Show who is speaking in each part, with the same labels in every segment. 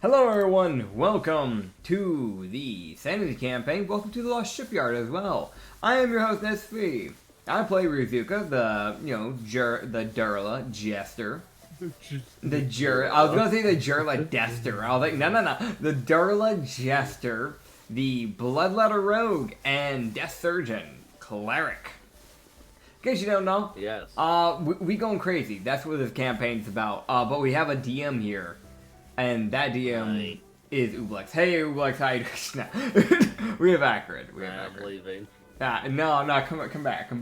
Speaker 1: Hello everyone, welcome to the Sanity Campaign, welcome to the Lost Shipyard as well. I am your host, Nitsify. I play ryozuka, the dirla jester. I was gonna say the dirla jester. I was like, no. The dirla jester, the bloodletter rogue, and death surgeon, cleric. In case you don't know,
Speaker 2: yes.
Speaker 1: we going crazy. That's what this campaign's about. But we have a DM here. And that DM is Ublex. Hey, Ublex, how you doing? We have Acrid.
Speaker 2: I'm leaving.
Speaker 1: No, come back. In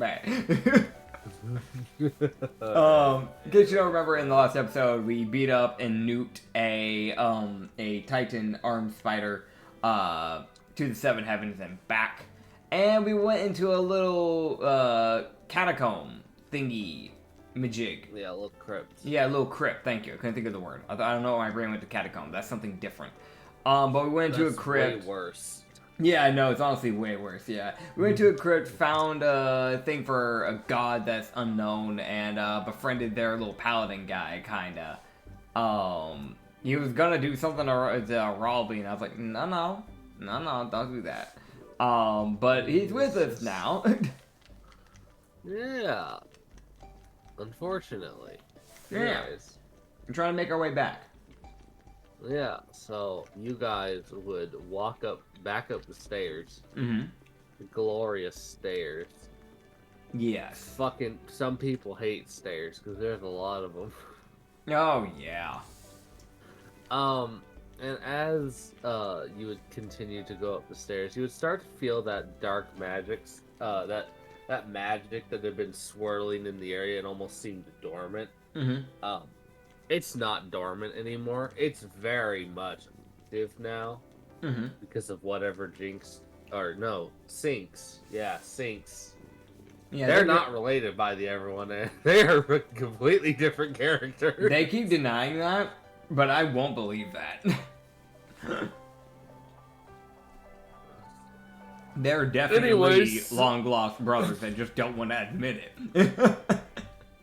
Speaker 1: case you don't remember, in the last episode, we beat up and nuked a Titan armed spider to the Seven Heavens and back. And we went into a little catacomb thingy. Majig.
Speaker 2: Yeah, a little crypt.
Speaker 1: Yeah, a little crypt. Thank you. I couldn't think of the word. I don't know why my brain went to catacomb. That's something different. But we went into a crypt.
Speaker 2: Way worse.
Speaker 1: Yeah, I know. It's honestly way worse. Yeah, we went to a crypt, found a thing for a god that's unknown, and befriended their little paladin guy, kinda. He was gonna do something to Ralby, and I was like, no, don't do that. But he's with us now.
Speaker 2: Yeah. Unfortunately.
Speaker 1: Yeah. We're trying to make our way back.
Speaker 2: Yeah, so you guys would walk back up the stairs.
Speaker 1: Mm-hmm.
Speaker 2: The glorious stairs.
Speaker 1: Yes.
Speaker 2: Fucking, some people hate stairs, because there's a lot of them.
Speaker 1: Oh, yeah.
Speaker 2: And as you would continue to go up the stairs, you would start to feel that dark magic, that magic that had been swirling in the area and almost seemed dormant.
Speaker 1: Mm-hmm.
Speaker 2: It's not dormant anymore. It's very much active now.
Speaker 1: Mm-hmm.
Speaker 2: Because of whatever sinks. Yeah, sinks.
Speaker 1: Yeah,
Speaker 2: they're not related by the everyone. They are completely different characters.
Speaker 1: They keep denying that, but I won't believe that. They're definitely long-lost brothers that just don't want to admit it.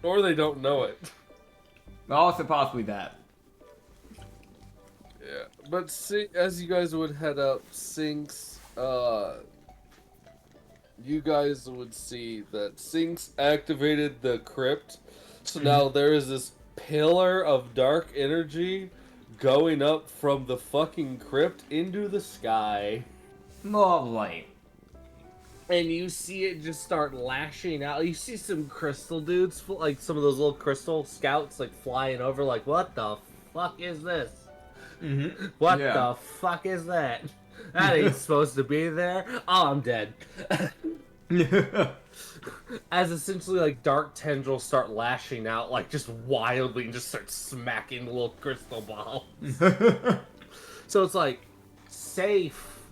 Speaker 2: Or they don't know it.
Speaker 1: Also possibly that.
Speaker 3: Yeah, but see, as you guys would head up sinks, you guys would see that sinks activated the crypt. So now there is this pillar of dark energy going up from the fucking crypt into the sky.
Speaker 1: Lovely.
Speaker 2: And you see it just start lashing out. You see some crystal dudes, like some of those little crystal scouts, like flying over, like, what the fuck is this?
Speaker 1: Mm-hmm.
Speaker 2: What the fuck is that? That ain't supposed to be there. Oh, I'm dead. As essentially, like, dark tendrils start lashing out, like, just wildly, and just start smacking little crystal balls. So it's like, safe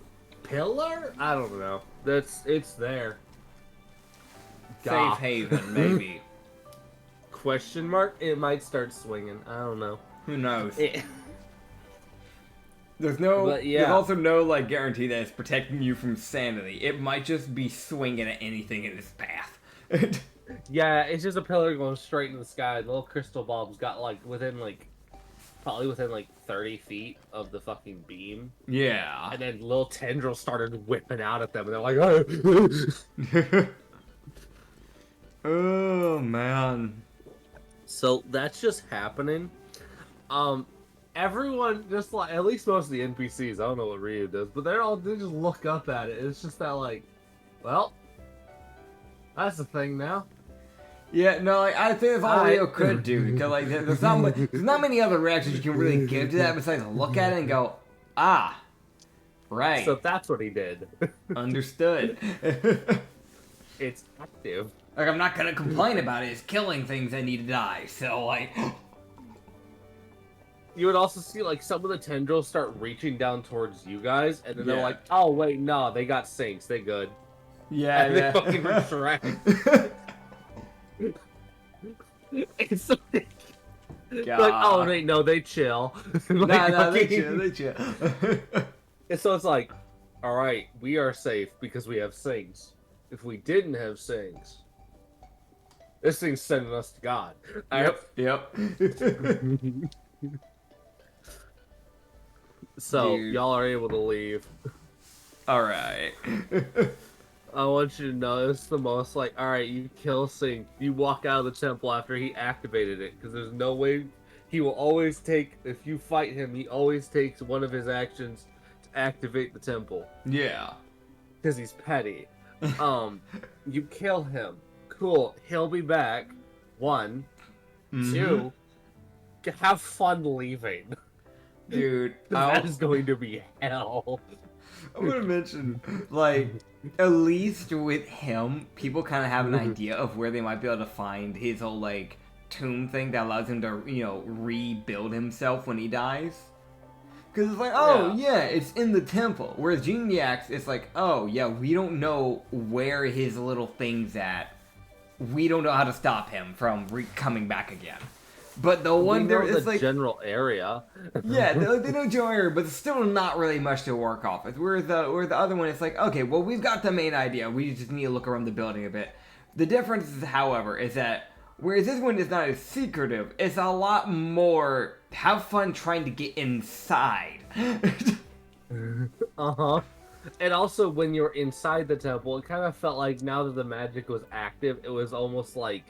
Speaker 2: pillar? I don't know. It's there.
Speaker 1: Safe haven, maybe.
Speaker 2: Question mark? It might start swinging. I don't know.
Speaker 1: Who knows? There's also no, like, guarantee that it's protecting you from sanity. It might just be swinging at anything in its path.
Speaker 2: Yeah, it's just a pillar going straight in the sky. The little crystal bulbs got, like, probably within, like, 30 feet of the fucking beam.
Speaker 1: Yeah.
Speaker 2: And then little tendrils started whipping out at them, and they're like, oh.
Speaker 1: Oh, man.
Speaker 2: So, that's just happening. Everyone, just like, at least most of the NPCs, I don't know what Ryu does, but they just look up at it. It's just that, like, well, that's the thing now.
Speaker 1: Yeah, no, like, I think that's all Rio could do, because, like, there's not mmany other reactions you can really give to that besides look at it and go, ah, right.
Speaker 2: So that's what he did.
Speaker 1: Understood.
Speaker 2: It's active.
Speaker 1: Like, I'm not gonna complain about it. It's killing things that need to die, so, like...
Speaker 2: You would also see, like, some of the tendrils start reaching down towards you guys, and then they're
Speaker 1: Yeah.
Speaker 2: like, oh, wait, no, they got sinks, they good.
Speaker 1: Yeah,
Speaker 2: and
Speaker 1: yeah.
Speaker 2: they fucking retract. It's so like, oh, wait, no, they chill. Like,
Speaker 1: no, they chill.
Speaker 2: And so it's like, alright, we are safe because we have sinks. If we didn't have sinks, this thing's sending us to God.
Speaker 1: Yep.
Speaker 2: So
Speaker 1: Dude.
Speaker 2: y'all are able to leave.
Speaker 1: Alright.
Speaker 2: I want you to know it's the most like, alright, you kill Sing. You walk out of the temple after he activated it, because there's no way he will always take, if you fight him, he always takes one of his actions to activate the temple.
Speaker 1: Yeah.
Speaker 2: Because he's petty. You kill him. Cool. He'll be back. 1.
Speaker 1: Mhm.
Speaker 2: 2. Have fun leaving.
Speaker 1: Dude,
Speaker 2: That is going to be hell.
Speaker 1: I'm gonna mention, like, at least with him, people kind of have an idea of where they might be able to find his whole, like, tomb thing that allows him to, you know, rebuild himself when he dies. Because it's like, oh, yeah, it's in the temple. Whereas Geniacs, it's like, oh, yeah, we don't know where his little thing's at. We don't know how to stop him from coming back again. But the one there is like
Speaker 2: general area.
Speaker 1: yeah, they know general area, but it's still not really much to work off with. Where the other one, it's like, okay, well, we've got the main idea. We just need to look around the building a bit. The difference, is, however, is that whereas this one is not as secretive, it's a lot more have fun trying to get inside.
Speaker 2: Uh-huh. And also, when you're inside the temple, it kind of felt like now that the magic was active, it was almost like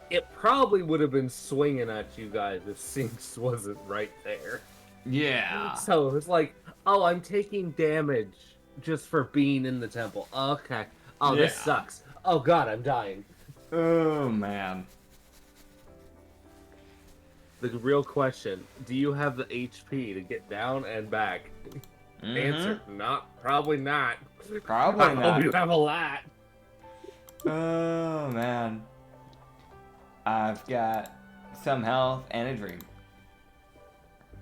Speaker 2: it probably would have been swinging at you guys if Sinks wasn't right there.
Speaker 1: Yeah.
Speaker 2: So it's like, oh, I'm taking damage just for being in the temple. Okay. Oh, this
Speaker 1: Yeah.
Speaker 2: sucks. Oh god, I'm dying.
Speaker 1: Oh, man.
Speaker 2: The real question, do you have the HP to get down and back? Answer, probably not.
Speaker 1: Probably
Speaker 2: I
Speaker 1: not.
Speaker 2: hope you have a lot.
Speaker 1: Oh, man. I've got some health and a drink.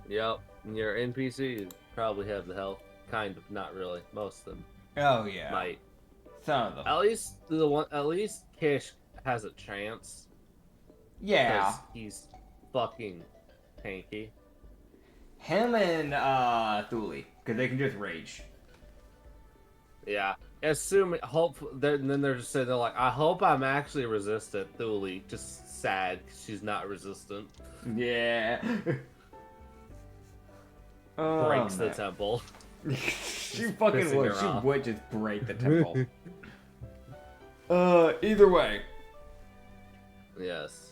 Speaker 2: Yep, your NPCs probably have the health. Kind of, not really. Most of them
Speaker 1: Oh, yeah.
Speaker 2: might.
Speaker 1: Some of them.
Speaker 2: At least Kish has a chance.
Speaker 1: Yeah.
Speaker 2: 'Cause he's fucking tanky.
Speaker 1: Him and Thule, because they can just rage.
Speaker 2: Yeah. Then they're just sitting there like, I hope I'm actually resistant. Thule, just sad 'cause she's not resistant.
Speaker 1: Yeah. Oh,
Speaker 2: Breaks the
Speaker 1: man.
Speaker 2: temple.
Speaker 1: She fucking
Speaker 2: pissing
Speaker 1: would.
Speaker 2: her
Speaker 1: She
Speaker 2: off.
Speaker 1: would just break the temple. Either way.
Speaker 2: Yes.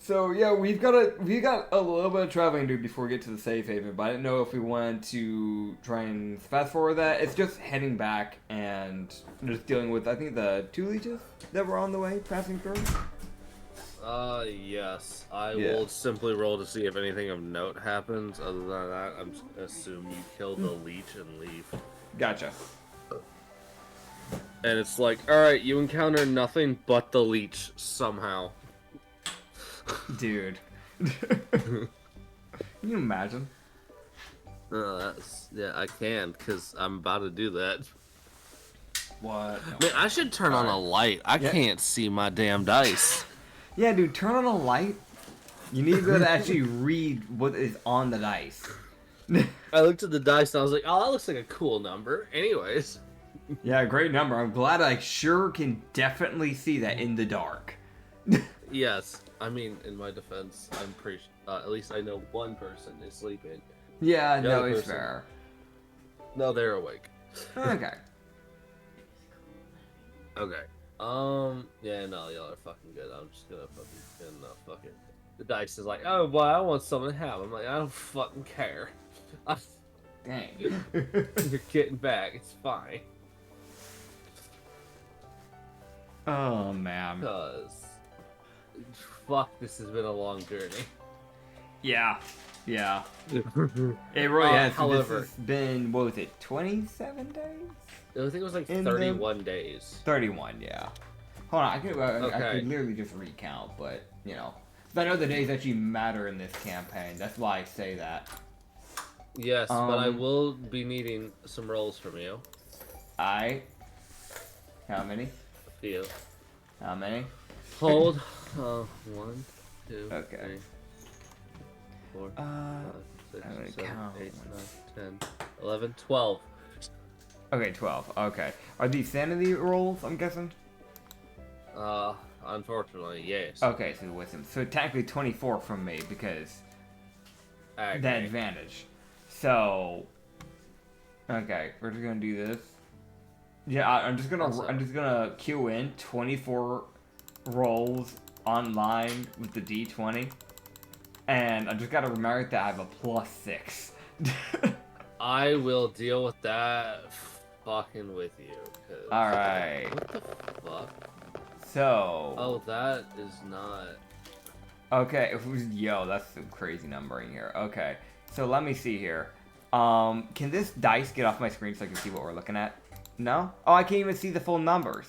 Speaker 1: So yeah, we got a little bit of traveling to do before we get to the safe haven, but I didn't know if we wanted to try and fast forward that. It's just heading back and just dealing with, I think, the 2 leeches that were on the way passing through.
Speaker 2: Yes. I
Speaker 1: Yeah.
Speaker 2: will simply roll to see if anything of note happens. Other than that, I'm just gonna assume you kill the leech and leave.
Speaker 1: Gotcha.
Speaker 2: And it's like, alright, you encounter nothing but the leech somehow.
Speaker 1: Dude. Can you imagine?
Speaker 2: Yeah, I can, because I'm about to do that.
Speaker 1: What?
Speaker 2: Man, I should turn on a light. I
Speaker 1: Yeah.
Speaker 2: can't see my damn dice.
Speaker 1: Yeah, dude, turn on a light. You need to be able to actually read what is on the dice.
Speaker 2: I looked at the dice and I was like, oh, that looks like a cool number. Anyways.
Speaker 1: Yeah, great number. I'm glad I sure can definitely see that in the dark.
Speaker 2: Yes. I mean, in my defense, I'm pretty at least I know one person is sleeping.
Speaker 1: Yeah,
Speaker 2: The
Speaker 1: no,
Speaker 2: other
Speaker 1: it's
Speaker 2: person.
Speaker 1: fair.
Speaker 2: No, they're awake.
Speaker 1: Okay.
Speaker 2: Okay. Yeah, no, y'all are fucking good. I'm just gonna fuck it. The dice is like, oh, well, I want something to have. I'm like, I don't fucking care.
Speaker 1: Dang.
Speaker 2: You're getting back. It's fine.
Speaker 1: Oh, man.
Speaker 2: Cause, fuck, this has been a long journey.
Speaker 1: Yeah. Yeah. It really has.
Speaker 2: However-
Speaker 1: This has been, what was it, 27 days?
Speaker 2: I think it was like
Speaker 1: In the-
Speaker 2: 31 days.
Speaker 1: 31, yeah. Hold on, I could
Speaker 2: Okay.
Speaker 1: literally just recount, but, you know. 'Cause I know the days actually matter in this campaign. That's why I say that.
Speaker 2: Yes, but I will be needing some rolls from you.
Speaker 1: How many?
Speaker 2: A few.
Speaker 1: How many?
Speaker 2: Hold. 1, 2,
Speaker 1: Okay.
Speaker 2: 3, 4, 5, 6,
Speaker 1: I'm gonna
Speaker 2: 7,
Speaker 1: count.
Speaker 2: 8, 9, 10, 11, 12.
Speaker 1: Okay, 12. Okay. Are these sanity rolls, I'm guessing?
Speaker 2: Unfortunately, yes.
Speaker 1: Okay, so wisdom. So technically 24 from me because
Speaker 2: Agony.
Speaker 1: that advantage. So, okay, we're just gonna do this. Yeah, I'm just gonna queue in 24 rolls online with the D20, and I just gotta remember that I have a +6.
Speaker 2: I will deal with that fucking with you.
Speaker 1: Alright.
Speaker 2: What the fuck?
Speaker 1: So.
Speaker 2: Oh, that is not.
Speaker 1: Okay, yo, that's some crazy numbering here. Okay, so let me see here. Can this dice get off my screen so I can see what we're looking at? No? Oh, I can't even see the full numbers.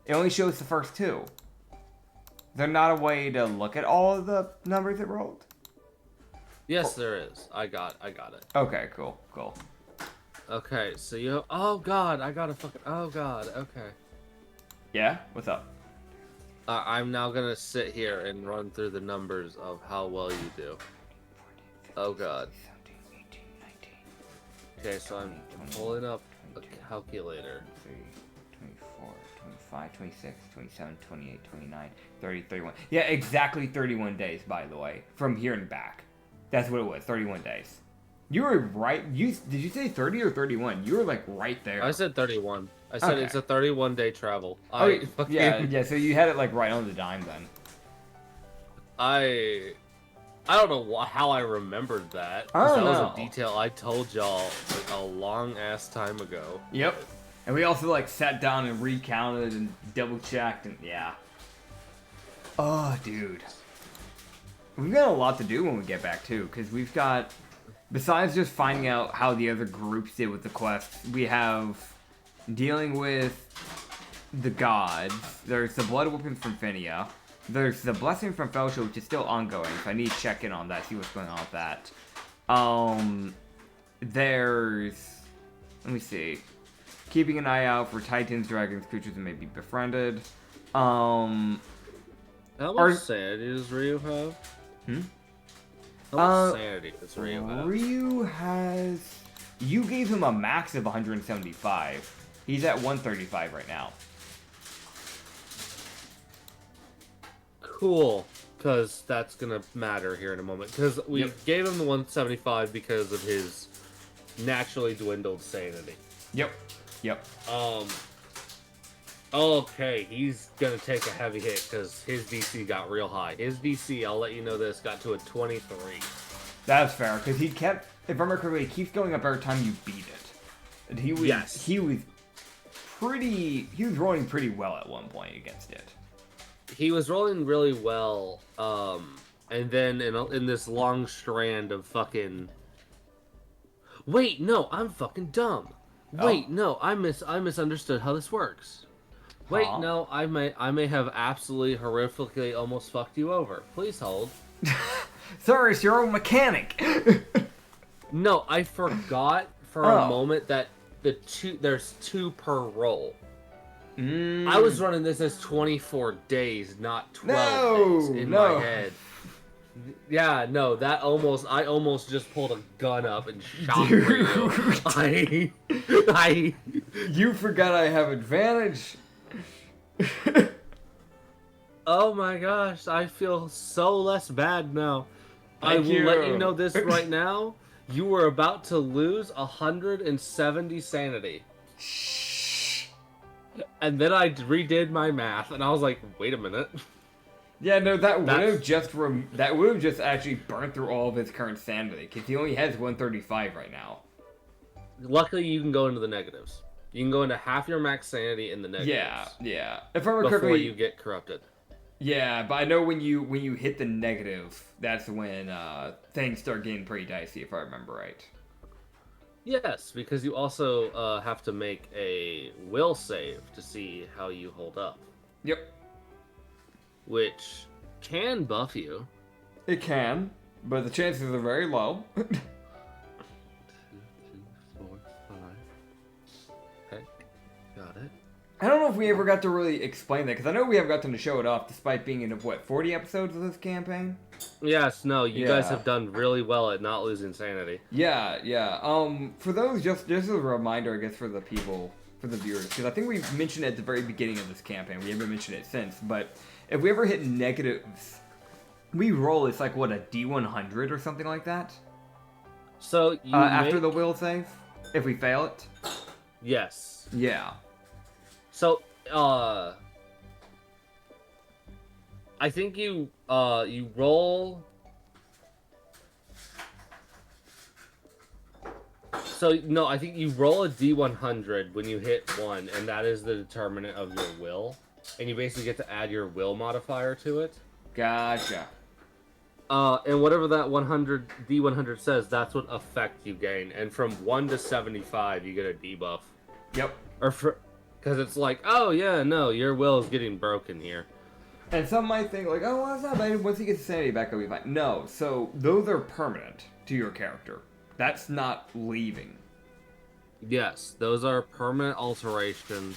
Speaker 1: It only shows the first two. Is there not a way to look at all of the numbers it rolled?
Speaker 2: Yes, there is. I got it.
Speaker 1: Okay, cool.
Speaker 2: Okay, so you have... Oh, God, I got a fucking... Oh, God, okay.
Speaker 1: Yeah? What's up?
Speaker 2: I'm now gonna sit here and run through the numbers of how well you do. Oh, God. Okay, so I'm pulling up a calculator.
Speaker 1: 24, 25, 26, 27, 28, 29, 30, 31. Yeah, exactly 31 days, by the way. From here and back. That's what it was, 31 days. You were right. Did you say 30 or 31? You were like right there.
Speaker 2: I said 31. I said
Speaker 1: Okay.
Speaker 2: it's a 31-day travel.
Speaker 1: Yeah, so you had it like right on the dime then.
Speaker 2: I don't know how I remembered that.
Speaker 1: I don't
Speaker 2: That was
Speaker 1: know.
Speaker 2: a detail I told y'all like a long ass time ago.
Speaker 1: Yep. And we also like sat down and recounted and double checked and yeah. Oh, dude. We've got a lot to do when we get back too, because we've got, besides just finding out how the other groups did with the quests, we have dealing with the gods. There's the blood weapons from Finia. There's the blessing from Fellowship, which is still ongoing, so I need to check in on that, see what's going on with that. There's, let me see, keeping an eye out for titans, dragons, creatures that may be befriended.
Speaker 2: How much sanity does Ryu have? How much sanity does Ryu have?
Speaker 1: Ryu has, you gave him a max of 175. He's at 135 right now.
Speaker 2: Cool, because that's gonna matter here in a moment. Because we gave him the 175 because of his naturally dwindled sanity.
Speaker 1: Yep.
Speaker 2: Okay, he's gonna take a heavy hit because his DC got real high. His DC, I'll let you know this, got to a 23.
Speaker 1: That's fair, because he kept, if I remember correctly, it keeps going up every time you beat it. And he was rolling pretty well at one point against it.
Speaker 2: He was rolling really well, and then in this long strand of fucking... Wait, no, I'm fucking dumb. Wait, no, I misunderstood how this works. Wait, no, I may have absolutely horrifically almost fucked you over. Please hold.
Speaker 1: Sorry, it's your own mechanic.
Speaker 2: No, I forgot for a moment that there's two per roll. I was running this as 24 days, not 12 days in my head. Yeah, no, I almost just pulled a gun up and shot you.
Speaker 1: You forgot I have advantage.
Speaker 2: Oh my gosh, I feel so less bad now. I will let you know this right now. You were about to lose 170 sanity. And then I redid my math, and I was like, wait a minute.
Speaker 1: Yeah, no, that would have just actually burnt through all of his current sanity, because he only has 135 right now.
Speaker 2: Luckily, you can go into the negatives. You can go into half your max sanity in the negatives.
Speaker 1: Yeah. If I remember correctly,
Speaker 2: before you get corrupted.
Speaker 1: Yeah, but I know when you hit the negative, that's when things start getting pretty dicey, if I remember right.
Speaker 2: Yes, because you also have to make a will save to see how you hold up.
Speaker 1: Yep.
Speaker 2: Which can buff you.
Speaker 1: It can, but the chances are very low.
Speaker 2: 2, 3, 4, 5. Okay, got it.
Speaker 1: I don't know if we ever got to really explain that, because I know we haven't gotten to show it off, despite being in, 40 episodes of this campaign?
Speaker 2: Yes, no, you guys have done really well at not losing sanity.
Speaker 1: Yeah. For those, just as a reminder, I guess, for the people, for the viewers, because I think we mentioned it at the very beginning of this campaign, we haven't mentioned it since, but if we ever hit negatives, we roll, it's like, what, a D100 or something like that?
Speaker 2: So you
Speaker 1: after the will save, if we fail it.
Speaker 2: Yes.
Speaker 1: Yeah.
Speaker 2: So I think you roll. So no, I think you roll a D100 when you hit 1, and that is the determinant of your will, and you basically get to add your will modifier to it.
Speaker 1: Gotcha.
Speaker 2: And whatever that D100 says, that's what effect you gain, and from 1 to 75, you get a debuff.
Speaker 1: Yep.
Speaker 2: Because it's like, oh yeah, no, your will is getting broken here.
Speaker 1: And some might think like, oh, well, that's not bad. Once he gets sanity back, it'll be fine. No, so those are permanent to your character. That's not leaving.
Speaker 2: Yes, those are permanent alterations,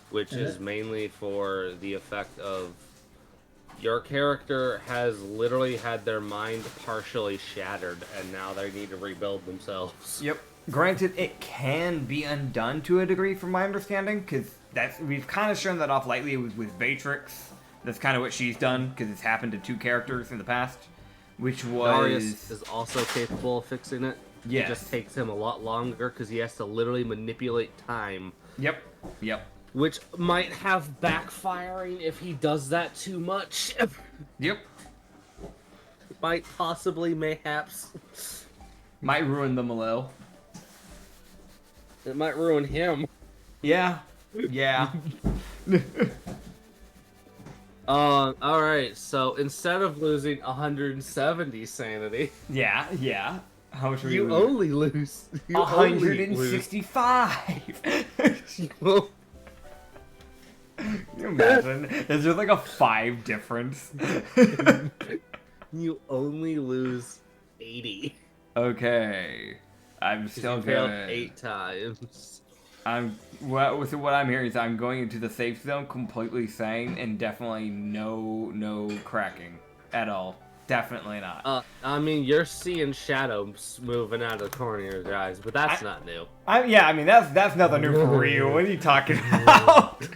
Speaker 2: which is mainly for the effect of your character has literally had their mind partially shattered, and now they need to rebuild themselves.
Speaker 1: Yep. Granted, it can be undone to a degree, from my understanding, because we've kind of shown that off lightly with Vatrix. That's kind of what she's done, because it's happened to 2 characters in the past, which was...
Speaker 2: Darius is also capable of fixing it.
Speaker 1: Yes.
Speaker 2: It just takes him a lot longer, because he has to literally manipulate time.
Speaker 1: Yep. Yep.
Speaker 2: Which might have backfiring if he does that too much.
Speaker 1: Yep.
Speaker 2: Might possibly, mayhaps.
Speaker 1: Might ruin them a little.
Speaker 2: It might ruin him.
Speaker 1: Yeah. Yeah.
Speaker 2: Alright, so instead of losing 170 sanity...
Speaker 1: Yeah, yeah. How much were
Speaker 2: you
Speaker 1: you
Speaker 2: only lose...
Speaker 1: 165!
Speaker 2: Well,
Speaker 1: Can you imagine? Is there like a 5 difference?
Speaker 2: you only lose 80.
Speaker 1: Okay. I'm still
Speaker 2: You failed
Speaker 1: good.
Speaker 2: 8 times.
Speaker 1: What I'm hearing is I'm going into the safe zone completely sane and definitely no cracking at all. Definitely not.
Speaker 2: I mean, you're seeing shadows moving out of the corner of your eyes, but that's not new.
Speaker 1: Yeah, I mean that's nothing new for you. What are you talking about?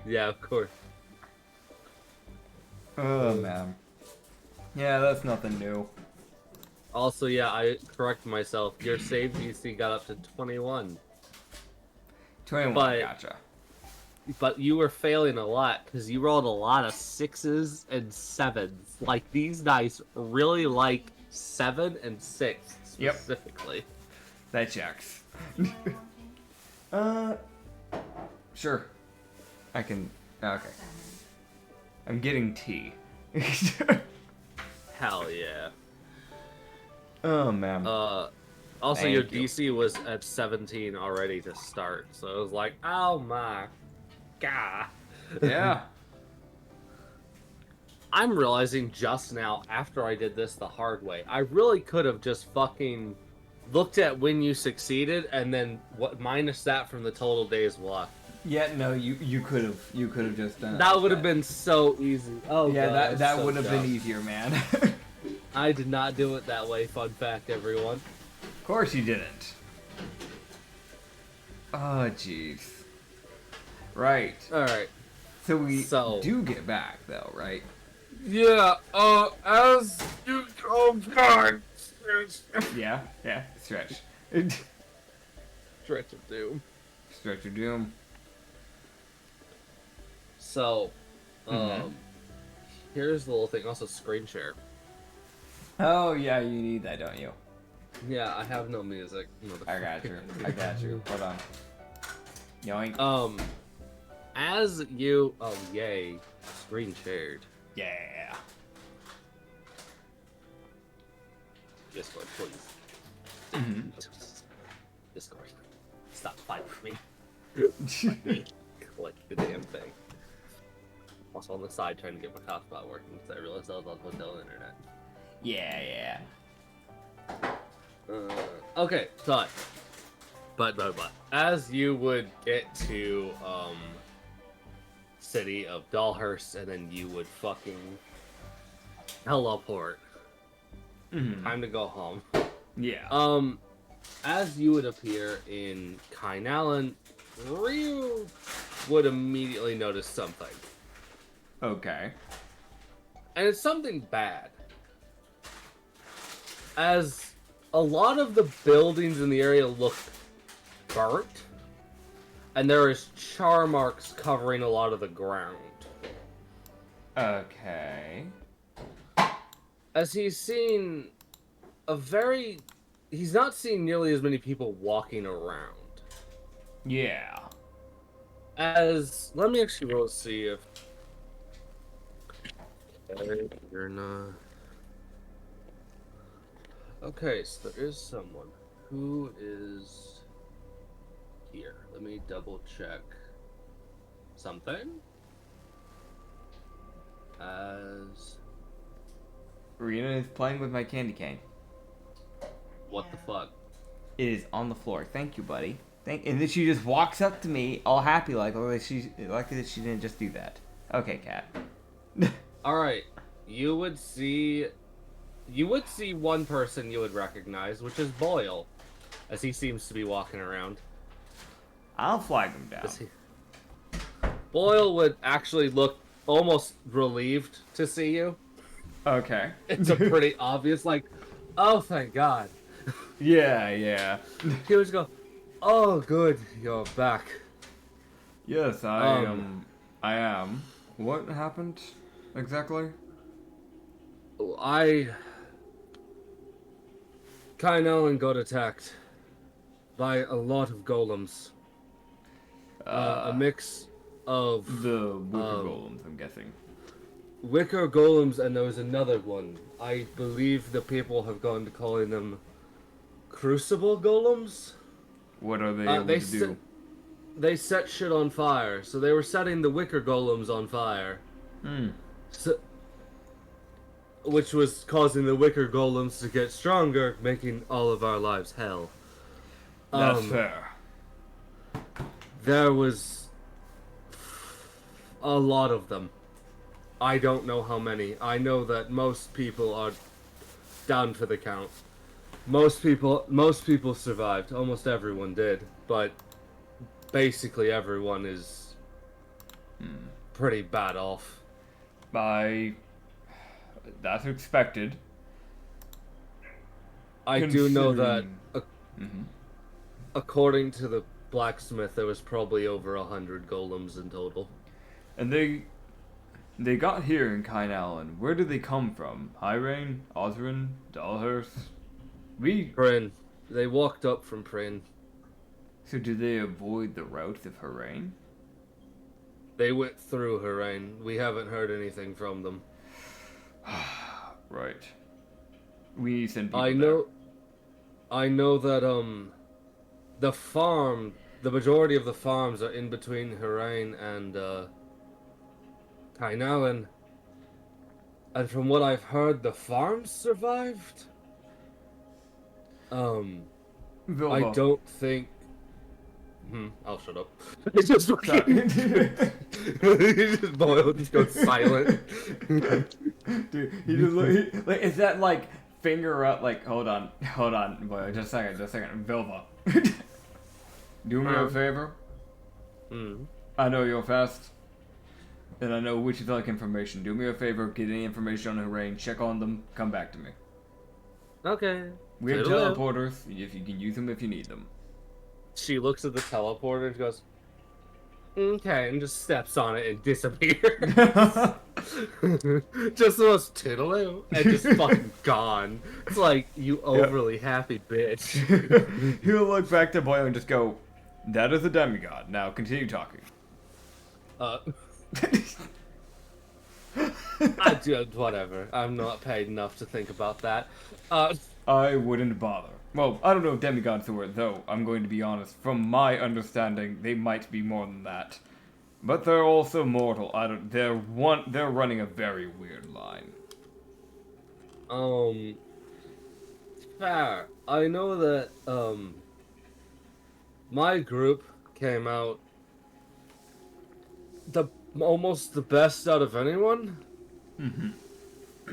Speaker 2: Yeah, of course.
Speaker 1: Oh man. Yeah, that's nothing new.
Speaker 2: Also, yeah, I correct myself. Your save DC got up to 21.
Speaker 1: 21,
Speaker 2: But-
Speaker 1: gotcha.
Speaker 2: But you were failing a lot because you rolled a lot of 6s and 7s. Like, these dice really like 7 and 6
Speaker 1: Yep.
Speaker 2: specifically.
Speaker 1: That checks. Sure. I can. Okay. I'm getting tea.
Speaker 2: Hell yeah.
Speaker 1: Oh man.
Speaker 2: Also,
Speaker 1: Thank
Speaker 2: your
Speaker 1: you.
Speaker 2: DC was at 17 already to start, so it was like, oh my god.
Speaker 1: Yeah.
Speaker 2: I'm realizing just now, after I did this the hard way, I really could have just fucking looked at when you succeeded and then minus that from the total day's luck.
Speaker 1: Yeah. No. You could have just done it.
Speaker 2: That
Speaker 1: like
Speaker 2: would have been so easy. Oh
Speaker 1: Yeah.
Speaker 2: god,
Speaker 1: That
Speaker 2: so
Speaker 1: would have been
Speaker 2: dumb.
Speaker 1: easier, man.
Speaker 2: I did not do it that way. Fun fact, everyone.
Speaker 1: Of course you didn't. Oh jeez. Right.
Speaker 2: All right.
Speaker 1: So we
Speaker 2: So-
Speaker 1: do get back though, right?
Speaker 3: Yeah, as you... Oh, God!
Speaker 1: Yeah. Yeah. Stretch.
Speaker 2: Stretch of doom.
Speaker 1: Stretch your doom.
Speaker 2: So,
Speaker 1: Mhm.
Speaker 2: here's the little thing. Also, screen share.
Speaker 1: Oh yeah, you need that, don't you?
Speaker 2: Yeah, I have no music.
Speaker 1: I got you. I got you. Hold on. Yoink.
Speaker 2: As you... Oh, yay. Screen shared.
Speaker 1: Yeah.
Speaker 2: Discord, please.
Speaker 1: Mhm.
Speaker 2: Discord. Stop fighting with me. Click the damn thing. Also on the side trying to get my hotspot working because I realized I was on hotel internet.
Speaker 1: Yeah.
Speaker 2: Okay, so but as you would get to city of Dollhurst and then you would fucking teleport.
Speaker 1: Mhm.
Speaker 2: Time to go home.
Speaker 1: Yeah.
Speaker 2: As you would appear in Kainalan, Ryu would immediately notice something.
Speaker 1: Okay.
Speaker 2: And it's something bad. as a lot of the buildings in the area look burnt, and there is char marks covering a lot of the ground.
Speaker 1: Okay.
Speaker 2: As he's not seeing nearly as many people walking around.
Speaker 1: Yeah.
Speaker 2: Let me actually roll to see if... Okay, you're not... Okay, so there is someone who is here. Let me double check something. As...
Speaker 1: Hirane is playing with my candy cane.
Speaker 2: What the fuck?
Speaker 1: It is on the floor. Thank you, buddy. And then she just walks up to me, all happy, like that she didn't just do that. Okay, cat.
Speaker 2: Alright, you would see one person you would recognize, which is Boyle, as he seems to be walking around.
Speaker 1: I'll flag him down.
Speaker 2: Boyle would actually look almost relieved to see you.
Speaker 1: Okay.
Speaker 2: It's a pretty obvious, like, oh, thank God.
Speaker 1: Yeah.
Speaker 2: He would just go, oh, good, you're back.
Speaker 1: Yes, I am. What happened exactly?
Speaker 2: Kainalen got attacked by a lot of golems. A mix of...
Speaker 1: The wicker golems, I'm guessing.
Speaker 2: Wicker golems, and there was another one. I believe the people have gone to calling them crucible golems.
Speaker 1: What are they able to do?
Speaker 2: They set shit on fire, so they were setting the wicker golems on fire. So, which was causing the wicker golems to get stronger, making all of our lives hell.
Speaker 1: That's fair.
Speaker 2: There was a lot of them. I don't know how many. I know that most people are down for the count. Most people survived. Almost everyone did, but basically everyone is pretty bad off.
Speaker 1: That's expected.
Speaker 2: I do know that according to the blacksmith, there was probably over 100 golems in total.
Speaker 1: And they got here in Kainalen. Where did they come from? Hirane? Osrin? Dalhurst?
Speaker 2: Prin. They walked up from Prin.
Speaker 1: So did they avoid the route of Hirane?
Speaker 2: They went through Hirane. We haven't heard anything from them.
Speaker 1: Right. We send people there.
Speaker 2: I know that the majority of the farms are in between Hirane and Kainalen. And from what I've heard, the farms survived.
Speaker 1: Vilva.
Speaker 2: I don't think. I'll shut up. It's just Boyle just goes silent.
Speaker 1: Dude, he just like is that like finger up? Like hold on, Boyle, just a second, Vilva. Do me a favor. I know you're fast, and I know witchy-like information. Do me a favor, get any information on Hirane, check on them, come back to me.
Speaker 2: Okay.
Speaker 1: We have teleporters, if you can use them if you need them.
Speaker 2: She looks at the teleporter and goes, okay, and just steps on it and disappears. Just the most toodaloo, and just fucking gone. It's like, you overly happy bitch.
Speaker 1: He'll look back to Boyle and just go, that is a demigod. Now continue talking.
Speaker 2: I do, whatever. I'm not paid enough to think about that.
Speaker 1: I wouldn't bother. Well, I don't know if demigods are, though, I'm going to be honest. From my understanding, they might be more than that. But they're also mortal. They're running a very weird line.
Speaker 2: Fair. I know that, my group came out almost the best out of anyone.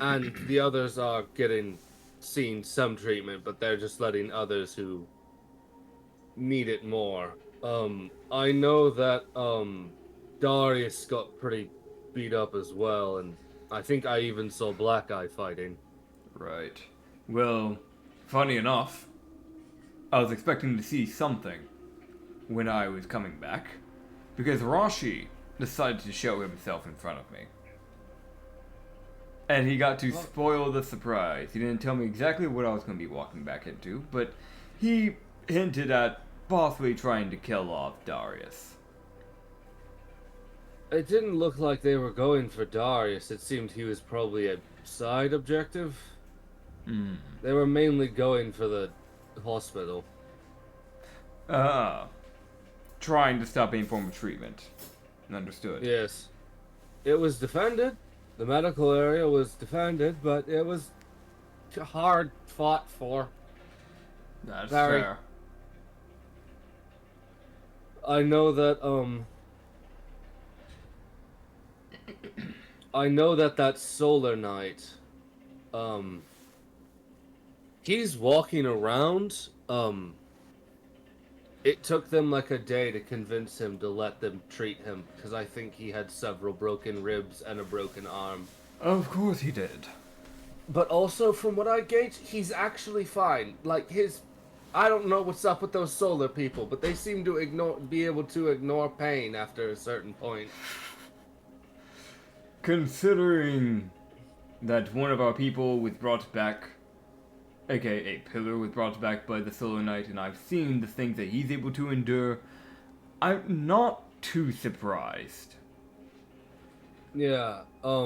Speaker 2: And the others are seeing some treatment, but they're just letting others who need it more. I know that Darius got pretty beat up as well, and I think I even saw Black Eye fighting.
Speaker 1: Right. Well, funny enough, I was expecting to see something when I was coming back, because Rashi decided to show himself in front of me. And he got to spoil the surprise. He didn't tell me exactly what I was going to be walking back into, but he hinted at possibly trying to kill off Darius.
Speaker 3: It didn't look like they were going for Darius. It seemed he was probably a side objective. They were mainly going for the hospital.
Speaker 1: Trying to stop any form of treatment. Understood.
Speaker 3: Yes. It was defended. The medical area was defended, but it was hard fought for.
Speaker 1: That's
Speaker 3: Very.
Speaker 1: fair.
Speaker 3: I know that, that Solar Knight, he's walking around, it took them like a day to convince him to let them treat him, because I think he had several broken ribs and a broken arm.
Speaker 1: Of course he did.
Speaker 3: But also, from what I gauge, he's actually fine. Like, I don't know what's up with those solar people, but they seem to be able to ignore pain after a certain point.
Speaker 1: Considering that one of our people was brought back, aka a pillar was brought back by the Solar Knight, and I've seen the things that he's able to endure, I'm not too surprised.
Speaker 3: Yeah,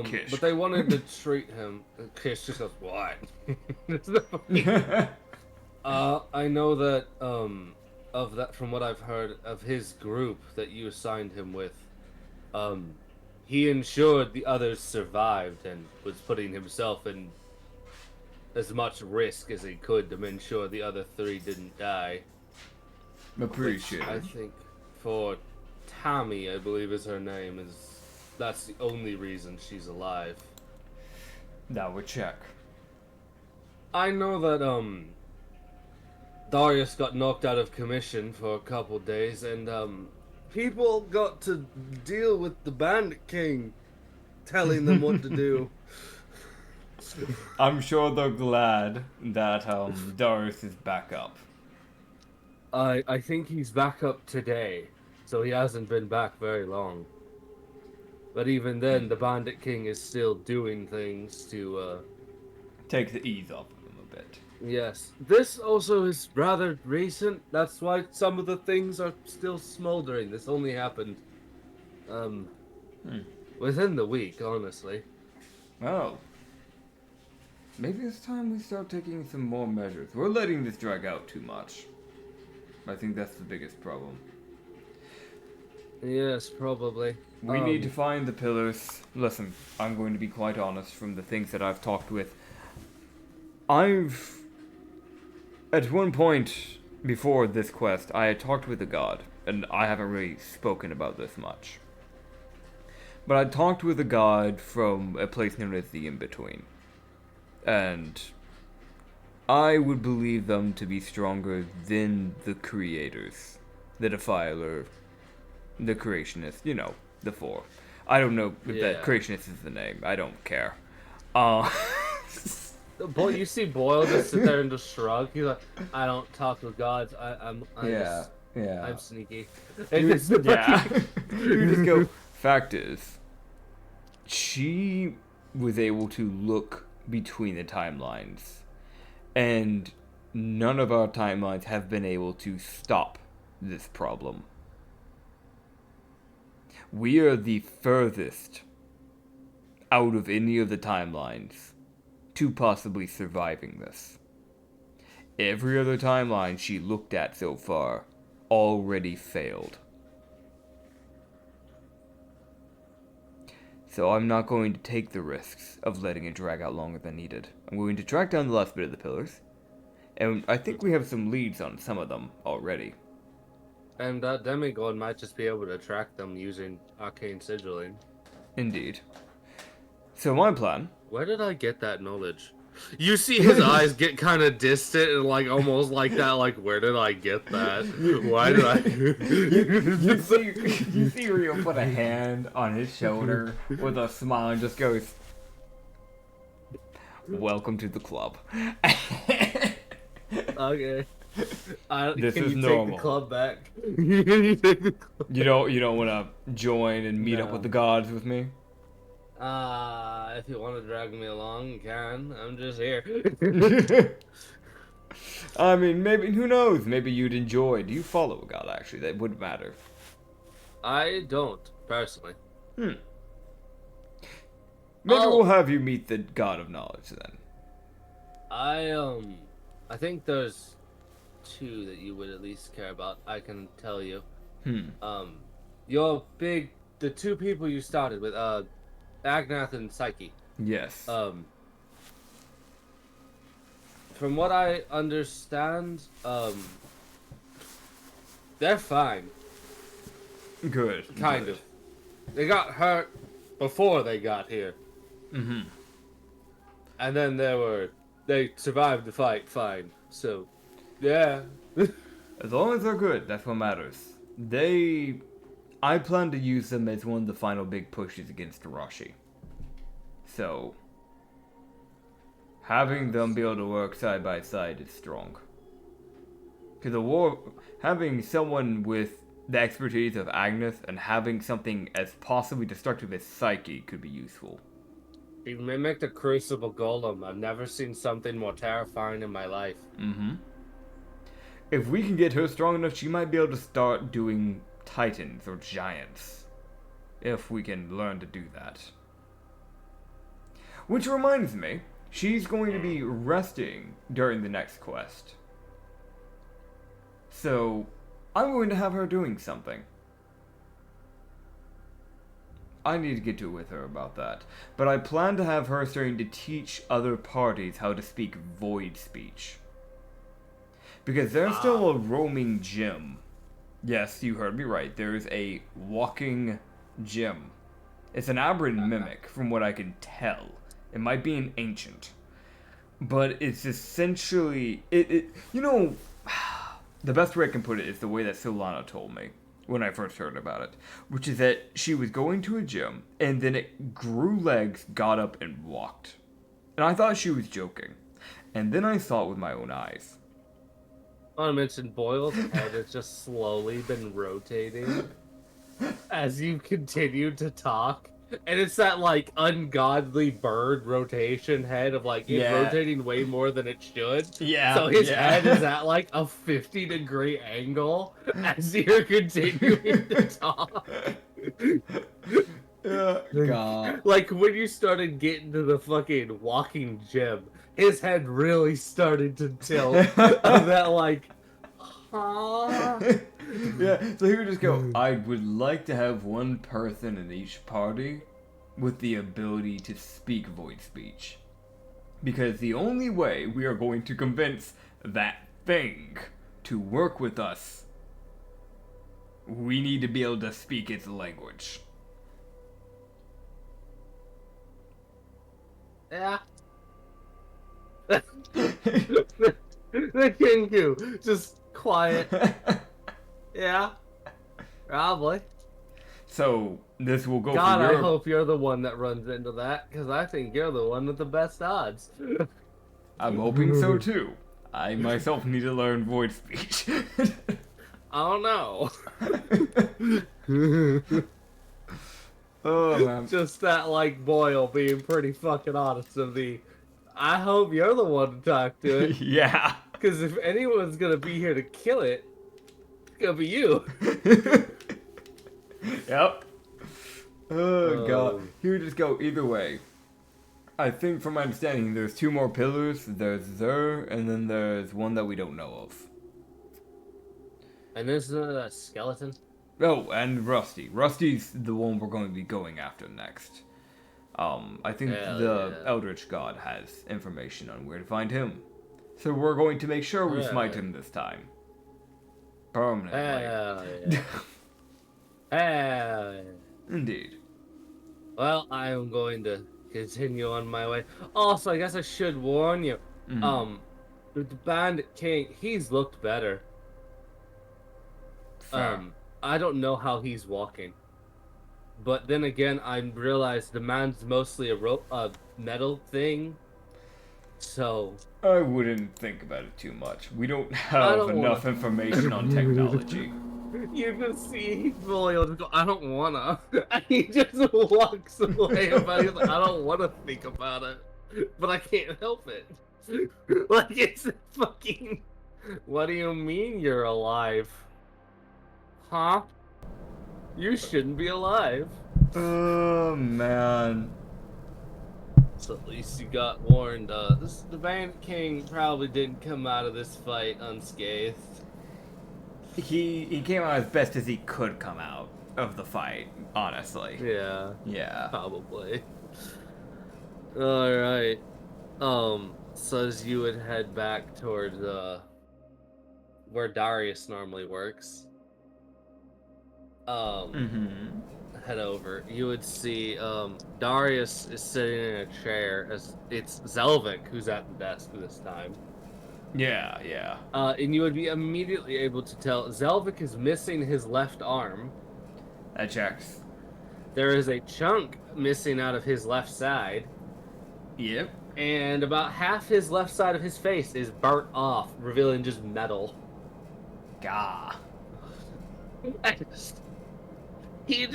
Speaker 1: Kish.
Speaker 3: but they wanted to treat him. Kish just goes, what? I know that, from what I've heard of his group that you assigned him with, he ensured the others survived and was putting himself in as much risk as he could to ensure the other three didn't die.
Speaker 1: Appreciate
Speaker 3: I
Speaker 1: it.
Speaker 3: think for Tammy, I believe is her name, that's the only reason she's alive.
Speaker 1: That would check.
Speaker 3: I know that, Darius got knocked out of commission for a couple days, and, people got to deal with the Bandit King telling them what to do.
Speaker 1: I'm sure they're glad that Darius is back up.
Speaker 3: I think he's back up today, so he hasn't been back very long. But even then, the Bandit King is still doing things to,
Speaker 1: Take the ease off of him a bit.
Speaker 3: Yes. This also is rather recent. That's why some of the things are still smoldering. This only happened, within the week, honestly.
Speaker 1: Oh. Maybe it's time we start taking some more measures. We're letting this drag out too much. I think that's the biggest problem.
Speaker 3: Yes, probably.
Speaker 1: We need to find the pillars. Listen, I'm going to be quite honest from the things that I've talked with. At one point before this quest, I had talked with a god, and I haven't really spoken about this much. But I talked with a god from a place known as the In-Between. And I would believe them to be stronger than the creators, the Defiler, the Creationist, the four. I don't know if that Creationist is the name. I don't care.
Speaker 3: Boy, you see Boyle just sit there and just shrug. He's like, I don't talk with gods. I'm sneaky.
Speaker 1: You just go, fact is, she was able to look between the timelines, and none of our timelines have been able to stop this problem. We are the furthest out of any of the timelines to possibly surviving this. Every other timeline she looked at so far already failed. So I'm not going to take the risks of letting it drag out longer than needed. I'm going to track down the last bit of the pillars, and I think we have some leads on some of them already.
Speaker 3: And that demigod might just be able to track them using arcane sigilling.
Speaker 1: Indeed. So my plan...
Speaker 3: Where did I get that knowledge? You see his eyes get kind of distant and like almost like that, like, where did I get that? Why did I...
Speaker 1: you see Rio put a hand on his shoulder with a smile and just goes, welcome to the club.
Speaker 2: Okay.
Speaker 1: This
Speaker 2: can
Speaker 1: is
Speaker 2: you
Speaker 1: normal.
Speaker 2: take the club back? You take the club-
Speaker 1: You don't want to join and meet up
Speaker 2: No.
Speaker 1: with the gods with me?
Speaker 2: If you want to drag me along, you can. I'm just here.
Speaker 1: I mean, maybe, who knows? Maybe you'd enjoy. Do you follow a god, actually? That would matter.
Speaker 2: I don't, personally.
Speaker 1: Maybe
Speaker 2: Oh.
Speaker 1: we'll have you meet the god of knowledge then.
Speaker 2: I think there's two that you would at least care about. I can tell you. The two people you started with, Agnath and Psyche.
Speaker 1: Yes.
Speaker 2: From what I understand, they're fine.
Speaker 1: Good.
Speaker 2: Kind
Speaker 1: good.
Speaker 2: of. They got hurt before they got here.
Speaker 1: Mm-hmm.
Speaker 2: And then they survived the fight fine. So, yeah.
Speaker 1: As long as they're good, that's what matters. I plan to use them as one of the final big pushes against Arashi. So, having them be able to work side by side is strong. Because having someone with the expertise of Agnes and having something as possibly destructive as Psyche could be useful.
Speaker 2: He mimicked a crucible golem. I've never seen something more terrifying in my life.
Speaker 1: Mm-hmm. If we can get her strong enough, she might be able to start doing titans or giants. If we can learn to do that. Which reminds me, she's going to be resting during the next quest. So, I'm going to have her doing something. I need to get to it with her about that. But I plan to have her starting to teach other parties how to speak void speech. Because there's still a roaming gym. Yes, you heard me right. There's a walking gym. It's an aberrant mimic, from what I can tell. It might be an ancient. But it's essentially... You know, the best way I can put it is the way that Solana told me when I first heard about it. Which is that she was going to a gym, and then it grew legs, got up, and walked. And I thought she was joking. And then I saw it with my own eyes.
Speaker 2: I want to mention Boyle's head has just slowly been rotating as you continue to talk. And it's that, like, ungodly bird rotation head of, like, it rotating way more than it should.
Speaker 1: Yeah.
Speaker 2: So his head is at, like, a 50-degree angle as you're continuing to talk.
Speaker 1: God.
Speaker 2: Like, when you started getting to the fucking walking gym, his head really started to tilt of that, like,
Speaker 1: Yeah, so he would just go, I would like to have one person in each party with the ability to speak void speech. Because the only way we are going to convince that thing to work with us, we need to be able to speak its language.
Speaker 2: Yeah. The Kenku, just quiet. Yeah, probably.
Speaker 1: So, this will go
Speaker 2: God,
Speaker 1: for your...
Speaker 2: I hope you're the one that runs into that, because I think you're the one with the best odds.
Speaker 1: I'm hoping so too. I myself need to learn void speech.
Speaker 2: I don't know.
Speaker 1: Oh, man.
Speaker 2: Just that, like, Boyle being pretty fucking honest of the, I hope you're the one to talk to it.
Speaker 1: Yeah.
Speaker 2: Because if anyone's gonna be here to kill it, it's gonna be you.
Speaker 1: Yep. Oh, God. He would just go either way. I think from my understanding, there's two more pillars. There's Zer, and then there's one that we don't know of.
Speaker 2: And there's a skeleton.
Speaker 1: Oh, and Rusty. Rusty's the one we're going to be going after next. I think the Eldritch God has information on where to find him. So we're going to make sure we smite him this time. Permanently.
Speaker 2: Hell yeah. Hell yeah.
Speaker 1: Indeed.
Speaker 2: Well, I am going to continue on my way. Also, I guess I should warn you.
Speaker 1: Mm-hmm.
Speaker 2: The Bandit King, he's looked better.
Speaker 1: Fair.
Speaker 2: I don't know how he's walking. But then again, I realized the man's mostly a metal thing. So
Speaker 1: I wouldn't think about it too much. We don't
Speaker 2: I
Speaker 1: have
Speaker 2: don't
Speaker 1: enough
Speaker 2: wanna.
Speaker 1: information on technology.
Speaker 2: You can see fully just go, I don't wanna. And he just walks away about it. He's like, I don't wanna think about it. But I can't help it. Like, it's fucking. What do you mean you're alive? Huh? You shouldn't be alive.
Speaker 1: Oh, man.
Speaker 2: So at least you got warned. The Bandit King probably didn't come out of this fight unscathed.
Speaker 1: He came out as best as he could come out of the fight, honestly.
Speaker 2: Yeah.
Speaker 1: Yeah.
Speaker 2: Probably. Alright. So as you would head back towards where Darius normally works. Head over. You would see Darius is sitting in a chair as it's Zelvik who's at the desk this time.
Speaker 1: Yeah, yeah.
Speaker 2: And you would be immediately able to tell Zelvik is missing his left arm.
Speaker 1: That checks.
Speaker 2: There is a chunk missing out of his left side.
Speaker 1: Yep.
Speaker 2: And about half his left side of his face is burnt off, revealing just metal.
Speaker 1: Gah.
Speaker 2: It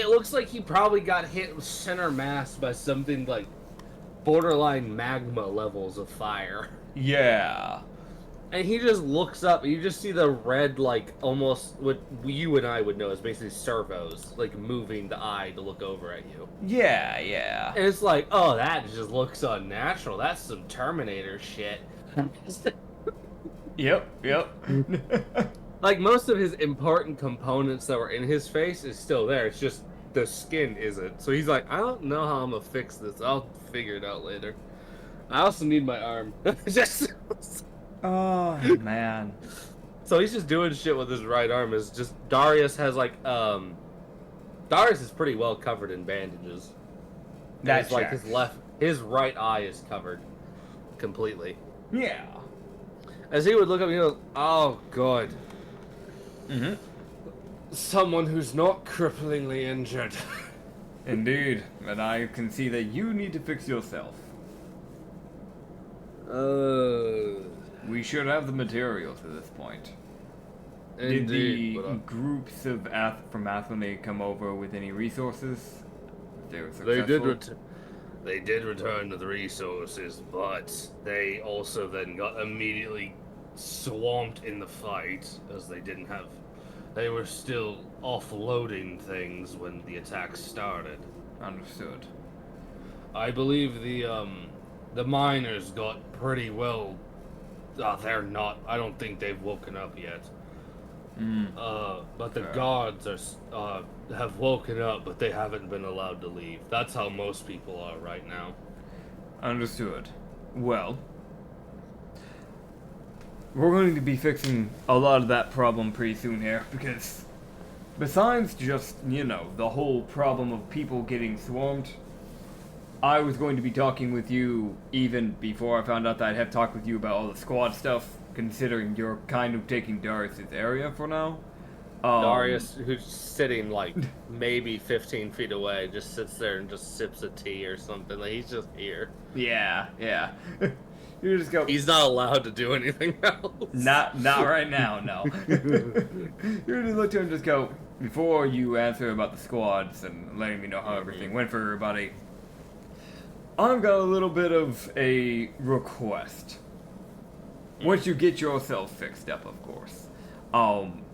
Speaker 2: looks like he probably got hit center mass by something like borderline magma levels of fire.
Speaker 1: Yeah.
Speaker 2: And he just looks up, and you just see the red, like, almost what you and I would know is basically servos, like, moving the eye to look over at you.
Speaker 1: Yeah, yeah.
Speaker 2: And it's like, oh, that just looks unnatural. That's some Terminator shit.
Speaker 1: Yep, yep.
Speaker 2: Like, most of his important components that were in his face is still there. It's just the skin isn't. So he's like, I don't know how I'm gonna fix this. I'll figure it out later. I also need my arm. Just...
Speaker 1: Oh, man.
Speaker 2: So he's just doing shit with his right arm. Is just Darius has like Darius is pretty well covered in bandages.
Speaker 1: That's
Speaker 2: like his right eye is covered completely.
Speaker 1: Yeah.
Speaker 2: As he would look up, he goes, "Oh, good.
Speaker 1: Mm-hmm.
Speaker 2: Someone who's not cripplingly injured."
Speaker 1: Indeed. And I can see that you need to fix yourself. We should have the materials at this point.
Speaker 2: Indeed,
Speaker 1: Did the groups of from Athelney come over with any resources? They were successful?
Speaker 2: They did return to the resources, but they also then got immediately swamped in the fight as they were still offloading things when the attack started.
Speaker 1: Understood.
Speaker 2: I believe the miners got pretty well. They're not. I don't think they've woken up yet. But the guards have woken up, but they haven't been allowed to leave. That's how most people are right now.
Speaker 1: Understood. Well, we're going to be fixing a lot of that problem pretty soon here, because besides just, the whole problem of people getting swarmed, I was going to be talking with you even before I found out that I'd have talked with you about all the squad stuff, considering you're kind of taking Darius' area for now.
Speaker 2: Darius, who's sitting like maybe 15 feet away, just sits there and just sips a tea or something. Like, he's just here.
Speaker 1: Yeah, yeah. You just go.
Speaker 2: He's not allowed to do anything else.
Speaker 1: Not right now, no. You just look to him and just go, before you answer about the squads and letting me know how everything went for everybody, I've got a little bit of a request. Once you get yourself fixed up, of course.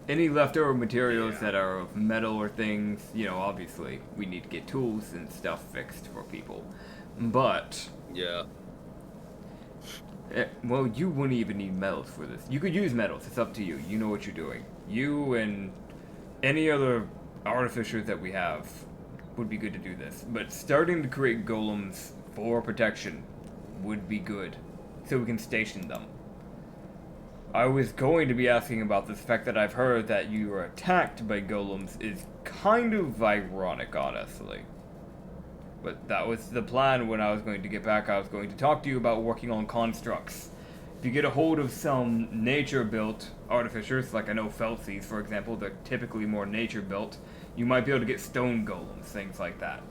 Speaker 1: Any leftover materials that are of metal or things, obviously we need to get tools and stuff fixed for people. But
Speaker 2: Yeah.
Speaker 1: Well, you wouldn't even need metals for this. You could use metals. It's up to you. You know what you're doing. You and any other artificers that we have would be good to do this. But starting to create golems for protection would be good, so we can station them. I was going to be asking about this fact that I've heard that you were attacked by golems is kind of ironic, honestly. But that was the plan when I was going to get back. I was going to talk to you about working on constructs. If you get a hold of some nature-built artificers, like I know Felsies, for example, they're typically more nature-built, you might be able to get stone golems, things like that.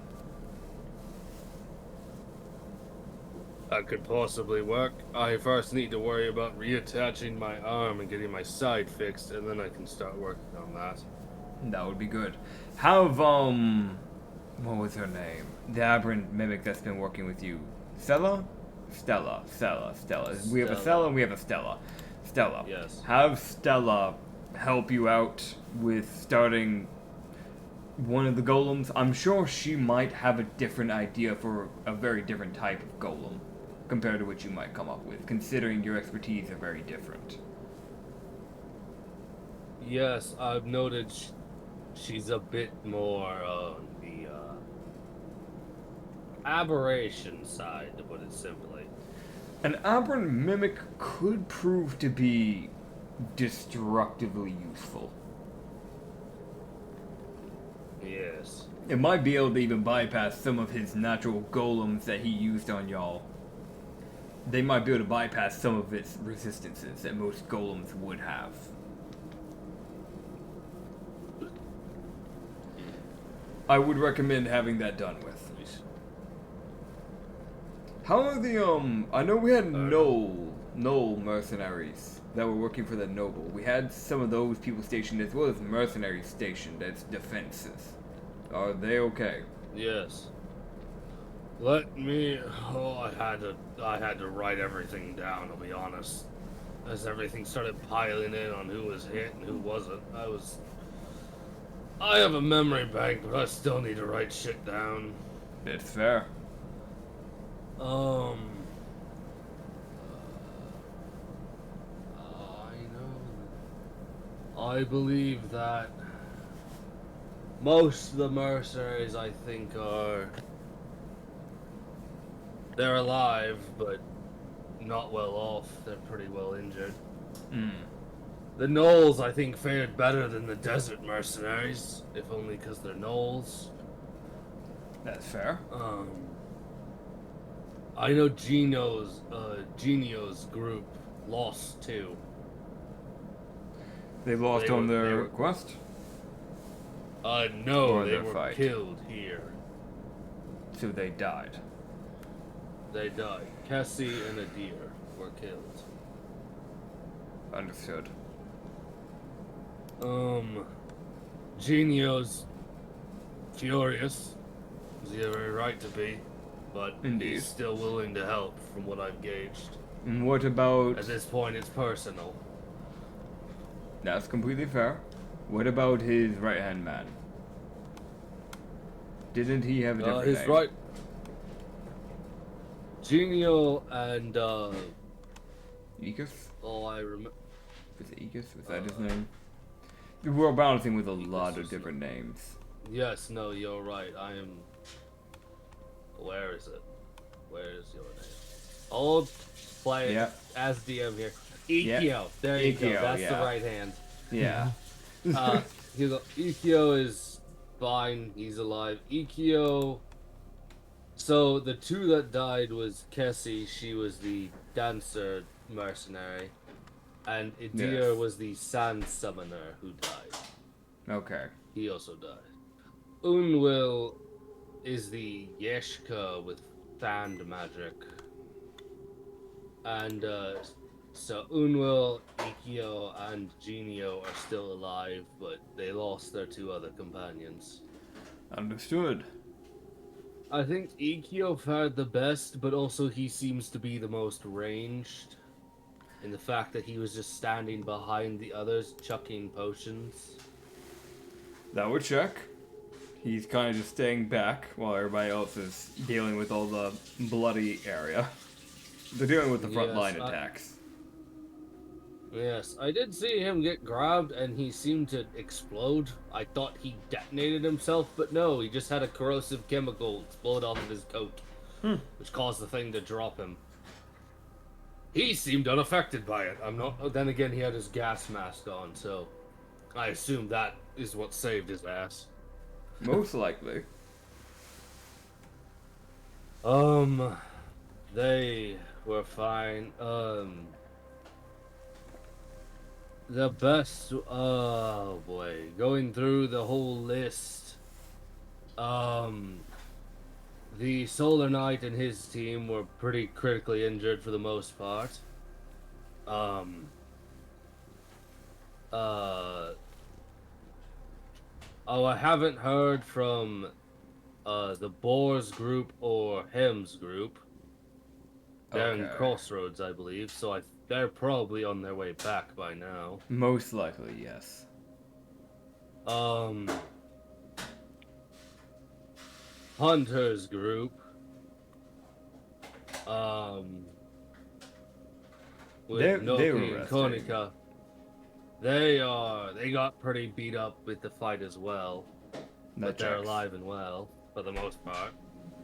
Speaker 3: That could possibly work. I first need to worry about reattaching my arm and getting my side fixed, and then I can start working on that.
Speaker 1: That would be good. Have, what was her name? The aberrant mimic that's been working with you. Stella? Stella. We have a Stella and we have a Stella. Stella.
Speaker 3: Yes.
Speaker 1: Have Stella help you out with starting one of the golems. I'm sure she might have a different idea for a very different type of golem compared to what you might come up with, considering your expertise are very different.
Speaker 3: Yes, I've noted she's a bit more on the aberration side, to put it simply.
Speaker 1: An aberrant mimic could prove to be destructively useful.
Speaker 3: Yes.
Speaker 1: It might be able to even bypass some of his natural golems that he used on y'all. They might be able to bypass some of its resistances that most golems would have. I would recommend having that done with. How are the, I know we had Knoll mercenaries that were working for the noble. We had some of those people stationed as well as mercenaries stationed as defenses. Are they okay?
Speaker 3: Yes. Let me. Oh, I had to write everything down. To be honest, as everything started piling in on who was hit and who wasn't, I have a memory bank, but I still need to write shit down.
Speaker 1: It's fair.
Speaker 3: I know. I believe that most of the mercenaries, I think, they're alive, but not well off. They're pretty well injured. The gnolls, I think, fared better than the desert mercenaries, if only because they're gnolls.
Speaker 1: That's fair.
Speaker 3: I know Genio's group lost too.
Speaker 1: They lost on their quest?
Speaker 3: No,
Speaker 1: Or
Speaker 3: they
Speaker 1: their
Speaker 3: were
Speaker 1: fight.
Speaker 3: killed here.
Speaker 1: So they died.
Speaker 3: They died. Cassie and Adir were killed.
Speaker 1: Understood.
Speaker 3: Genio's furious. He has every right to be, but
Speaker 1: Indeed.
Speaker 3: he's still willing to help from what I've gauged.
Speaker 1: And what about...
Speaker 3: At this point, it's personal.
Speaker 1: That's completely fair. What about his right-hand man? Didn't he have a different
Speaker 3: His
Speaker 1: name?
Speaker 3: right... Genio and,
Speaker 1: Aegis?
Speaker 3: oh, I remember...
Speaker 1: Was it Aegis? Was that his name? We're balancing with a
Speaker 3: Aegis
Speaker 1: lot of
Speaker 3: was
Speaker 1: different names.
Speaker 3: Yes, no, you're right. I am... Where is it? Where is your name? I'll play it as DM here. Ikeo.
Speaker 1: Yeah.
Speaker 3: There you go.
Speaker 1: Ikeo,
Speaker 3: That's
Speaker 1: yeah.
Speaker 3: the right hand.
Speaker 1: Yeah.
Speaker 3: Ikeo is fine. He's alive. Ikeo... So, the two that died was Kessie. She was the dancer mercenary. And Idir
Speaker 1: Yes.
Speaker 3: was the sand summoner who died.
Speaker 1: Okay.
Speaker 3: He also died. Unwil is the Yeshka with sand magic. And so Unwil, Ikeo, and Genio are still alive, but they lost their two other companions.
Speaker 1: Understood.
Speaker 3: I think Ikeo fared the best, but also he seems to be the most ranged. In the fact that he was just standing behind the others, chucking potions.
Speaker 1: That would check. He's kind of just staying back while everybody else is dealing with all the bloody area. They're dealing with the front line attacks.
Speaker 3: Yes, I did see him get grabbed and he seemed to explode. I thought he detonated himself, but no, he just had a corrosive chemical explode off of his coat, which caused the thing to drop him. He seemed unaffected by it. Then again, he had his gas mask on, so I assume that is what saved his ass.
Speaker 1: Most likely.
Speaker 3: They were fine. The best, oh boy, going through the whole list. The
Speaker 2: The Solar Knight and his team were pretty critically injured for the most part. I haven't heard from the Boars group or Hems group. They're in
Speaker 1: Okay.
Speaker 2: Crossroads, I believe, so they're probably on their way back by now.
Speaker 1: Most likely, yes.
Speaker 2: Hunter's group. With
Speaker 1: They
Speaker 2: Noki
Speaker 1: were
Speaker 2: and
Speaker 1: resting.
Speaker 2: Konica. They got pretty beat up with the fight as well. But they're
Speaker 1: checks.
Speaker 2: alive and well, for the most part.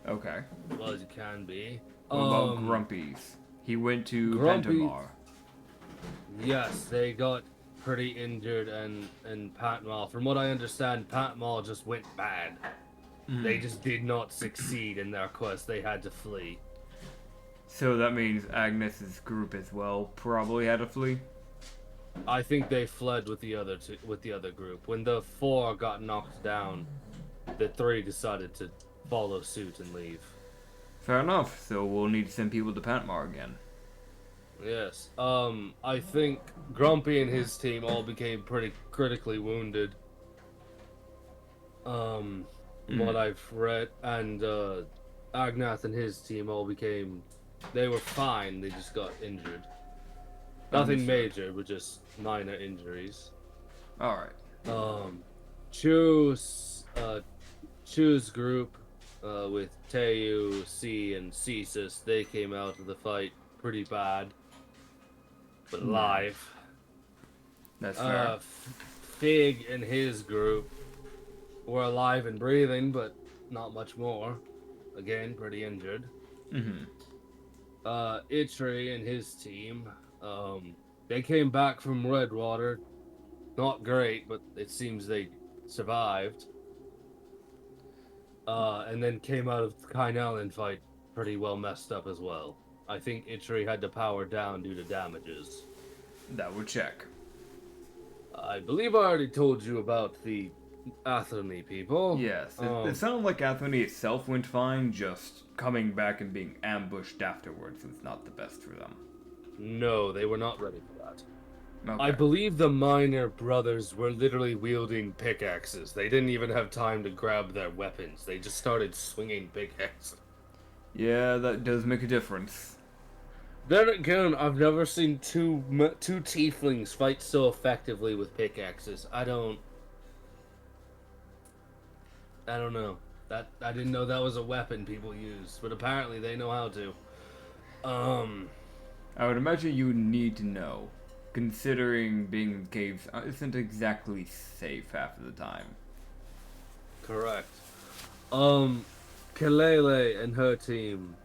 Speaker 1: Okay.
Speaker 2: As well as you can be.
Speaker 1: What about Grumpy's? He went to
Speaker 2: Grumpy-
Speaker 1: Pentamar.
Speaker 2: Yes, they got pretty injured and Patmal. From what I understand, Patmal just went bad. They just did not succeed in their quest. They had to flee.
Speaker 1: So that means Agnes's group as well probably had to flee?
Speaker 2: I think they fled with the other group. When the 4 got knocked down, the 3 decided to follow suit and leave.
Speaker 1: Fair enough, so we'll need to send people to Pentamar again.
Speaker 2: Yes. I think Grumpy and his team all became pretty critically wounded. What I've read, and Agnath and his team all they were fine, they just got injured. Nothing major, but just minor injuries.
Speaker 1: Alright.
Speaker 2: Choose group with Teu, C, and Cesus, they came out of the fight pretty bad, but alive.
Speaker 1: That's fair.
Speaker 2: Fig and his group were alive and breathing, but not much more. Again, pretty injured. Itri and his team, they came back from Redwater. Not great, but it seems they survived. And then came out of the Kainalin fight pretty well messed up as well. I think Itri had to power down due to damages.
Speaker 1: That would check.
Speaker 2: I believe I already told you about the Atheny people.
Speaker 1: Yes, it sounded like Atheny itself went fine, just coming back and being ambushed afterwards was not the best for them.
Speaker 2: No, they were not ready for that.
Speaker 1: Okay.
Speaker 2: I believe the Minor brothers were literally wielding pickaxes. They didn't even have time to grab their weapons. They just started swinging pickaxes.
Speaker 1: Yeah, that does make a difference.
Speaker 2: Then again, I've never seen two tieflings fight so effectively with pickaxes. I don't know. I didn't know that was a weapon people used, but apparently they know how to.
Speaker 1: I would imagine you would need to know, considering being in caves isn't exactly safe half of the time.
Speaker 2: Correct. Kalele and her team,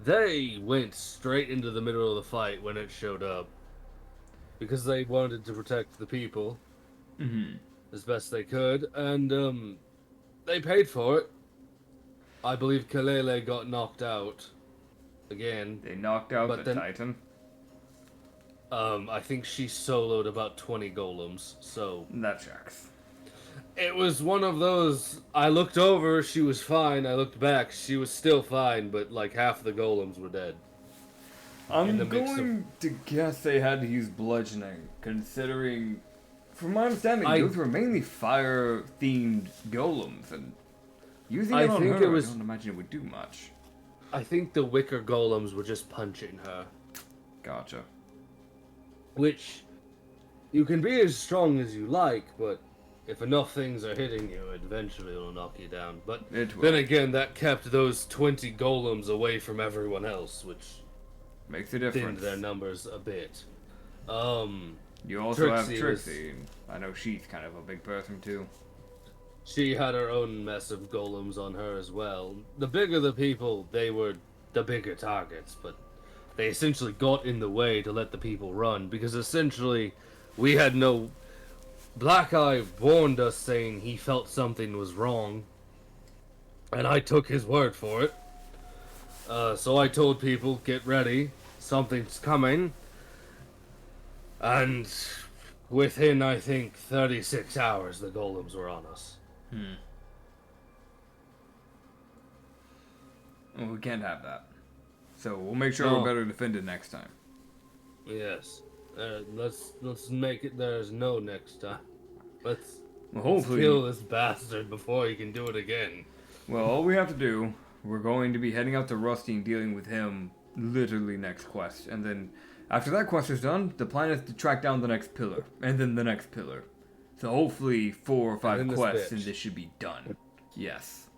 Speaker 2: they went straight into the middle of the fight when it showed up. Because they wanted to protect the people. As best they could, and they paid for it. I believe Kalele got knocked out again.
Speaker 1: They knocked out
Speaker 2: But
Speaker 1: the
Speaker 2: then-
Speaker 1: Titan.
Speaker 2: I think she soloed about 20 golems, so
Speaker 1: That checks.
Speaker 2: it was one of those. I looked over, she was fine. I looked back, she was still fine, but like half the golems were dead.
Speaker 1: I'm
Speaker 2: the mix of-
Speaker 1: going to guess they had to use bludgeoning, considering, from my understanding, those were mainly fire-themed golems, and using
Speaker 2: I
Speaker 1: it on
Speaker 2: think
Speaker 1: her,
Speaker 2: it was-
Speaker 1: I don't imagine it would do much.
Speaker 2: I think the wicker golems were just punching her.
Speaker 1: Gotcha.
Speaker 2: Which, you can be as strong as you like, but if enough things are hitting you, eventually it'll knock you down. But
Speaker 1: It will.
Speaker 2: then again, that kept those 20 golems away from everyone else, which
Speaker 1: Makes a
Speaker 2: thinned
Speaker 1: difference.
Speaker 2: their numbers a bit.
Speaker 1: You also have
Speaker 2: Trixie was-
Speaker 1: Trixie, and I know she's kind of a big person too.
Speaker 2: She had her own mess of golems on her as well. The bigger the people, they were the bigger targets, but they essentially got in the way to let the people run, because essentially we had no... Black Eye warned us saying he felt something was wrong, and I took his word for it. So I told people, get ready, something's coming, and within, I think, 36 hours, the golems were on us.
Speaker 1: Well, we can't have that. So we'll make sure
Speaker 2: No.
Speaker 1: we're better defended next time.
Speaker 2: Yes. Let's make it there's no next time. Let's
Speaker 1: Well,
Speaker 2: kill
Speaker 1: hopefully.
Speaker 2: this bastard before he can do it again.
Speaker 1: Well, all we have to do, we're going to be heading out to Rusty and dealing with him literally next quest. And then after that quest is done, the plan is to track down the next pillar. And then the next pillar. So hopefully 4 or 5
Speaker 2: then this
Speaker 1: quests
Speaker 2: bitch.
Speaker 1: and this should be done. Yes.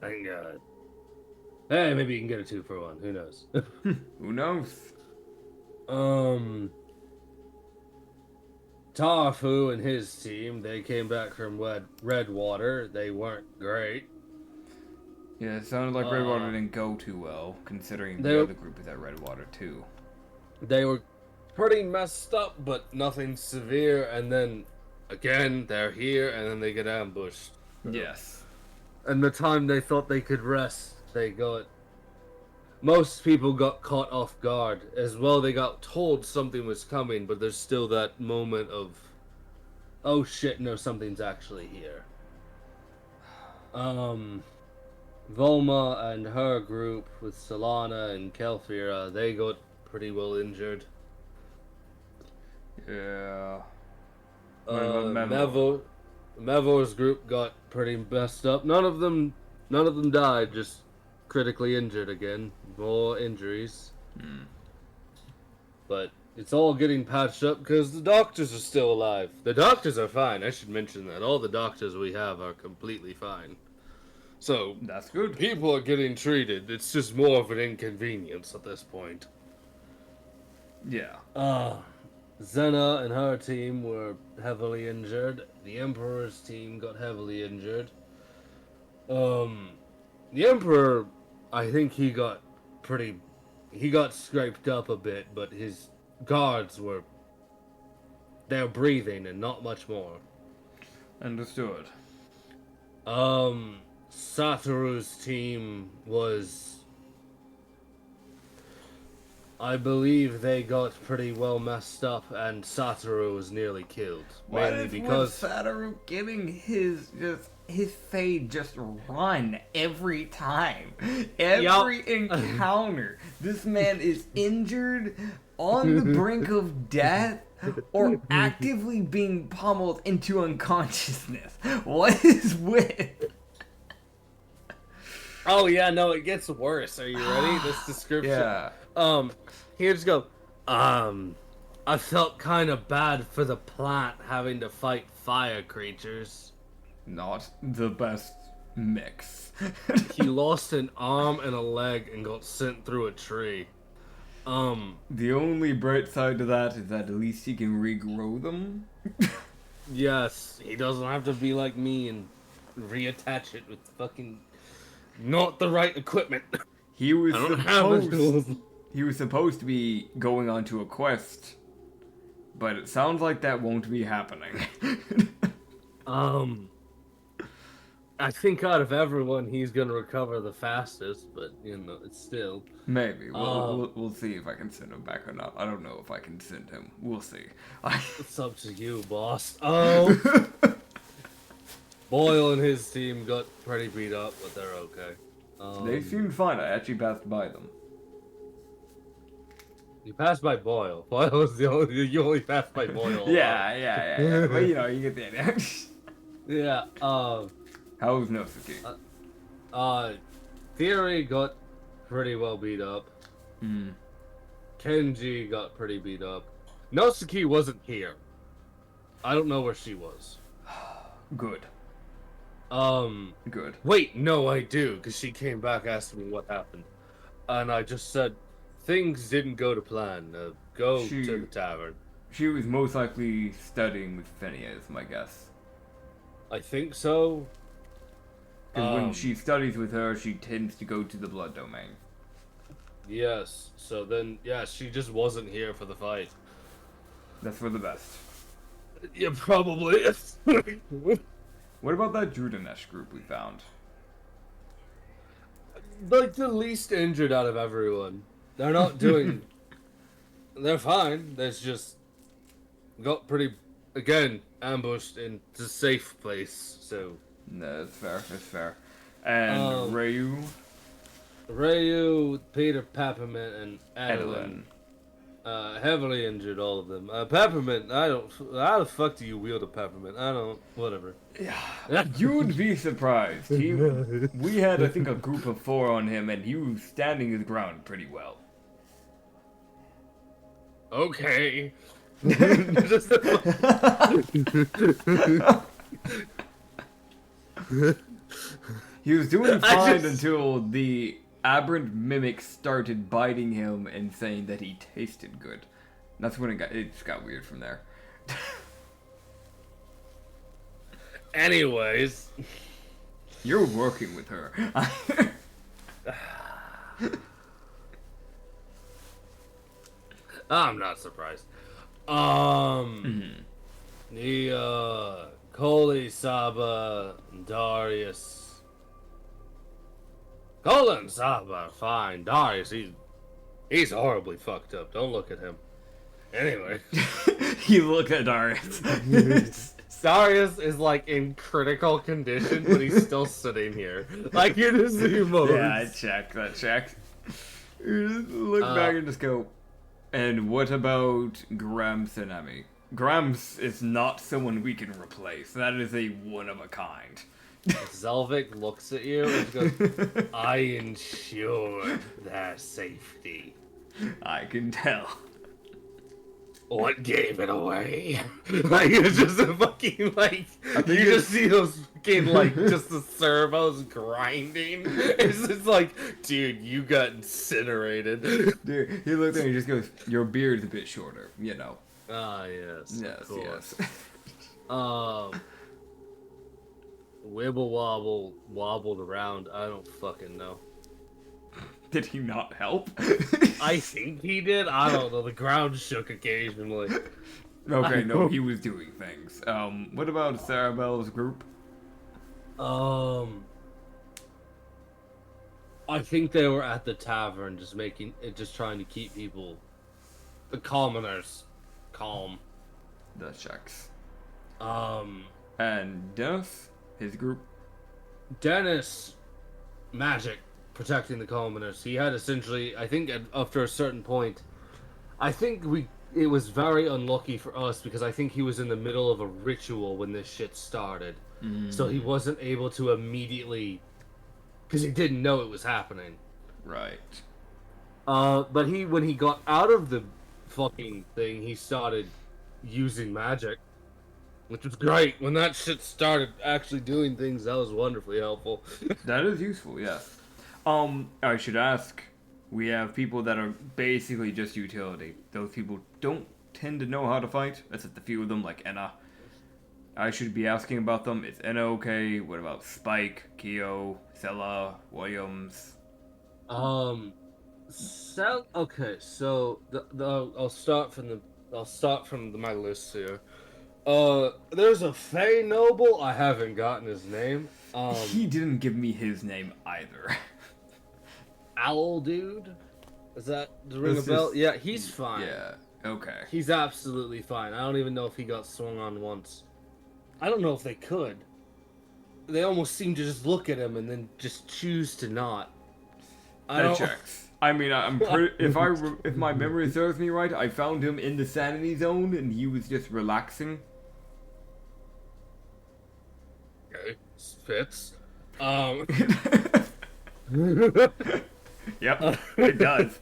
Speaker 2: Thank God. Hey, maybe you can get a 2 for 1. Who knows?
Speaker 1: Who knows?
Speaker 2: Tarfu and his team, they came back from Redwater. They weren't great.
Speaker 1: Yeah, it sounded like Redwater didn't go too well, considering
Speaker 2: They-
Speaker 1: the other group is at Redwater too.
Speaker 2: They were pretty messed up, but nothing severe. And then, again, they're here, and then they get ambushed.
Speaker 1: Yes.
Speaker 2: And the time they thought they could rest, they got... Most people got caught off guard. As well, they got told something was coming, but there's still that moment of... Oh shit, no, something's actually here. Volma and her group with Solana and Kelfira, they got pretty well injured.
Speaker 1: Yeah. What about
Speaker 2: Mevor's group got pretty messed up. None of them died, just critically injured again. More injuries. But it's all getting patched up because the doctors are still alive. The doctors are fine. I should mention that. All the doctors we have are completely fine. So,
Speaker 1: That's good.
Speaker 2: people are getting treated. It's just more of an inconvenience at this point.
Speaker 1: Yeah.
Speaker 2: Zena and her team were heavily injured. The Emperor's team got heavily injured. The Emperor, I think he got scraped up a bit, but his guards they're breathing and not much more.
Speaker 1: Understood.
Speaker 2: Satoru's team was... I believe they got pretty well messed up, and Satoru was nearly killed.
Speaker 1: What
Speaker 2: Mainly
Speaker 1: is
Speaker 2: because...
Speaker 1: with Satoru getting his fade just run every time? Every encounter. This man is injured, on the brink of death, or actively being pummeled into unconsciousness. What is with...
Speaker 2: Oh yeah, no, it gets worse. Are you ready? This description.
Speaker 1: Yeah.
Speaker 2: Here, just go. I felt kind of bad for the plant having to fight fire creatures.
Speaker 1: Not the best mix.
Speaker 2: He lost an arm and a leg and got sent through a tree.
Speaker 1: The only bright side to that is that at least he can regrow them.
Speaker 2: Yes, he doesn't have to be like me and reattach it with fucking not the right equipment.
Speaker 1: He was
Speaker 2: I don't have
Speaker 1: supposed...
Speaker 2: it.
Speaker 1: He was supposed to be going on to a quest, but it sounds like that won't be happening.
Speaker 2: I think out of everyone, he's gonna recover the fastest, but you know, it's still.
Speaker 1: Maybe. We'll see if I can send him back or not. I don't know if I can send him. We'll see.
Speaker 2: It's up to you, boss. Boyle and his team got pretty beat up, but they're okay.
Speaker 1: They seemed fine. I actually passed by them.
Speaker 2: You passed by Boyle. Boyle was you only passed by Boyle.
Speaker 1: Yeah. But you know, you get the idea.
Speaker 2: Yeah.
Speaker 1: How was Nosuke?
Speaker 2: Theory got pretty well beat up.
Speaker 1: Hmm.
Speaker 2: Kenji got pretty beat up. Nosuke wasn't here. I don't know where she was.
Speaker 1: Good. Good.
Speaker 2: Wait, no, I do, because she came back asking me what happened. And I just said, things didn't go to plan. Go to the tavern.
Speaker 1: She was most likely studying with Phineas, is my guess.
Speaker 2: I think so.
Speaker 1: Because when she studies with her, she tends to go to the blood domain.
Speaker 2: Yes, so then, yeah, she just wasn't here for the fight.
Speaker 1: That's for the best.
Speaker 2: Yeah, probably.
Speaker 1: What about that Drudanesh group we found?
Speaker 2: Like, the least injured out of everyone. They're not doing... They're fine. There's just... Got pretty... Again, ambushed in a safe place, so...
Speaker 1: No, that's fair. That's fair. And Ryu?
Speaker 3: Rayu, Peter, Peppermint, and
Speaker 1: Edelin.
Speaker 3: Adeline. Heavily injured, all of them. Peppermint, I don't. How the fuck do you wield a peppermint? I don't. Whatever.
Speaker 1: Yeah, you'd be surprised. We had, I think, a group of 4 on him, and he was standing his ground pretty well.
Speaker 3: Okay.
Speaker 1: He was doing fine until the aberrant mimic started biting him and saying that he tasted good. That's when it just got weird from there.
Speaker 3: Anyways.
Speaker 1: You're working with her.
Speaker 3: I'm not surprised. The Koli, Saba, Darius. Colin, Saba, fine. Darius, he's horribly fucked up. Don't look at him. Anyway.
Speaker 1: You look at Darius.
Speaker 2: Darius is like in critical condition, but he's still sitting here. Like you just see moves.
Speaker 1: Yeah, that checks. You just look back and just go, and what about Grams and Emmy? Grams is not someone we can replace. That is a one of a kind.
Speaker 2: Zelvic looks at you and goes, I ensured their safety.
Speaker 1: I can tell.
Speaker 2: What gave it away? Like, it's just a fucking, like, you just see those fucking, like, just the servos grinding. It's just like, dude, you got incinerated.
Speaker 1: Dude, he looked at me and just goes, your beard's a bit shorter, you know.
Speaker 2: Ah, yes.
Speaker 1: Yes.
Speaker 2: Wibble wobble wobbled around. I don't fucking know.
Speaker 1: Did he not help?
Speaker 2: I think he did. I don't know. The ground shook occasionally.
Speaker 1: Okay, no, he was doing things. What about Sarabelle's group?
Speaker 2: I think they were at the tavern, just trying to keep people, the commoners, calm.
Speaker 1: The checks.
Speaker 2: And
Speaker 1: Dennis, his group.
Speaker 2: Dennis, magic, protecting the commoners. He had essentially, I think, after a certain point, it was very unlucky for us because I think he was in the middle of a ritual when this shit started. So he wasn't able to immediately, because he didn't know it was happening.
Speaker 1: Right.
Speaker 2: But when he got out of the fucking thing, he started using magic, which was great. When that shit started actually doing things, that was wonderfully helpful.
Speaker 1: That is useful, yes. I should ask, we have people that are basically just utility. Those people don't tend to know how to fight. That's just a few of them, like Enna. I should be asking about them. Is Enna okay? What about Spike, Kyo, Sella, Williams?
Speaker 2: Okay, so I'll start from my list here. There's a Fey noble. I haven't gotten his name.
Speaker 1: He didn't give me his name either.
Speaker 2: Owl dude? Does that ring a bell? Yeah, he's fine.
Speaker 1: Yeah, okay.
Speaker 2: He's absolutely fine. I don't even know if he got swung on once. I don't know if they could. They almost seem to just look at him and then just choose to not.
Speaker 1: That checks. I mean, I'm pretty, if my memory serves me right, I found him in the Sanity Zone and he was just relaxing.
Speaker 2: Okay, fits.
Speaker 1: Yep, it does.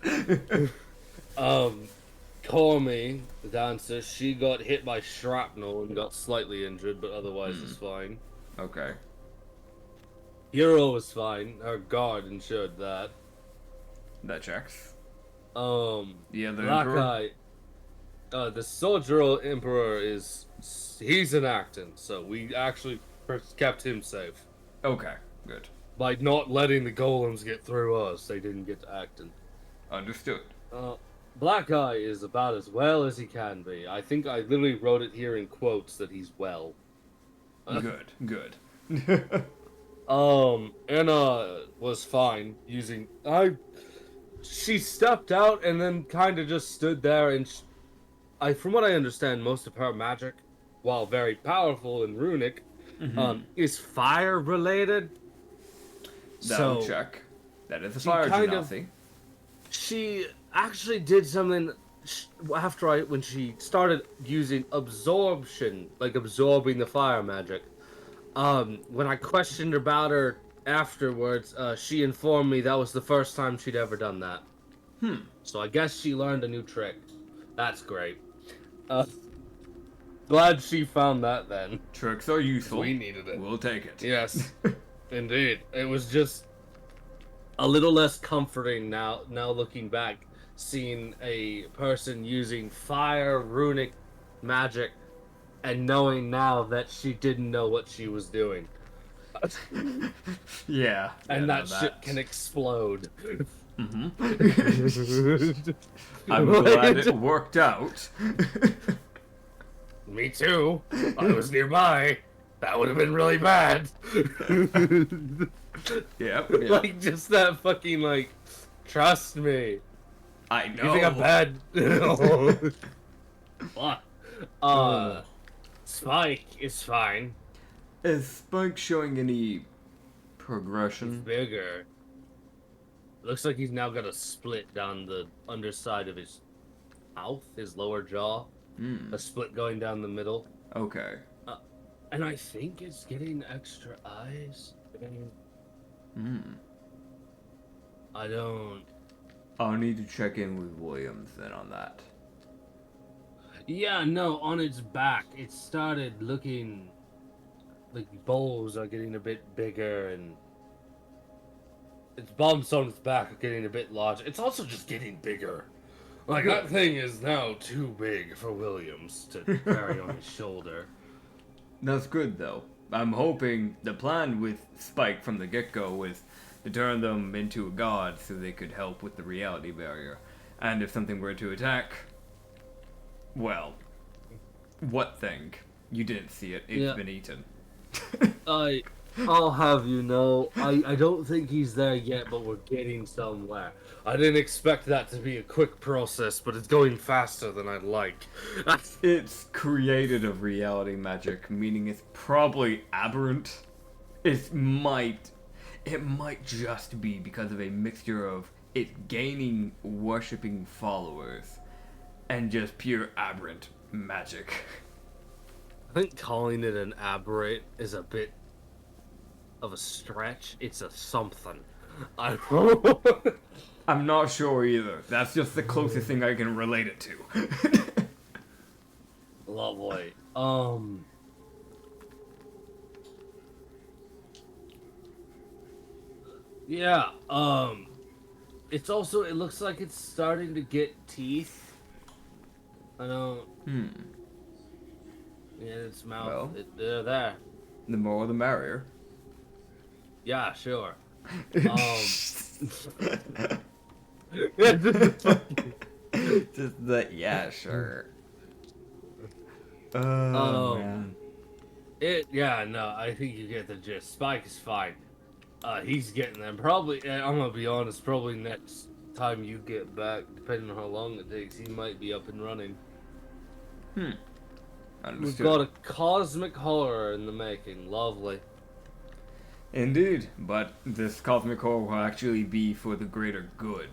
Speaker 2: Cormy, the dancer, she got hit by shrapnel and got slightly injured, but otherwise is fine.
Speaker 1: Okay.
Speaker 2: Hero was fine. Her guard ensured that.
Speaker 1: That checks.
Speaker 2: Yeah,
Speaker 1: the
Speaker 2: Black
Speaker 1: Emperor?
Speaker 2: Eye. The Soldier Emperor he's in Acton, so we actually kept him safe.
Speaker 1: Okay, good.
Speaker 2: By not letting the golems get through us, they didn't get to Acton.
Speaker 1: Understood.
Speaker 2: Black Eye is about as well as he can be. I think I literally wrote it here in quotes that he's well.
Speaker 1: Good.
Speaker 2: Anna was fine using... She stepped out and then kind of just stood there and... from what I understand, most of her magic, while very powerful and runic, is fire-related.
Speaker 1: That'll check. That is a
Speaker 2: She
Speaker 1: fire
Speaker 2: kind of-
Speaker 1: genasi.
Speaker 2: She actually did something when she started using absorption, like absorbing the fire magic. When I questioned about her afterwards, she informed me that was the first time she'd ever done that. So I guess she learned a new trick. That's great. Glad she found that then.
Speaker 1: Tricks are useful.
Speaker 3: We needed it.
Speaker 1: We'll take it.
Speaker 2: Yes, indeed. It was just a little less comforting now looking back, seeing a person using fire runic magic and knowing now that she didn't know what she was doing.
Speaker 1: Yeah.
Speaker 2: And
Speaker 1: yeah,
Speaker 2: that shit can explode.
Speaker 1: I'm glad it worked out.
Speaker 2: Me too. I was nearby. That would have been really bad.
Speaker 1: Yep.
Speaker 2: Like, just that fucking, like, trust me.
Speaker 1: I know.
Speaker 2: You think I'm bad? What? Spike is fine.
Speaker 1: Is Spike showing any
Speaker 2: He's
Speaker 1: progression?
Speaker 2: bigger. Looks like he's now got a split down the underside of his mouth, his lower jaw. A split going down the middle.
Speaker 1: Okay.
Speaker 2: And I think it's getting extra eyes. I don't...
Speaker 1: I'll need to check in with Williams then on that.
Speaker 2: Yeah, no, on its back, it started looking like bowls are getting a bit bigger and its bumps on its back are getting a bit larger. It's also just getting bigger. Like, that thing is now too big for Williams to carry on his shoulder.
Speaker 1: That's good though. I'm hoping the plan with Spike from the get-go was to turn them into a god so they could help with the reality barrier. And if something were to attack, well, what thing? You didn't see it. It's been eaten.
Speaker 2: I'll have you know, I don't think he's there yet, but we're getting somewhere. I didn't expect that to be a quick process, but it's going faster than I'd like.
Speaker 1: It's created of reality magic, meaning it's probably aberrant. It might just be because of a mixture of it gaining worshipping followers and just pure aberrant magic.
Speaker 2: I think calling it an aberrate is a bit of a stretch. It's a something.
Speaker 1: I'm not sure either. That's just the closest thing I can relate it to.
Speaker 2: Lovely. Yeah, it's also, it looks like it's starting to get teeth. I don't... Yeah, its mouth,
Speaker 1: Well.
Speaker 2: they're there.
Speaker 1: The more the merrier.
Speaker 2: Yeah, sure.
Speaker 1: Just the, yeah, sure. Man.
Speaker 2: Yeah, no, I think you get the gist. Spike is fine. He's getting them. Probably, I'm gonna be honest, probably next time you get back, depending on how long it takes, he might be up and running. We've
Speaker 1: Understood.
Speaker 2: got a cosmic horror in the making. Lovely.
Speaker 1: Indeed, but this cosmic horror will actually be for the greater good,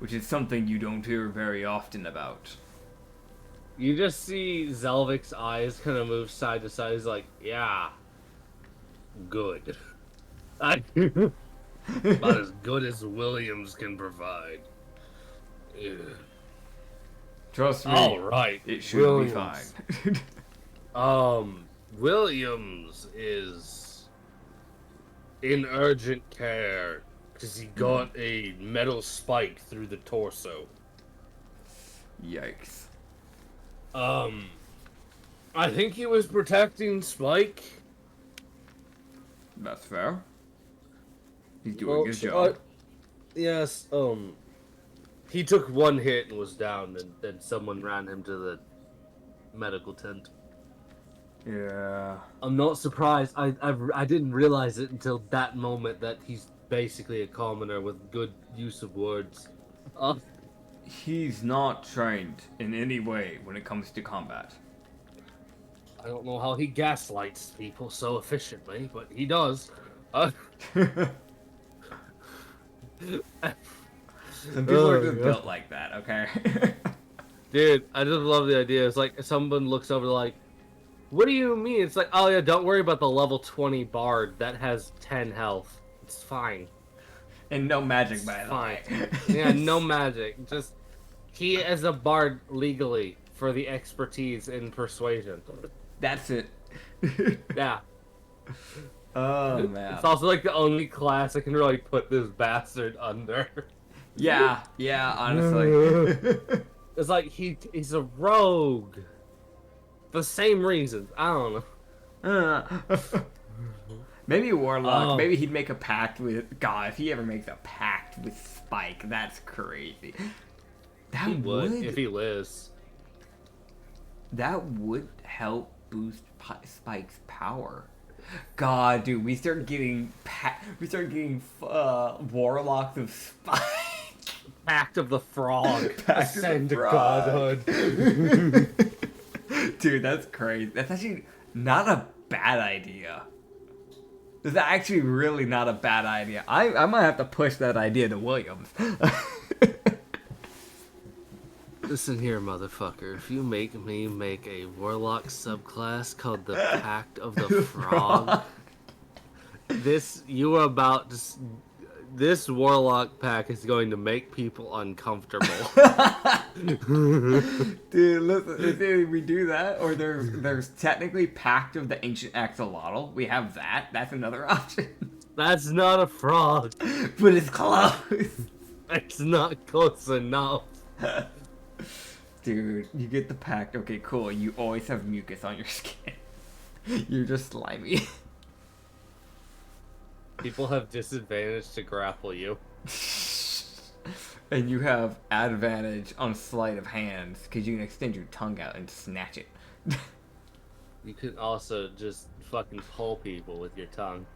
Speaker 1: which is something you don't hear very often about.
Speaker 2: You just see Zelvik's eyes kind of move side to side. He's like, yeah, good. About as good as Williams can provide. Yeah.
Speaker 1: Trust me,
Speaker 2: All right,
Speaker 1: it should be
Speaker 2: Williams.
Speaker 1: fine.
Speaker 2: Williams is in urgent care because he got a metal spike through the torso.
Speaker 1: Yikes.
Speaker 2: I think he was protecting Spike.
Speaker 1: That's fair. He's doing his job.
Speaker 2: Yes, he took one hit and was down, and then someone ran him to the medical tent.
Speaker 1: Yeah.
Speaker 2: I'm not surprised. I didn't realize it until that moment that he's basically a commoner with good use of words.
Speaker 1: He's not trained in any way when it comes to combat.
Speaker 2: I don't know how he gaslights people so efficiently, but he does.
Speaker 1: Some people are just
Speaker 2: God.
Speaker 1: built like that, okay?
Speaker 2: Dude, I just love the idea. It's like someone looks over like, what do you mean? It's like, oh yeah, don't worry about the level 20 bard that has 10 health. It's fine.
Speaker 1: And no magic, by the way.
Speaker 2: Yeah, no magic. Just he is a bard legally for the expertise in persuasion.
Speaker 1: That's it.
Speaker 2: Yeah.
Speaker 1: Oh, man.
Speaker 2: It's also like the only class I can really put this bastard under.
Speaker 1: Yeah, honestly.
Speaker 2: It's like he's a rogue. For the same reasons. I don't know.
Speaker 1: Maybe a warlock.
Speaker 2: Oh.
Speaker 1: Maybe he'd make a pact with... God, if he ever makes a pact with Spike, that's crazy. That
Speaker 2: He would if he lives.
Speaker 1: That would help boost Spike's power. God, dude, we start getting warlocks of Spike.
Speaker 2: Pact of the Frog.
Speaker 1: Pact of the
Speaker 2: Ascend to
Speaker 1: Frog.
Speaker 2: godhood.
Speaker 1: Dude, that's crazy. That's actually not a bad idea. That's actually really not a bad idea. I might have to push that idea to Williams.
Speaker 2: Listen here, motherfucker. If you make me make a warlock subclass called the Pact of the Frog, this warlock pack is going to make people uncomfortable.
Speaker 1: Dude, listen, if we do that, or there's technically Pact of the Ancient Axolotl. We have that. That's another option.
Speaker 2: That's not a frog.
Speaker 1: But it's close.
Speaker 2: It's not close enough.
Speaker 1: Dude, you get the Pact. Okay, cool. You always have mucus on your skin. You're just slimy.
Speaker 2: People have disadvantage to grapple you.
Speaker 1: And you have advantage on sleight of hands because you can extend your tongue out and snatch it.
Speaker 2: You can also just fucking pull people with your tongue.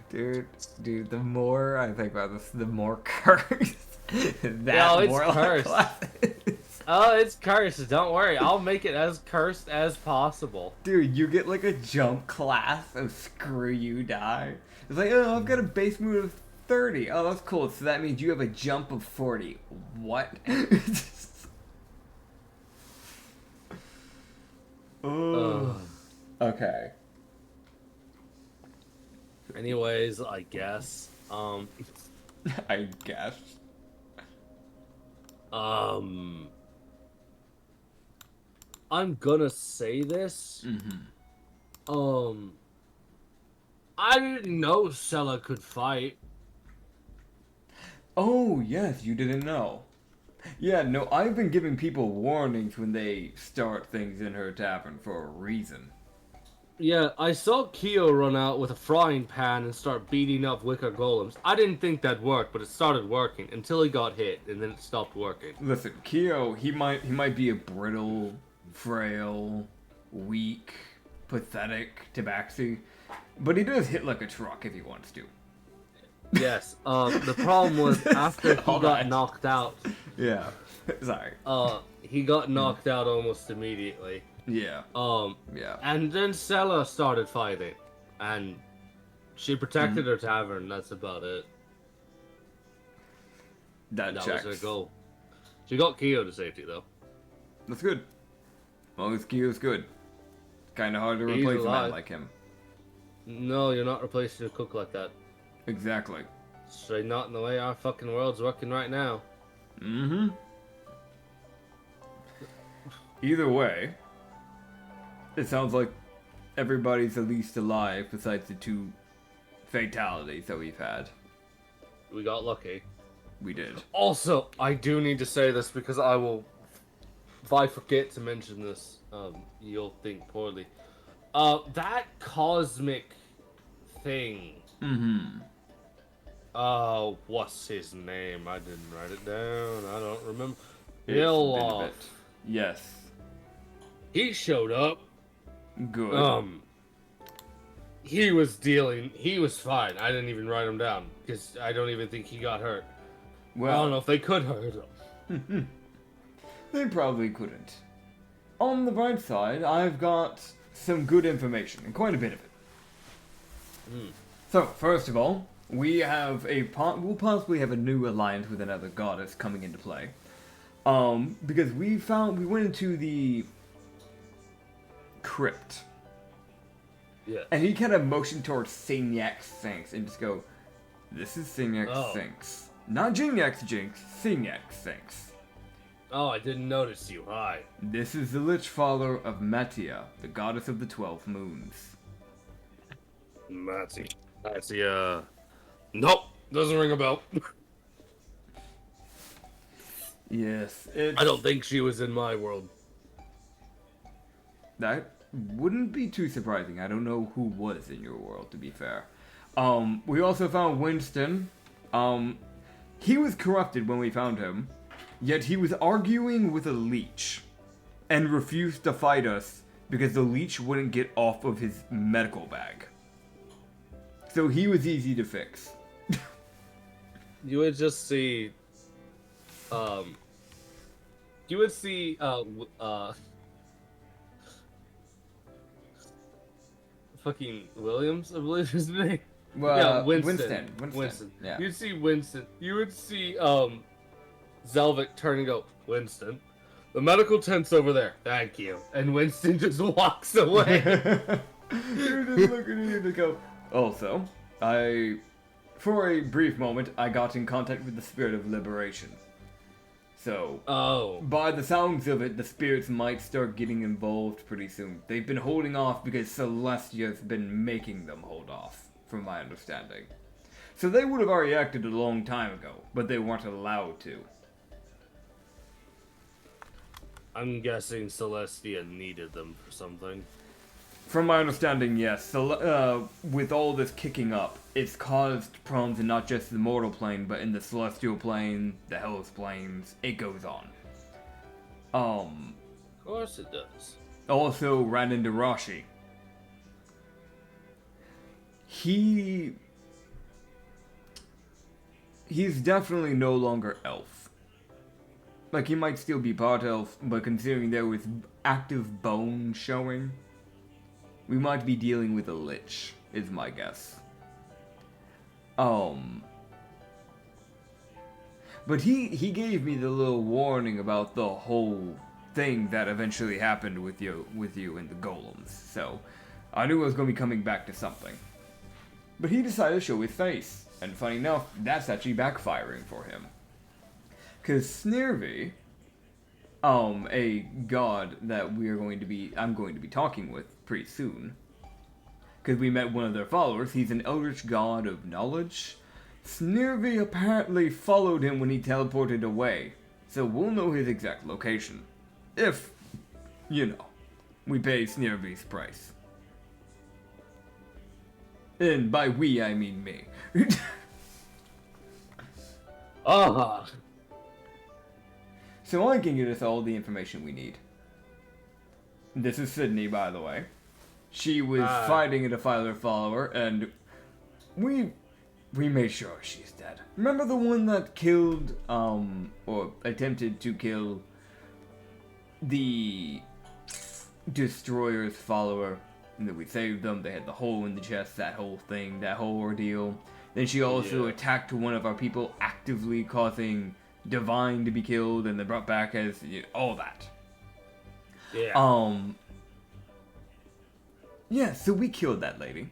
Speaker 1: Dude, the more I think about this, the more cursed
Speaker 2: Yo, it's
Speaker 1: warlock
Speaker 2: cursed.
Speaker 1: class is.
Speaker 2: Oh, it's cursed. Don't worry. I'll make it as cursed as possible.
Speaker 1: Dude, you get like a jump class, and screw you, die. It's like, oh, I've got a base move of 30. Oh, that's cool. So that means you have a jump of 40. What? Oh. Okay.
Speaker 2: Anyways, I guess.
Speaker 1: I guess.
Speaker 2: I'm gonna say this.
Speaker 1: Mm-hmm.
Speaker 2: I didn't know Sella could fight.
Speaker 1: Oh, yes, you didn't know. Yeah, no, I've been giving people warnings when they start things in her tavern for a reason.
Speaker 2: Yeah, I saw Kyo run out with a frying pan and start beating up wicker golems. I didn't think that'd work, but it started working until he got hit, and then it stopped working.
Speaker 1: Listen, Kyo, he might be a brittle, frail, weak, pathetic tabaxi, but he does hit like a truck if he wants to.
Speaker 2: Yes, the problem was after he
Speaker 1: Hold
Speaker 2: got
Speaker 1: on.
Speaker 2: knocked out,
Speaker 1: Yeah. Sorry.
Speaker 2: he got knocked out almost immediately.
Speaker 1: Yeah. Yeah.
Speaker 2: And then Sella started fighting, and she protected her tavern. That's about it.
Speaker 1: That
Speaker 2: That
Speaker 1: checks.
Speaker 2: was her goal. She got Kyo to safety though.
Speaker 1: That's good. As long as Kyo's good. Kind of hard to
Speaker 2: He's
Speaker 1: replace a man
Speaker 2: alive.
Speaker 1: like him.
Speaker 2: No, you're not replacing a cook like that.
Speaker 1: Exactly.
Speaker 2: Straight not in the way our fucking world's working right now.
Speaker 1: Mm-hmm. Either way, it sounds like everybody's at least alive besides the 2 fatalities that we've had.
Speaker 2: We got lucky.
Speaker 1: We did.
Speaker 2: Also, I do need to say this because I will, if I forget to mention this, you'll think poorly. That cosmic thing.
Speaker 1: Mm-hmm.
Speaker 2: What's his name? I didn't write it down. I don't remember.
Speaker 1: It's been a
Speaker 2: Ilof.
Speaker 1: bit. Yes.
Speaker 2: He showed up.
Speaker 1: Good.
Speaker 2: He was fine. I didn't even write him down because I don't even think he got hurt. I don't know
Speaker 1: Well,
Speaker 2: if they could hurt him.
Speaker 1: they probably couldn't. On the bright side, I've got some good information, and quite a bit of it. So, first of all, we'll possibly have a new alliance with another goddess coming into play. Because we went into the crypt.
Speaker 2: Yeah.
Speaker 1: And he kind of motioned towards Signac Sphinx and just go, this is Signac Sphinx. Not Jignac Jinx, Signac Sphinx.
Speaker 2: Oh, I didn't notice you. Hi.
Speaker 1: This is the lich follower of Metia, the goddess of the 12 moons.
Speaker 2: Metia. Nope. Doesn't ring a bell.
Speaker 1: Yes,
Speaker 2: I don't think she was in my world.
Speaker 1: That wouldn't be too surprising. I don't know who was in your world, to be fair. We also found Winston. He was corrupted when we found him, yet he was arguing with a leech and refused to fight us because the leech wouldn't get off of his medical bag. So he was easy to fix.
Speaker 2: You would just see, fucking Williams, I believe his name.
Speaker 1: Well,
Speaker 2: Yeah,
Speaker 1: Winston. Yeah.
Speaker 2: You'd see Winston. You would see Zelvic turn and go, Winston, the medical tent's over there. Thank you. And Winston just walks away.
Speaker 1: You're just looking at him to go. Also, for a brief moment, I got in contact with the spirit of liberation. So, by the sounds of it, the spirits might start getting involved pretty soon. They've been holding off because Celestia's been making them hold off, from my understanding. So they would have already acted a long time ago, but they weren't allowed to.
Speaker 2: I'm guessing Celestia needed them for something.
Speaker 1: From my understanding, yes. So, with all this kicking up, it's caused problems in not just the mortal plane, but in the celestial plane, the hellish planes. It goes on.
Speaker 2: Of course it does.
Speaker 1: Also ran into Rashi. He's definitely no longer elf. Like, he might still be part elf, but considering there was active bone showing, we might be dealing with a lich, is my guess. But he gave me the little warning about the whole thing that eventually happened with you and the golems, so I knew I was going to be coming back to something. But he decided to show his face, and funny enough, that's actually backfiring for him. Because Snirvy, a god that I'm going to be talking with pretty soon, because we met one of their followers. He's an eldritch god of knowledge. Snirvy apparently followed him when he teleported away, so we'll know his exact location. If, we pay Snirvy's price. And by we, I mean me. So I can get us all the information we need. This is Sydney, by the way. She was fighting a Defiler follower, and we made sure she's dead. Remember the one that killed, or attempted to kill the Destroyer's follower, and then we saved them. They had the hole in the chest, that whole thing, that whole ordeal. Then she also attacked one of our people, actively causing Divine to be killed, and then brought back as all that.
Speaker 2: Yeah.
Speaker 1: Yeah, so we killed that lady.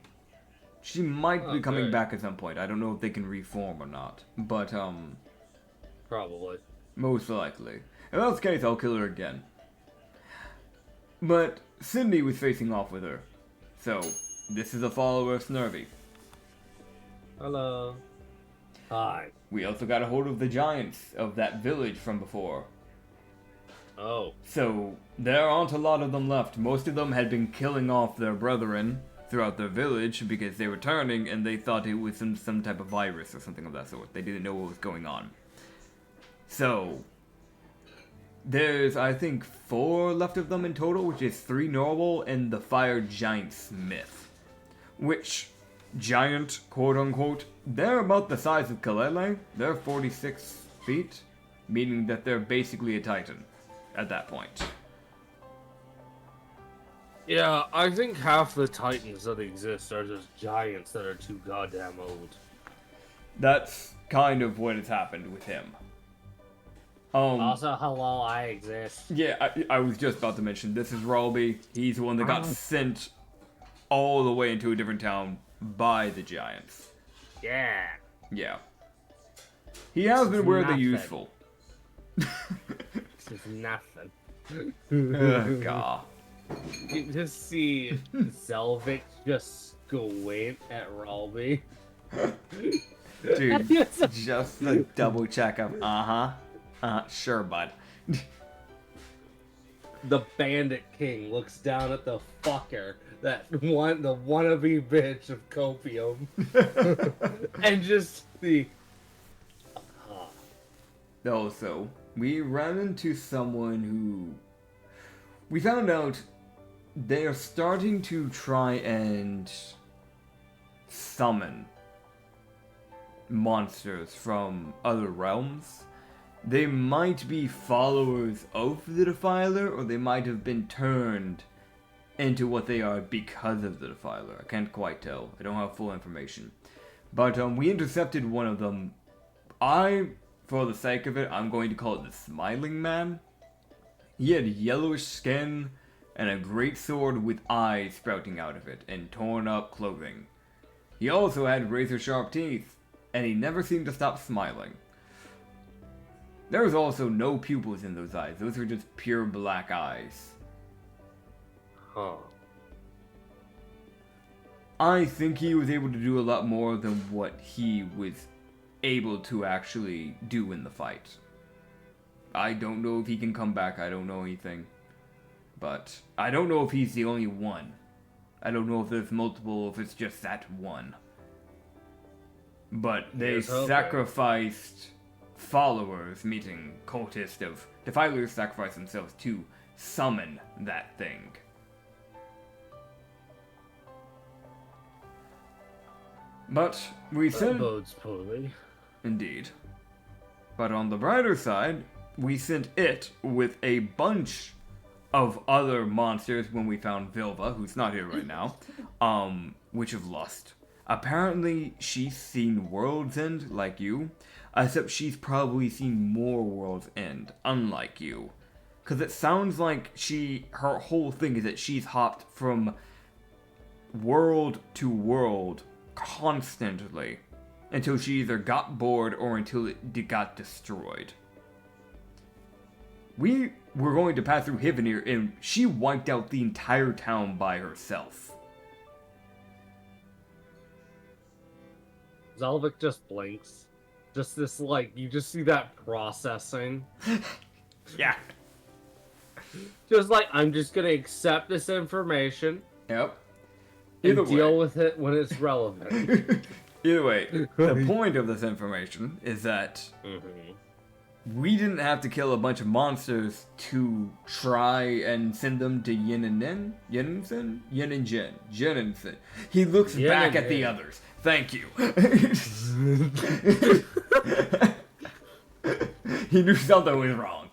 Speaker 1: She might be coming back at some point. I don't know if they can reform or not, but
Speaker 2: Probably.
Speaker 1: most likely. In that case, I'll kill her again. But Cindy was facing off with her, so this is a follower of Snirvy.
Speaker 2: Hello. Hi.
Speaker 1: We also got a hold of the giants of that village from before.
Speaker 2: Oh.
Speaker 1: So, there aren't a lot of them left. Most of them had been killing off their brethren throughout their village because they were turning and they thought it was some type of virus or something of that sort. They didn't know what was going on. So, there's, I think, 4 left of them in total, which is 3 normal and the fire giant smith. Which, giant, quote-unquote, they're about the size of Kalele. They're 46 feet, meaning that they're basically a titan at that point.
Speaker 2: Yeah, I think half the titans that exist are just giants that are too goddamn old.
Speaker 1: That's kind of what has happened with him.
Speaker 2: Also, hello, I exist.
Speaker 1: Yeah, I was just about to mention, this is Rolby. He's the one that got sent all the way into a different town by the Giants.
Speaker 2: Yeah.
Speaker 1: Yeah. He has been weirdly
Speaker 2: nothing.
Speaker 1: useful.
Speaker 2: This is nothing.
Speaker 1: Ugh, God.
Speaker 2: You just see Zelvic just squint at Rolby.
Speaker 1: Dude, just the double check of, sure, bud.
Speaker 2: The Bandit King looks down at the fucker, the wannabe bitch of Copium, and just
Speaker 1: Also, we ran into someone who... We found out they are starting to try and summon monsters from other realms. They might be followers of the Defiler, or they might have been turned into what they are because of the Defiler. I can't quite tell. I don't have full information. But we intercepted one of them. For the sake of it, I'm going to call it the Smiling Man. He had yellowish skin and a great sword with eyes sprouting out of it and torn up clothing. He also had razor sharp teeth, and he never seemed to stop smiling. There was also no pupils in those eyes. Those were just pure black eyes.
Speaker 2: Huh.
Speaker 1: I think he was able to do a lot more than what he was able to actually do in the fight. I don't know if he can come back. I don't know anything. But I don't know if he's the only one. I don't know if there's multiple, if it's just that one. But they sacrificed followers, meeting cultists of Defilers, sacrificed themselves to summon that thing. But we
Speaker 2: That
Speaker 1: sent...
Speaker 2: bodes poorly.
Speaker 1: Indeed. But on the brighter side, we sent it with a bunch of other monsters when we found Vilva, who's not here right now, Witch of Lust. Apparently, she's seen World's End like you, except she's probably seen more World's End, unlike you. Because it sounds like her whole thing is that she's hopped from world to world constantly until she either got bored or until it got destroyed. We were going to pass through Hivenir and she wiped out the entire town by herself.
Speaker 2: Zelvic just blinks. Just this, you just see that processing.
Speaker 1: Yeah.
Speaker 2: Just I'm just gonna accept this information.
Speaker 1: Yep.
Speaker 2: And deal with it when it's relevant.
Speaker 1: Either way, the point of this information is that we didn't have to kill a bunch of monsters to try and send them to Yin and Nin? Yin and Sin? Yin and Jin. Jin and Sin. He looks back at the others. Thank you. He knew something was wrong.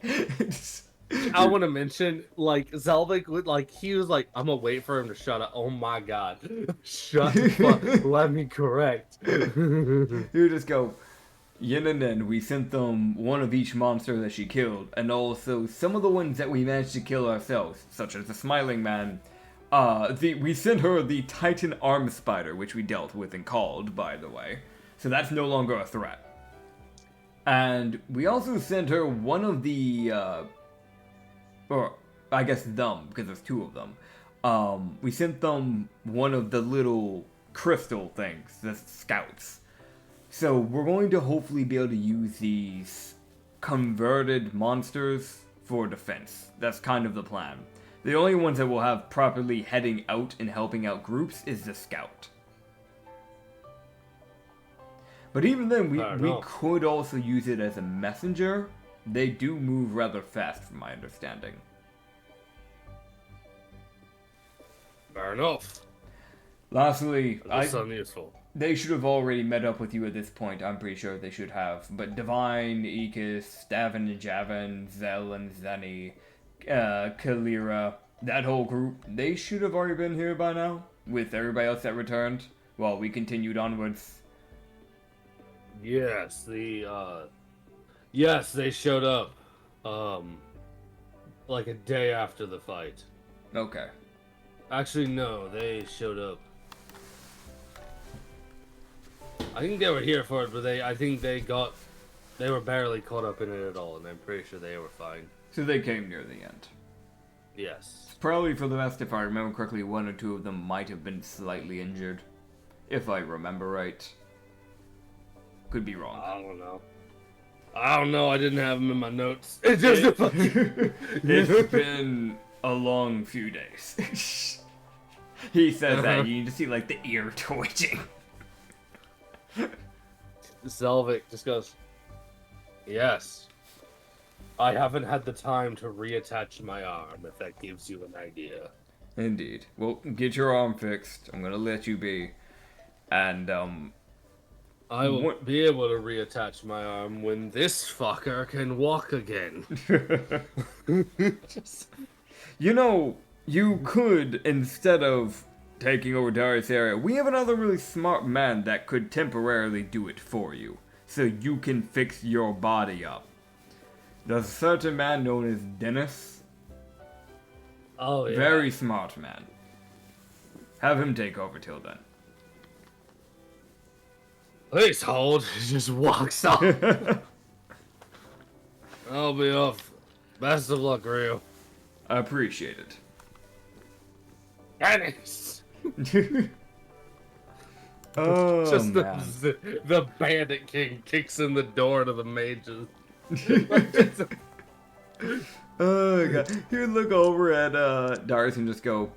Speaker 2: I want to mention, Zelvic would, he was I'm gonna wait for him to shut up. Oh my god. Shut the fuck. Let me correct.
Speaker 1: He would just go, Yin and Nin, we sent them one of each monster that she killed, and also some of the ones that we managed to kill ourselves, such as the Smiling Man. We sent her the Titan Arm Spider, which we dealt with and called, by the way. So that's no longer a threat. And we also sent her one of the, or I guess them, because there's two of them. We sent them one of the little crystal things, the scouts. So we're going to hopefully be able to use these converted monsters for defense. That's kind of the plan. The only ones that will have properly heading out and helping out groups is the scout. But even then, we could also use it as a messenger. They do move rather fast, from my understanding.
Speaker 2: Fair enough.
Speaker 1: Lastly,
Speaker 2: That's unuseful.
Speaker 1: They should have already met up with you at this point. I'm pretty sure they should have. But Divine, Ekis, Davin and Javin, Zell and Zenny, Kalira, that whole group, they should have already been here by now, with everybody else that returned, while we continued onwards.
Speaker 3: Yes, yes, they showed up. Like a day after the fight.
Speaker 1: Okay.
Speaker 3: Actually, no, they showed up. I think they were here for it, but I think they were barely caught up in it at all, and I'm pretty sure they were fine.
Speaker 1: So they came near the end.
Speaker 3: Yes.
Speaker 1: Probably for the best, if I remember correctly, one or two of them might have been slightly injured. If I remember right. Could be wrong.
Speaker 3: I don't know. I don't know, I didn't have them in my notes. It's just a fucking...
Speaker 1: It's been a long few days. He says that, you need to see, like, the ear twitching.
Speaker 3: Zelvic just goes, yes. I haven't had the time to reattach my arm, if that gives you an idea.
Speaker 1: Indeed. Well, get your arm fixed. I'm gonna let you be. And,
Speaker 3: I will be able to reattach my arm when this fucker can walk again.
Speaker 1: You know, you could, instead of taking over Darius' area, we have another really smart man that could temporarily do it for you, so you can fix your body up. There's a certain man known as Dennis.
Speaker 3: Oh, yeah.
Speaker 1: Very smart man. Have him take over till then.
Speaker 3: Please hold. He just walks off. I'll be off. Best of luck, Rio.
Speaker 1: I appreciate it.
Speaker 3: Dennis!
Speaker 1: Oh,
Speaker 3: Just
Speaker 1: man.
Speaker 3: the bandit king kicks in the door to the mages.
Speaker 1: Oh, God. He would look over at Darius and just go,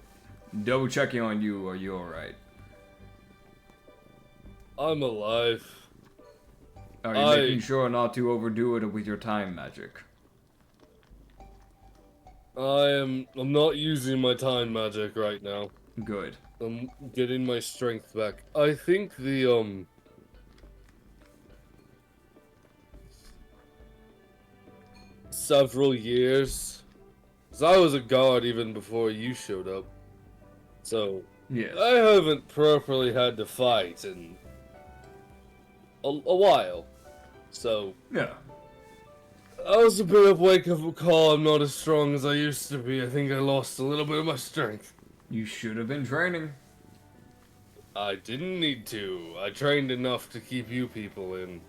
Speaker 1: double checking on you, are you alright?
Speaker 3: I'm alive.
Speaker 1: Are you making sure not to overdo it with your time magic?
Speaker 3: I'm not using my time magic right now.
Speaker 1: Good.
Speaker 3: I'm getting my strength back. I think the several years. 'Cause I was a guard even before you showed up. So
Speaker 1: Yes.
Speaker 3: I haven't properly had to fight in a while. So
Speaker 1: Yeah.
Speaker 3: I was a bit of wake-up call. I'm not as strong as I used to be. I think I lost a little bit of my strength.
Speaker 1: You should have been training.
Speaker 3: I didn't need to. I trained enough to keep you people in.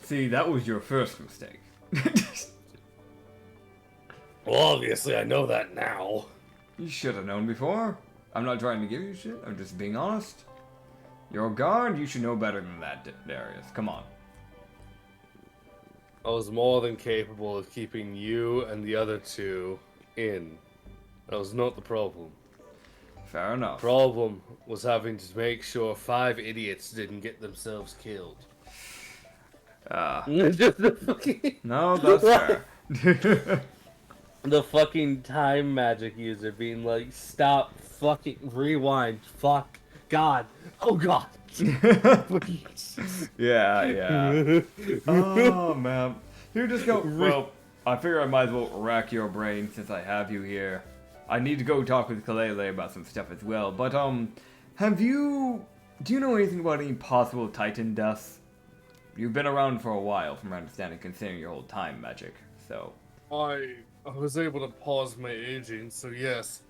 Speaker 1: See, that was your first mistake.
Speaker 3: Well, obviously I know that now.
Speaker 1: You should have known before. I'm not trying to give you shit. I'm just being honest. You're a guard. You should know better than that, Darius. Come on.
Speaker 3: I was more than capable of keeping you and the other two in. That was not the problem.
Speaker 1: Fair enough.
Speaker 3: Problem was having to make sure 5 idiots didn't get themselves killed. Just the fucking...
Speaker 1: No, that's fair.
Speaker 3: The fucking time magic user being like, stop, fucking, rewind, fuck, God, oh God.
Speaker 1: Yeah. Oh, man. You just go, well, I figure I might as well rack your brain since I have you here. I need to go talk with Kalele about some stuff as well, but, do you know anything about any possible Titan deaths? You've been around for a while, from my understanding, considering your whole time magic, so...
Speaker 3: I was able to pause my aging, so yes.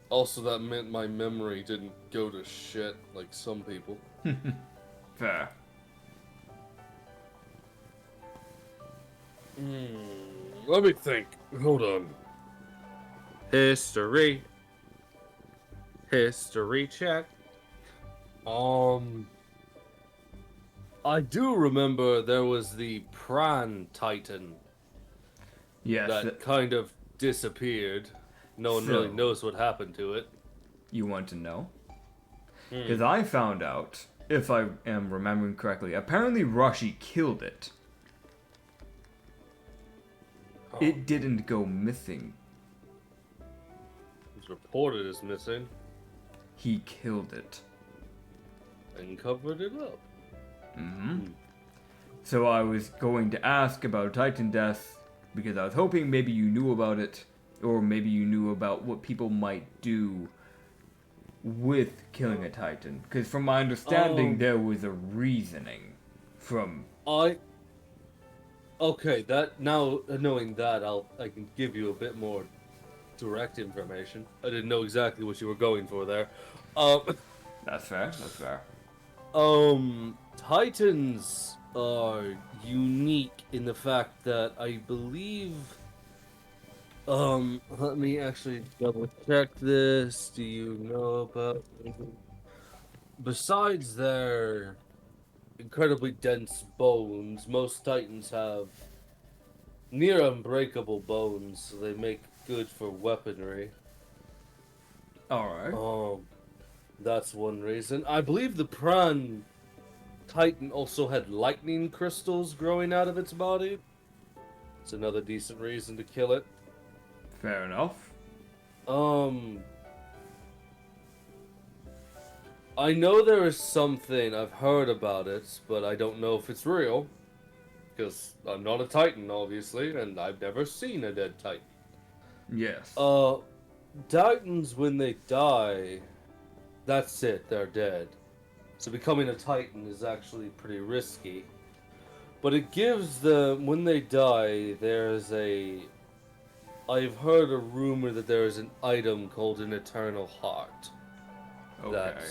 Speaker 3: Also, that meant my memory didn't go to shit like some people.
Speaker 1: Fair.
Speaker 3: Let me think. Hold on. History check. I do remember there was the Pran Titan
Speaker 1: Yes.
Speaker 3: that kind of disappeared. No one really
Speaker 1: So-
Speaker 3: knows what happened to it.
Speaker 1: You want to know? Because I found out, if I am remembering correctly, apparently Rashi killed it.
Speaker 3: Oh.
Speaker 1: It didn't go missing.
Speaker 3: It was reported as missing
Speaker 1: He killed it.
Speaker 3: and covered it up.
Speaker 1: So I was going to ask about Titan death, because I was hoping maybe you knew about it, or maybe you knew about what people might do with killing a Titan? Because from my understanding, there was a reasoning from...
Speaker 3: Okay, that now knowing that, I can give you a bit more direct information. I didn't know exactly what you were going for there.
Speaker 1: That's fair, that's fair.
Speaker 3: Titans are unique in the fact that I believe. Let me actually double check this. Do you know about? Besides their incredibly dense bones, most Titans have near unbreakable bones, so they make good for weaponry.
Speaker 1: Alright.
Speaker 3: That's one reason. I believe the Prawn Titan also had lightning crystals growing out of its body. It's another decent reason to kill it.
Speaker 1: Fair enough.
Speaker 3: I know there is something, I've heard about it, but I don't know if it's real. Because I'm not a Titan, obviously, and I've never seen a dead Titan.
Speaker 1: Yes.
Speaker 3: Titans, when they die, that's it, they're dead. So becoming a Titan is actually pretty risky. But it gives them, when they die, I've heard a rumor that there is an item called an Eternal Heart.
Speaker 1: Okay.
Speaker 3: That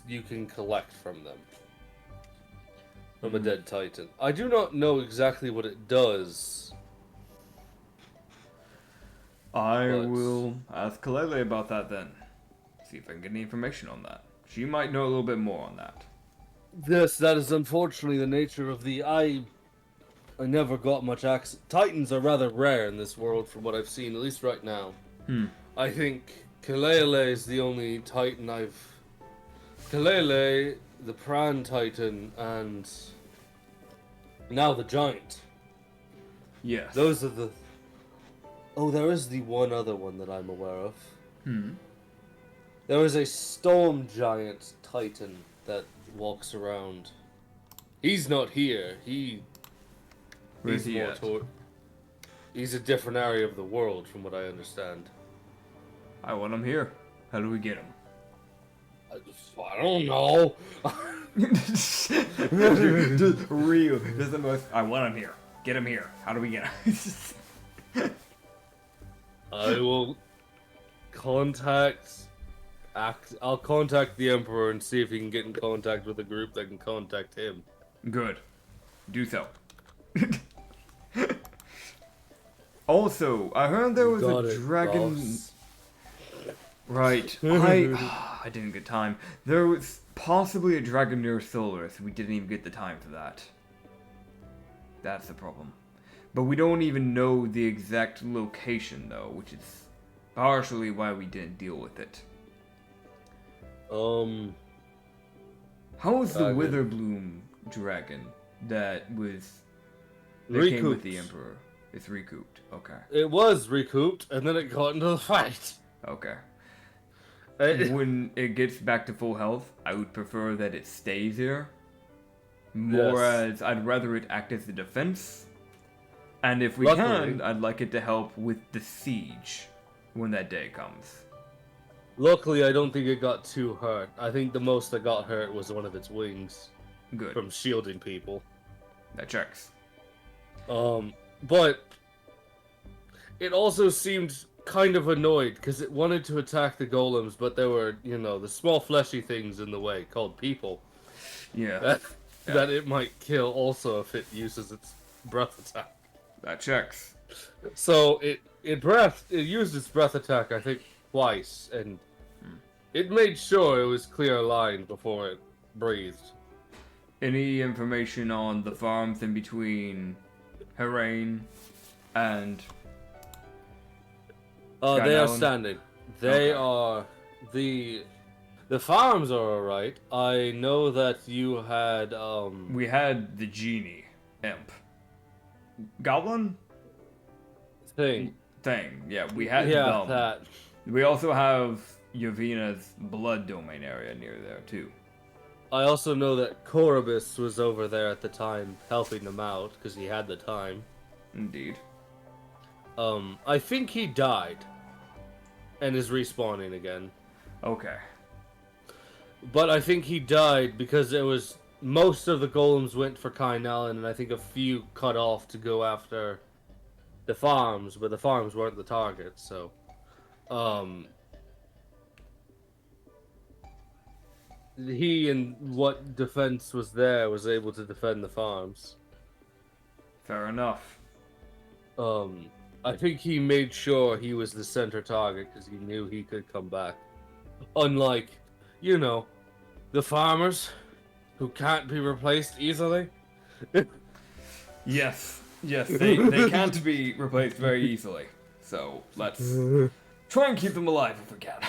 Speaker 3: you can collect from them. From a dead Titan. I do not know exactly what it does.
Speaker 1: I will ask Kalele about that then. See if I can get any information on that. She might know a little bit more on that.
Speaker 3: Yes, that is unfortunately the nature of the... I never got much access. Titans are rather rare in this world from what I've seen, at least right now. I think Kalele is the only Titan I've... Kalele, the Prawn Titan, and now the Giant.
Speaker 1: Yes.
Speaker 3: Those are the... Oh, there is the one other one that I'm aware of. There is a Storm Giant Titan that walks around. He's not here.
Speaker 1: Where's he at?
Speaker 3: He's a different area of the world, from what I understand.
Speaker 1: I want him here. How do we get him?
Speaker 3: I don't know.
Speaker 1: Just real. Just the most. I want him here. Get him here. How do we get him?
Speaker 3: I will I'll contact the Emperor and see if he can get in contact with a group that can contact him.
Speaker 1: Good. Do so. Also, I heard there was a dragon.
Speaker 3: Boss.
Speaker 1: Right. I didn't get time. There was possibly a dragon near Solaris. We didn't even get the time for that. That's the problem. But we don't even know the exact location, though, which is partially why we didn't deal with it. How was the Witherbloom dragon that came with the Emperor? It's recouped. Okay.
Speaker 3: It was recouped, and then it got into the fight.
Speaker 1: Okay. When it gets back to full health, I would prefer that it stays here. More as I'd rather it act as a defense. And if we can, I'd like it to help with the siege when that day comes.
Speaker 3: Luckily, I don't think it got too hurt. I think the most that got hurt was one of its wings.
Speaker 1: Good.
Speaker 3: From shielding people.
Speaker 1: That checks.
Speaker 3: But it also seemed kind of annoyed because it wanted to attack the golems, but there were, the small fleshy things in the way called people.
Speaker 1: Yeah.
Speaker 3: That it might kill also if it uses its breath attack.
Speaker 1: That checks.
Speaker 3: So it used its breath attack, I think, twice, and it made sure it was clear line before it breathed.
Speaker 1: Any information on the farms in between Hirane and...
Speaker 3: they are standing. They are... The farms are alright. I know that you had,
Speaker 1: We had the genie. Imp. Goblin?
Speaker 3: Thing.
Speaker 1: Yeah, we had them.
Speaker 3: That.
Speaker 1: We also have Yavina's blood domain area near there, too.
Speaker 3: I also know that Korobus was over there at the time, helping them out, because he had the time.
Speaker 1: Indeed.
Speaker 3: I think he died.
Speaker 2: and is respawning again.
Speaker 1: Okay.
Speaker 2: But I think he died because it was most of the golems went for Kynellen, and I think a few cut off to go after the farms, but the farms weren't the target. So, he and what defense was there was able to defend the farms.
Speaker 1: Fair enough.
Speaker 2: I think he made sure he was the center target because he knew he could come back. Unlike, you know, the farmers who can't be replaced easily.
Speaker 1: Yes, they can't be replaced very easily. So let's try and keep them alive if we can.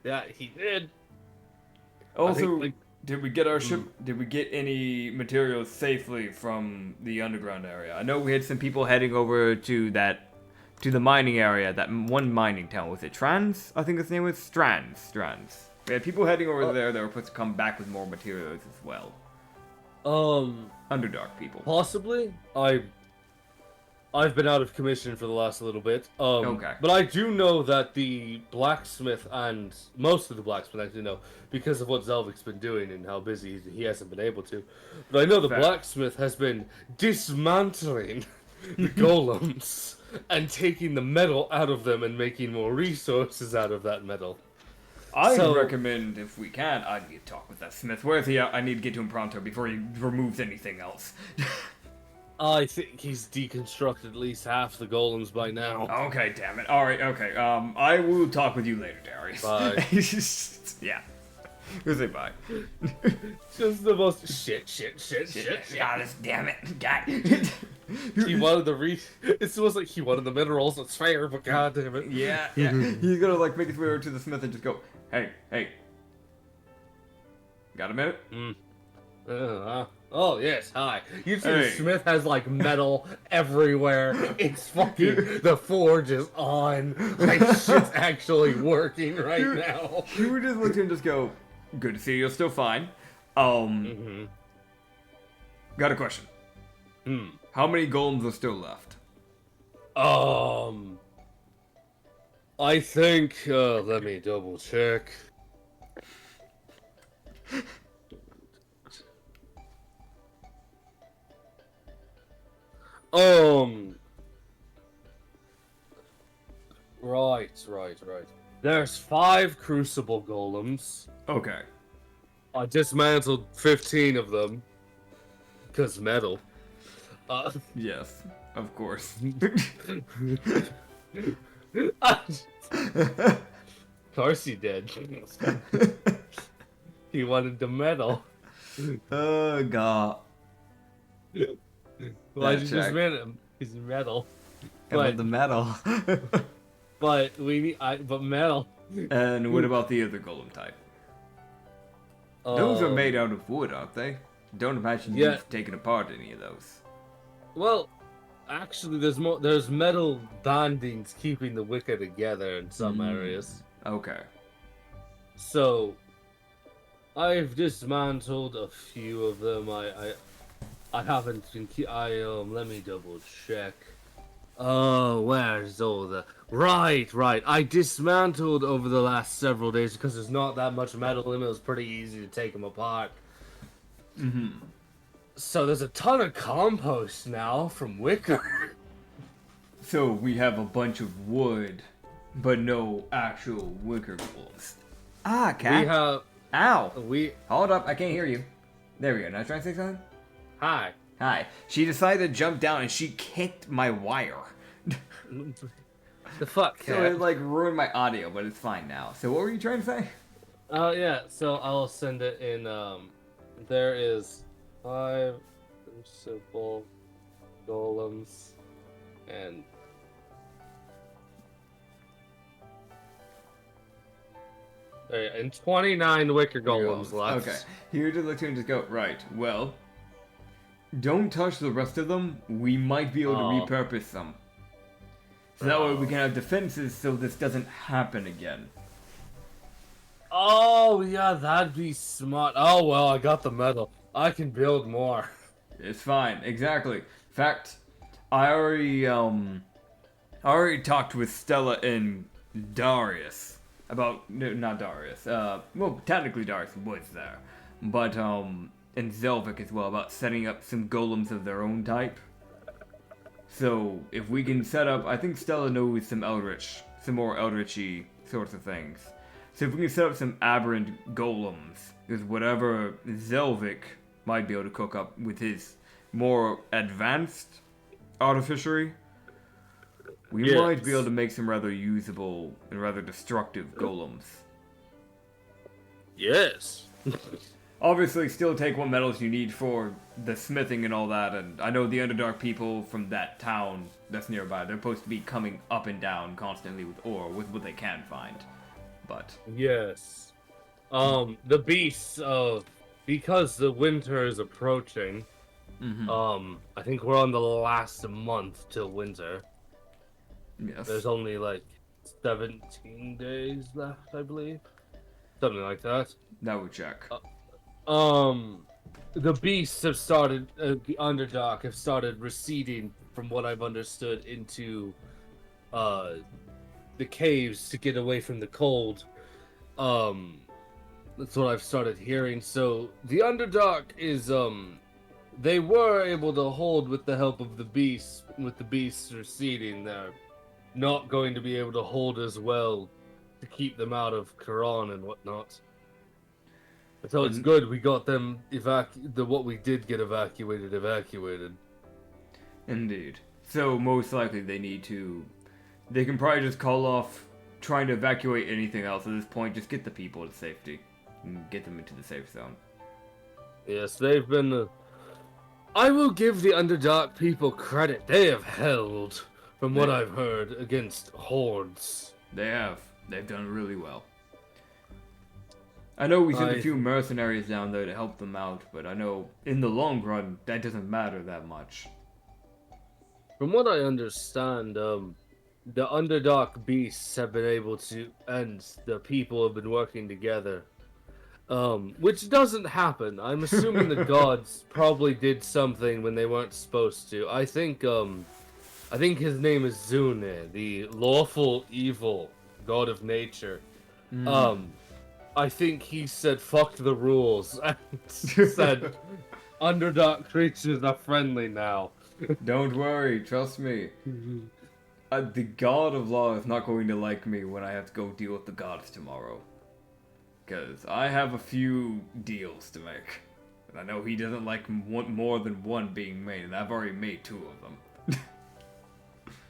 Speaker 2: Yeah, he did.
Speaker 1: Also, did we get our ship? Did we get any materials safely from the underground area? I know we had some people heading over to the mining area, that one mining town. Was it Trans? I think its name was Strands. We had people heading over there that were supposed to come back with more materials as well. Underdark people.
Speaker 2: Possibly. I've been out of commission for the last little bit.
Speaker 1: Okay.
Speaker 2: But I do know that the blacksmith and most of the blacksmith, I do know, because of what Zelvik's been doing and how busy he hasn't been able to. But I know the blacksmith has been dismantling the golems and taking the metal out of them and making more resources out of that metal.
Speaker 1: I recommend, if we can, I need to talk with that smith. Where is he at? I need to get to him pronto before he removes anything else.
Speaker 2: I think he's deconstructed at least half the golems by now.
Speaker 1: Okay, damn it. Alright, okay. I will talk with you later, Darius.
Speaker 2: Bye.
Speaker 1: Yeah. We'll say bye.
Speaker 2: Just the most shit.
Speaker 1: God, damn it. God.
Speaker 2: He wanted the It's almost like he wanted the minerals. It's fair, but god damn it.
Speaker 1: Yeah. He's gonna like make his way over to the smith and just go, hey. Got a minute?
Speaker 2: Oh yes, hi. You see,
Speaker 1: Hey.
Speaker 2: the smith has like metal everywhere. It's fucking the forge is on. Like shit's actually working right now.
Speaker 1: You would just look at him and just go, good to see you're still fine. Got a question. How many golems are still left?
Speaker 2: I think let me double check. Right. There's 5 crucible golems.
Speaker 1: Okay.
Speaker 2: I dismantled 15 of them. Cause metal.
Speaker 1: Yes, of course.
Speaker 2: Of course he did. He wanted the metal.
Speaker 1: Oh god.
Speaker 2: Why'd you
Speaker 1: check.
Speaker 2: just man him? He's metal.
Speaker 1: But the metal.
Speaker 2: But but metal.
Speaker 1: And what about the other golem type? Those are made out of wood, aren't they? Don't imagine you've taken apart any of those.
Speaker 2: Well, actually, there's metal bandings keeping the wicker together in some areas.
Speaker 1: Okay.
Speaker 2: So, I've dismantled a few of them. I haven't been. Let me double check. Oh, where's all the... Right. I dismantled over the last several days because there's not that much metal in them. It was pretty easy to take them apart. So there's a ton of compost now from wicker.
Speaker 1: So we have a bunch of wood, but no actual wicker golems. Ah, cat.
Speaker 2: We have...
Speaker 1: Ow.
Speaker 2: We...
Speaker 1: Hold up, I can't hear you. There we go. Now trying to say something?
Speaker 2: Hi.
Speaker 1: She decided to jump down and she kicked my wire.
Speaker 2: The fuck,
Speaker 1: So it like ruined my audio, but it's fine now. So what were you trying to say?
Speaker 2: Yeah, so I'll send it in, there is 5 simple golems, and... and 29 wicker golems left.
Speaker 1: Okay. Here to look to and just go, right, well, don't touch the rest of them. We might be able to repurpose them. So that way we can have defenses so this doesn't happen again.
Speaker 2: Oh, yeah, that'd be smart. Oh, well, I got the metal. I can build more.
Speaker 1: It's fine, exactly. In fact, I already talked with Stella and Darius about no, not Darius. Well, technically Darius was there, but and Zelvic as well about setting up some golems of their own type. So if we can set up, I think Stella knows some more Eldritchy sorts of things. So if we can set up some aberrant golems, because whatever Zelvic might be able to cook up with his more advanced artificery, we might be able to make some rather usable and rather destructive golems.
Speaker 2: Yes.
Speaker 1: Obviously, still take what metals you need for the smithing and all that, and I know the Underdark people from that town that's nearby, they're supposed to be coming up and down constantly with ore, with what they can find. But...
Speaker 2: Yes. The beasts of... Because the winter is approaching, I think we're on the last month till winter.
Speaker 1: Yes.
Speaker 2: There's only, like, 17 days left, I believe. Something like that.
Speaker 1: That would check.
Speaker 2: The beasts have started, the Underdark have started receding, from what I've understood, into, the caves to get away from the cold. That's what I've started hearing. So, the Underdark is, they were able to hold with the help of the beasts, with the beasts receding. They're not going to be able to hold as well to keep them out of Quran and whatnot. So it's good we got them what we did get evacuated.
Speaker 1: Indeed. So most likely they can probably just call off trying to evacuate anything else at this point, just get the people to safety and get them into the safe zone.
Speaker 2: Yes, they've been... I will give the Underdark people credit. They have held, from what I've heard, against hordes.
Speaker 1: They have. They've done really well. I know we sent a few mercenaries down there to help them out, but I know in the long run, that doesn't matter that much.
Speaker 2: From what I understand, the Underdark beasts have been able to, and the people have been working together. Which doesn't happen. I'm assuming the gods probably did something when they weren't supposed to. I think his name is Zune, the lawful evil god of nature. I think he said, fuck the rules, and said, Underdark creatures are friendly now.
Speaker 1: Don't worry, trust me. The god of law is not going to like me when I have to go deal with the gods tomorrow. Because I have a few deals to make. And I know he doesn't like more than one being made, and I've already made 2 of them.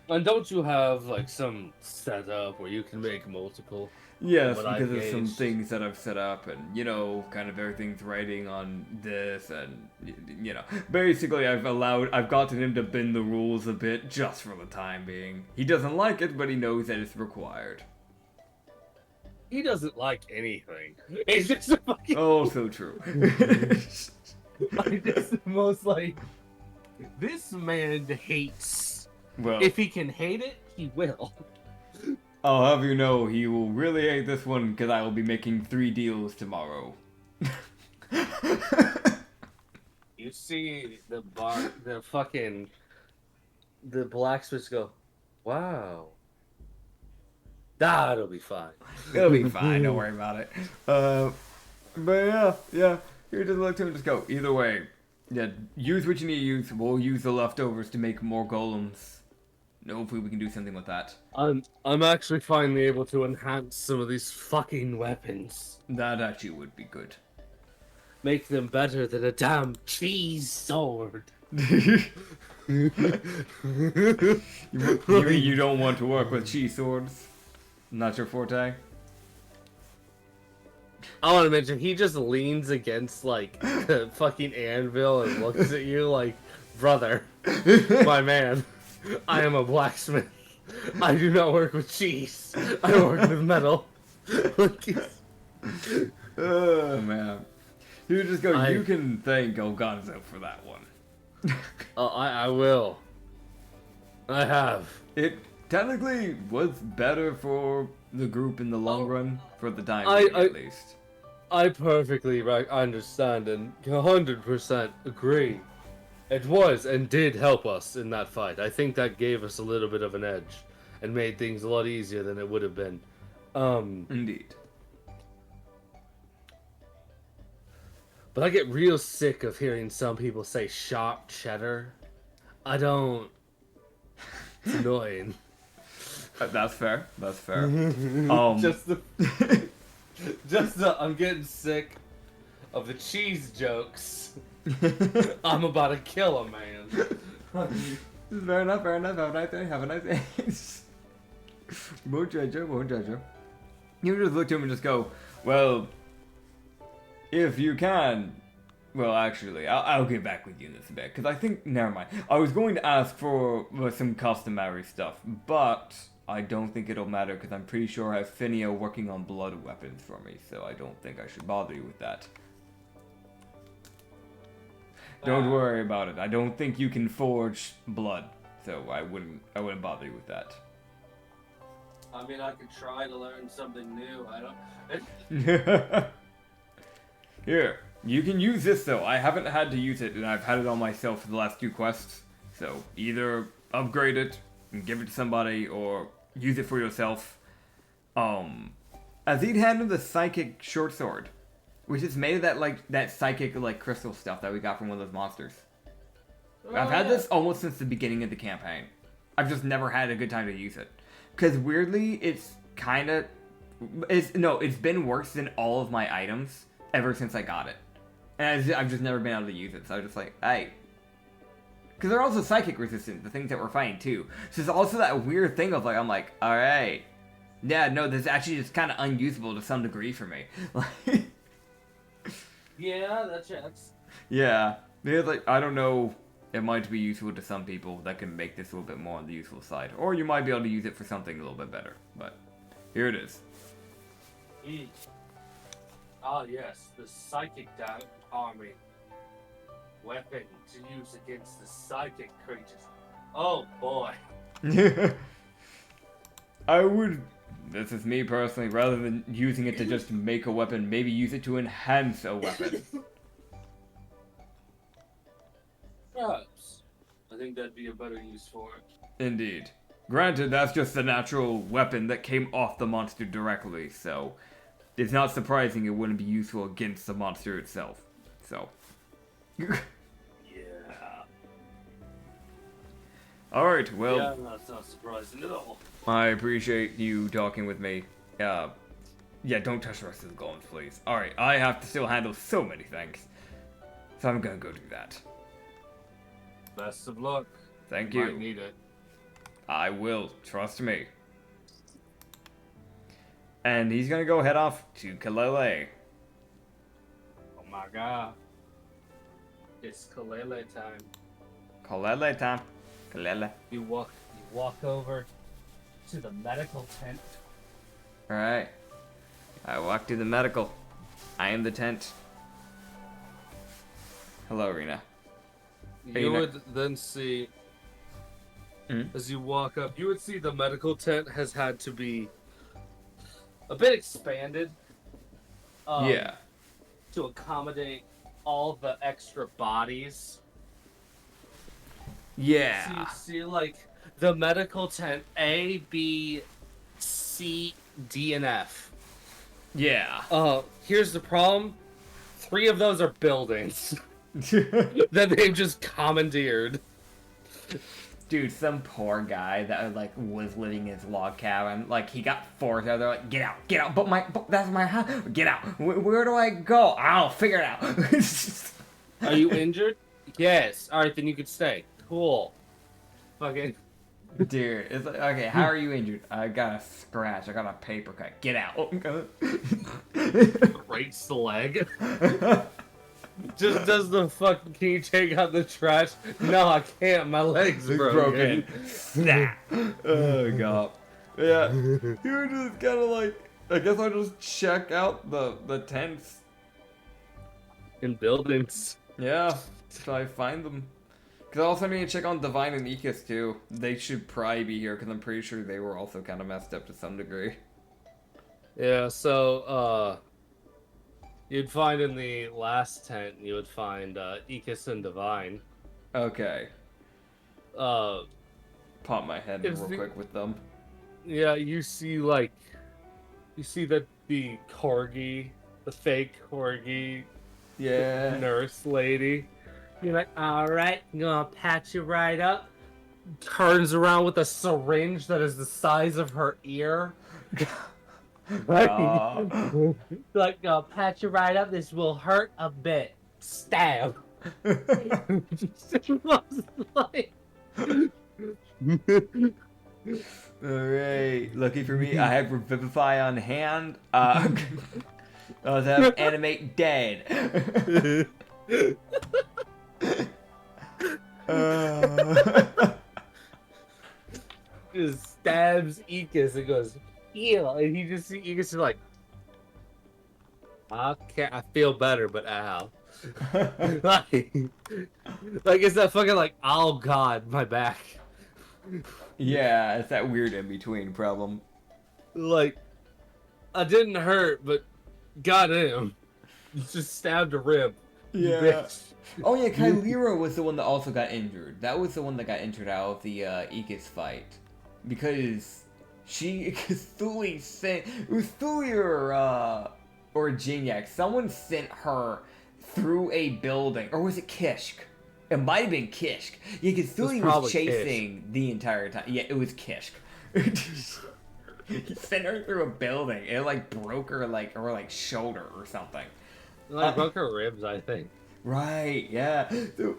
Speaker 2: And don't you have, like, some setup where you can make multiple?
Speaker 1: Yes, because there's some things that I've set up, and, kind of everything's writing on this, and, basically I've gotten him to bend the rules a bit, just for the time being. He doesn't like it, but he knows that it's required.
Speaker 2: He doesn't like anything. It's just a fucking...
Speaker 1: Oh, so true.
Speaker 2: I'm just the most, like... This man hates.
Speaker 1: Well,
Speaker 2: if he can hate it, he will.
Speaker 1: I'll have you know, he will really hate this one, because I will be making 3 deals tomorrow.
Speaker 2: You see the blacksmiths go, wow. That'll be fine.
Speaker 1: It'll be fine, don't worry about it. But yeah, you just look to him and just go, either way, yeah, use what you need to use, we'll use the leftovers to make more golems. Hopefully we can do something with that.
Speaker 2: I'm actually finally able to enhance some of these fucking weapons.
Speaker 1: That actually would be good.
Speaker 2: Make them better than a damn cheese sword.
Speaker 1: You don't want to work with cheese swords? Not your forte?
Speaker 2: I want to mention, he just leans against, like, the fucking anvil and looks at you like, brother, my man, I am a blacksmith. I do not work with cheese. I work with metal.
Speaker 1: Oh, man. He would just go, you can thank Elgonzo for that one.
Speaker 2: I will. I have.
Speaker 1: It technically was better for the group in the long run, for the time being at least.
Speaker 2: I perfectly understand and 100% agree. It was and did help us in that fight. I think that gave us a little bit of an edge. and made things a lot easier than it would have been.
Speaker 1: Indeed.
Speaker 2: But I get real sick of hearing some people say sharp cheddar. I don't. It's annoying.
Speaker 1: That's fair. That's fair.
Speaker 3: I'm getting sick of the cheese jokes. I'm about to kill a man.
Speaker 1: Fair enough, fair enough. Have a nice day, have a nice day. Won't judge you, won't judge you. You just look to him and just go, well, if you can. Well, actually, I'll get back with you in this a bit, because I think, never mind. I was going to ask for some customary stuff, but I don't think it'll matter, because I'm pretty sure I have Finio working on blood weapons for me, so I don't think I should bother you with that. Don't worry about it. I don't think you can forge blood, so I wouldn't bother you with that.
Speaker 3: I mean, I could try to learn something new. I don't.
Speaker 1: Here, you can use this though. I haven't had to use it, and I've had it on myself for the last 2 quests. So either upgrade it and give it to somebody, or use it for yourself. Azid handed the psychic short sword, which is made of that psychic crystal stuff that we got from one of those monsters. I've had this almost since the beginning of the campaign. I've just never had a good time to use it. Because weirdly, it's been worse than all of my items ever since I got it. And I've just never been able to use it, so I was just like, hey. Because they're also psychic resistant, the things that we're fighting too. So it's also that weird thing of I'm like, alright. Yeah, no, this is actually just kind of unusable to some degree for me.
Speaker 3: Yeah, that checks.
Speaker 1: Yeah. Because, I don't know, it might be useful to some people that can make this a little bit more on the useful side. Or you might be able to use it for something a little bit better. But, here it is.
Speaker 2: Ah, yes, the psychic army. Weapon to use against the psychic creatures. Oh, boy.
Speaker 1: This is me personally, rather than using it to just make a weapon, maybe use it to enhance a weapon.
Speaker 3: Perhaps. I think that'd be a better use for it.
Speaker 1: Indeed. Granted, that's just the natural weapon that came off the monster directly, so it's not surprising it wouldn't be useful against the monster itself. So.
Speaker 2: Yeah.
Speaker 1: Alright, well.
Speaker 3: Yeah, that's not surprising at all.
Speaker 1: I appreciate you talking with me. Yeah, don't touch the rest of the golems, please. Alright, I have to still handle so many things. So I'm gonna go do that.
Speaker 3: Best of luck.
Speaker 1: Thank
Speaker 3: Might
Speaker 1: you.
Speaker 3: need it.
Speaker 1: I will, trust me. And he's gonna go head off to Kalele.
Speaker 3: Oh my god. It's Kalele time.
Speaker 1: Kalele time. Kalele.
Speaker 2: You walk over to the medical tent.
Speaker 1: Alright. I walk to the medical. I am the tent. Hello, Rena.
Speaker 3: You would then see, as you walk up, you would see the medical tent has had to be a bit expanded.
Speaker 1: Yeah.
Speaker 2: To accommodate all the extra bodies.
Speaker 1: Yeah.
Speaker 2: So you see, the medical tent A, B, C, D, and F.
Speaker 1: Yeah.
Speaker 2: Here's the problem. 3 of those are buildings that they've just commandeered.
Speaker 1: Dude, some poor guy that was living in his log cabin, he got forced out. They're like, get out. But that's my house. Get out. Where do I go? I'll figure it out.
Speaker 2: Are you injured? Yes. All right, then you can stay. Cool. Fucking.
Speaker 1: Dude, it's like, okay, how are you injured? I got a scratch. I got a paper cut. Get out.
Speaker 2: Breaks the leg. Just does the fucking, can you take out the trash? No, I can't. My leg's broken.
Speaker 1: Snap. Oh, God. Yeah. You're just kind of I guess I'll just check out the tents.
Speaker 2: In buildings.
Speaker 1: Yeah. Till I find them. Because I also need to check on Divine and Ekis too. They should probably be here because I'm pretty sure they were also kind of messed up to some degree.
Speaker 2: Yeah, so, you'd find in the last tent, you would find Ekis and Divine.
Speaker 1: Okay.
Speaker 2: Pop
Speaker 1: Pop my head in real quick with them.
Speaker 2: Yeah, you see that the corgi, the fake corgi
Speaker 1: Yeah.
Speaker 2: nurse lady. You're like, all right, I'm gonna patch you right up. Turns around with a syringe that is the size of her ear. Like, patch you right up. This will hurt a bit. Stab. Like...
Speaker 1: Alright, lucky for me, I have Revivify on hand. I also have Animate Dead.
Speaker 2: Just stabs Ikas and goes, heal. And he just see Ikas is like, okay, I feel better, but ow. like it's that fucking like, oh god, my back.
Speaker 1: Yeah, it's that weird in-between problem.
Speaker 2: Like, I didn't hurt, but goddamn. You just stabbed a rib. you
Speaker 1: Yeah.
Speaker 2: bitch.
Speaker 1: Oh yeah, Kylira was the one that also got injured. That was the one that got injured out of the Aegis fight. Because she Thuli sent... It was Thuli or Geniac. Someone sent her through a building. Or was it Kishk? It might have been Kishk. Yeah, because Thuli was chasing the entire time. Yeah, it was Kishk. He sent her through a building. It like broke her her shoulder or something.
Speaker 2: Like broke her ribs, I think.
Speaker 1: Right, yeah. So,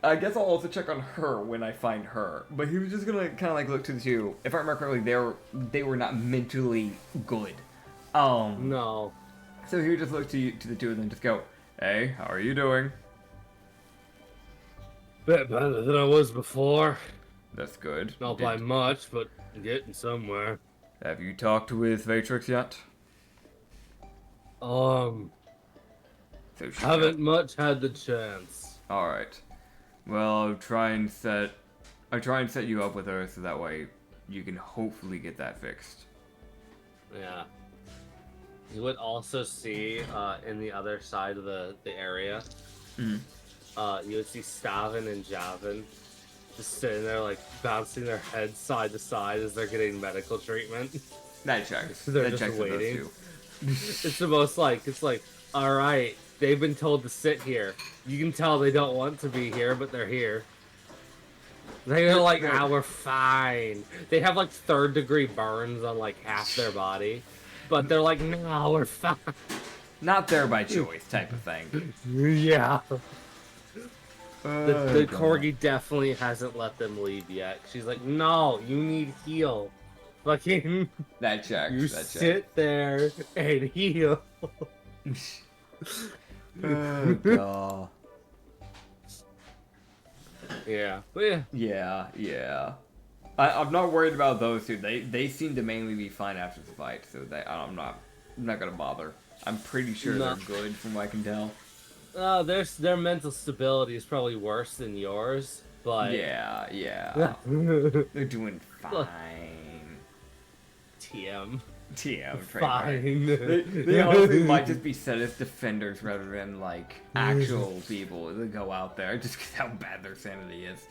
Speaker 1: I guess I'll also check on her when I find her. But he was just gonna kind of like look to the two. If I remember correctly, they were not mentally good.
Speaker 2: No.
Speaker 1: So he would just look to the two of them and just go, "Hey, how are you doing?"
Speaker 2: Bit better than I was before.
Speaker 1: That's good.
Speaker 2: Not by much, but getting somewhere.
Speaker 1: Have you talked with Vatrix yet? So
Speaker 2: Haven't much had the chance.
Speaker 1: All right. Well, I'll try and set you up with her so that way you can hopefully get that fixed.
Speaker 2: Yeah. You would also see in the other side of the area, you would see Stavin and Javin just sitting there like bouncing their heads side to side as they're getting medical treatment.
Speaker 1: That checks.
Speaker 2: They're
Speaker 1: That
Speaker 2: just
Speaker 1: checks with those
Speaker 2: waiting.
Speaker 1: two.
Speaker 2: It's the most it's like, all right, they've been told to sit here. You can tell they don't want to be here, but they're here. They're like, we're fine. They have like 3rd-degree burns on like half their body, but they're like, no, we're fine.
Speaker 1: Not there by choice type of thing.
Speaker 2: Yeah. The
Speaker 1: God.
Speaker 2: corgi definitely hasn't let them leave yet. She's like, no, you need heal. Fucking,
Speaker 1: That checks.
Speaker 2: you
Speaker 1: That checks.
Speaker 2: sit there and heal.
Speaker 1: Oh, God.
Speaker 2: Yeah, but yeah.
Speaker 1: Yeah. I'm not worried about those two. They seem to mainly be fine after the fight, so I'm not gonna bother. I'm pretty sure
Speaker 2: No.
Speaker 1: they're good from what I can tell.
Speaker 2: Their mental stability is probably worse than yours, but
Speaker 1: Yeah. They're doing fine.
Speaker 2: TM.
Speaker 1: TM,
Speaker 2: Fine.
Speaker 1: They honestly might just be set as defenders rather than like actual people that go out there just because how bad their sanity is.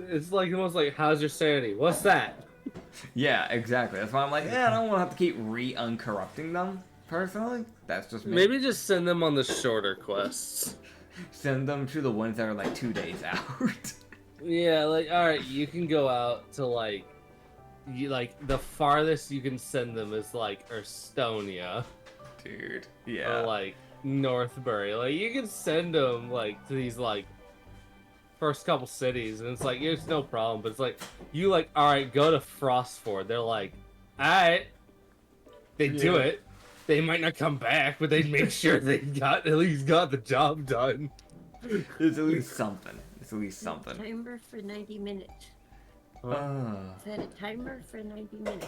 Speaker 2: It's like almost like, how's your sanity? What's that?
Speaker 1: Yeah, exactly. That's why I'm like, I don't want to have to keep uncorrupting them. Personally, that's just me.
Speaker 2: Maybe just send them on the shorter quests.
Speaker 1: Send them to the ones that are like 2 days out.
Speaker 2: Yeah, like, alright, you can go out to like the farthest you can send them is like Estonia.
Speaker 1: Dude, yeah.
Speaker 2: Or like Northbury. Like you can send them like to these like first couple cities and it's like it's no problem, but it's like you like, alright, go to Frostford. They're like, alright. They do it. They might not come back, but they make sure they at least got the job done.
Speaker 1: It's at least something. It's at least something.
Speaker 4: Timer for 90 minutes. Set a timer for 90 minutes.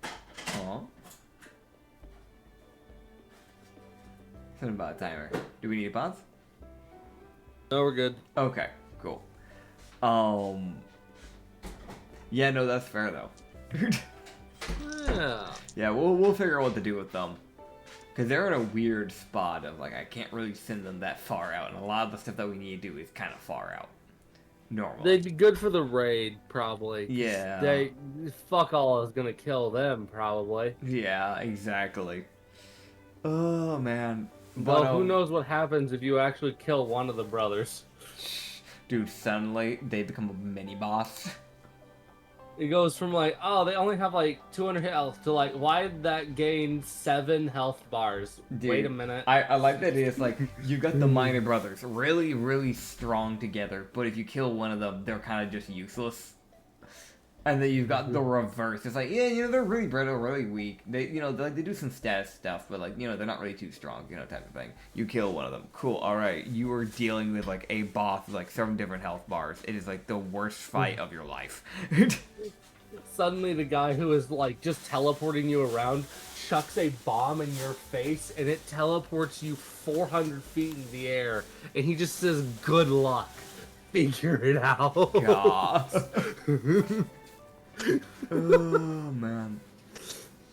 Speaker 1: Aw. Something about a timer. Do we need a pause?
Speaker 2: No, we're good.
Speaker 1: Okay, cool. Yeah, no, that's fair though.
Speaker 2: Yeah.
Speaker 1: Yeah, we'll figure out what to do with them. Because they're in a weird spot of, like, I can't really send them that far out. And a lot of the stuff that we need to do is kind of far out. normally.
Speaker 2: They'd be good for the raid, probably. 'Cause
Speaker 1: Yeah.
Speaker 2: fuck all is gonna kill them, probably.
Speaker 1: Yeah, exactly. Oh man.
Speaker 2: Well,
Speaker 1: But
Speaker 2: who knows what happens if you actually kill one of the brothers?
Speaker 1: dude, suddenly they become a mini boss.
Speaker 2: It goes from like, oh, they only have like 200 health to like, why did that gain 7 health bars?
Speaker 1: Dude,
Speaker 2: Wait a minute.
Speaker 1: I like that it's like you got the minor brothers really, really strong together, but if you kill one of them, they're kind of just useless. And then you've got the reverse. It's like, yeah, you know, they're really brittle, really weak. They, you know, they do some status stuff, but like, you know, they're not really too strong, you know, type of thing. You kill one of them, cool. All right, you are dealing with like a boss with like 7 different health bars. It is like the worst fight of your life.
Speaker 2: Suddenly, the guy who is like just teleporting you around chucks a bomb in your face, and it teleports you 400 feet in the air, and he just says, "Good luck, figure it out."
Speaker 1: God. Oh man.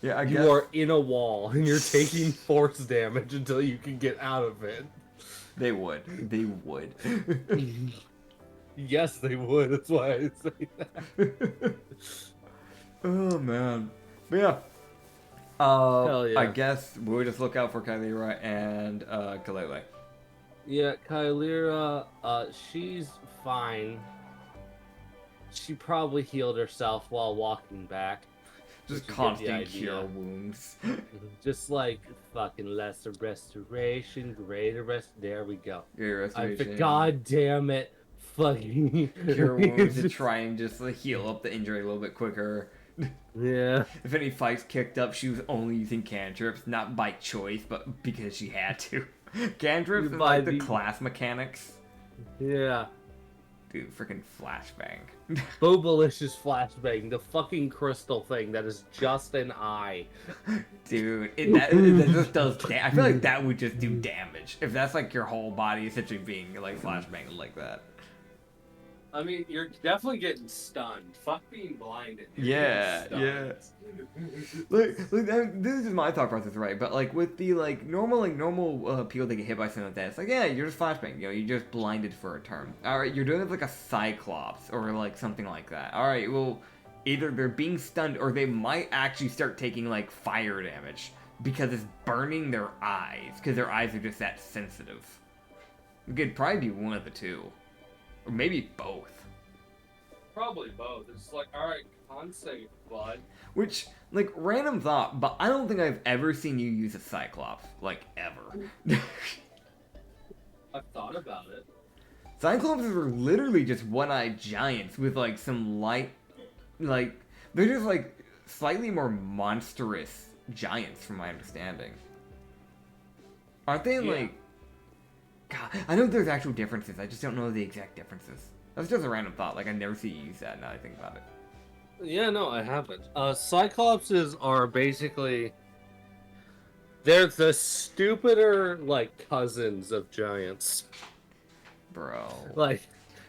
Speaker 1: Yeah, I guess.
Speaker 2: You are in a wall, and you're taking force damage until you can get out of it.
Speaker 1: They would. They would.
Speaker 2: Yes, they would. That's why I say that.
Speaker 1: Oh man. But yeah.
Speaker 2: Hell yeah.
Speaker 1: I guess we'll just look out for Kylira and Kalele.
Speaker 2: Yeah, Kylira, she's fine. She probably healed herself while walking back.
Speaker 1: Just
Speaker 2: You get the
Speaker 1: constant
Speaker 2: idea.
Speaker 1: cure wounds.
Speaker 2: Just like fucking lesser restoration, greater rest. There we go.
Speaker 1: Your
Speaker 2: I
Speaker 1: restoration.
Speaker 2: God damn it. Fucking
Speaker 1: Cure wounds to try and just like, heal up the injury a little bit quicker.
Speaker 2: Yeah.
Speaker 1: If any fights kicked up, she was only using cantrips, not by choice, but because she had to. Cantrips
Speaker 2: You
Speaker 1: is
Speaker 2: buy
Speaker 1: like the
Speaker 2: the-
Speaker 1: class mechanics.
Speaker 2: Yeah.
Speaker 1: Dude, freaking flashbang.
Speaker 2: Bobalicious flashbang, the fucking crystal thing that is just an eye.
Speaker 1: Dude, that just does. I feel like that would just do damage if that's like your whole body essentially being like flashbanged like that.
Speaker 2: I mean, you're definitely getting stunned. Fuck being blinded.
Speaker 1: Yeah, yeah. This is my thought process, right? But like with the normal people that get hit by something like that, it's like, yeah, you're just flashbang. You know, you're just blinded for a turn. All right, you're doing it like a cyclops or like something like that. All right, well, either they're being stunned or they might actually start taking like fire damage because it's burning their eyes because their eyes are just that sensitive. It could probably be one of the two, or maybe both.
Speaker 2: Probably both. It's like, alright, con save, bud.
Speaker 1: Which, like, random thought, but I don't think I've ever seen you use a Cyclops, like, ever.
Speaker 2: I've thought about it.
Speaker 1: Cyclops are literally just one-eyed giants with, like, some light, like, they're just, like, slightly more monstrous giants, from my understanding. Aren't they,
Speaker 2: Yeah.
Speaker 1: like... God, I know there's actual differences, I just don't know the exact differences. That's just a random thought, like, I never see you use that now that I think about it.
Speaker 2: Yeah, no, I haven't. Cyclopses are basically... They're the stupider, like, cousins of giants.
Speaker 1: Bro.
Speaker 2: Like,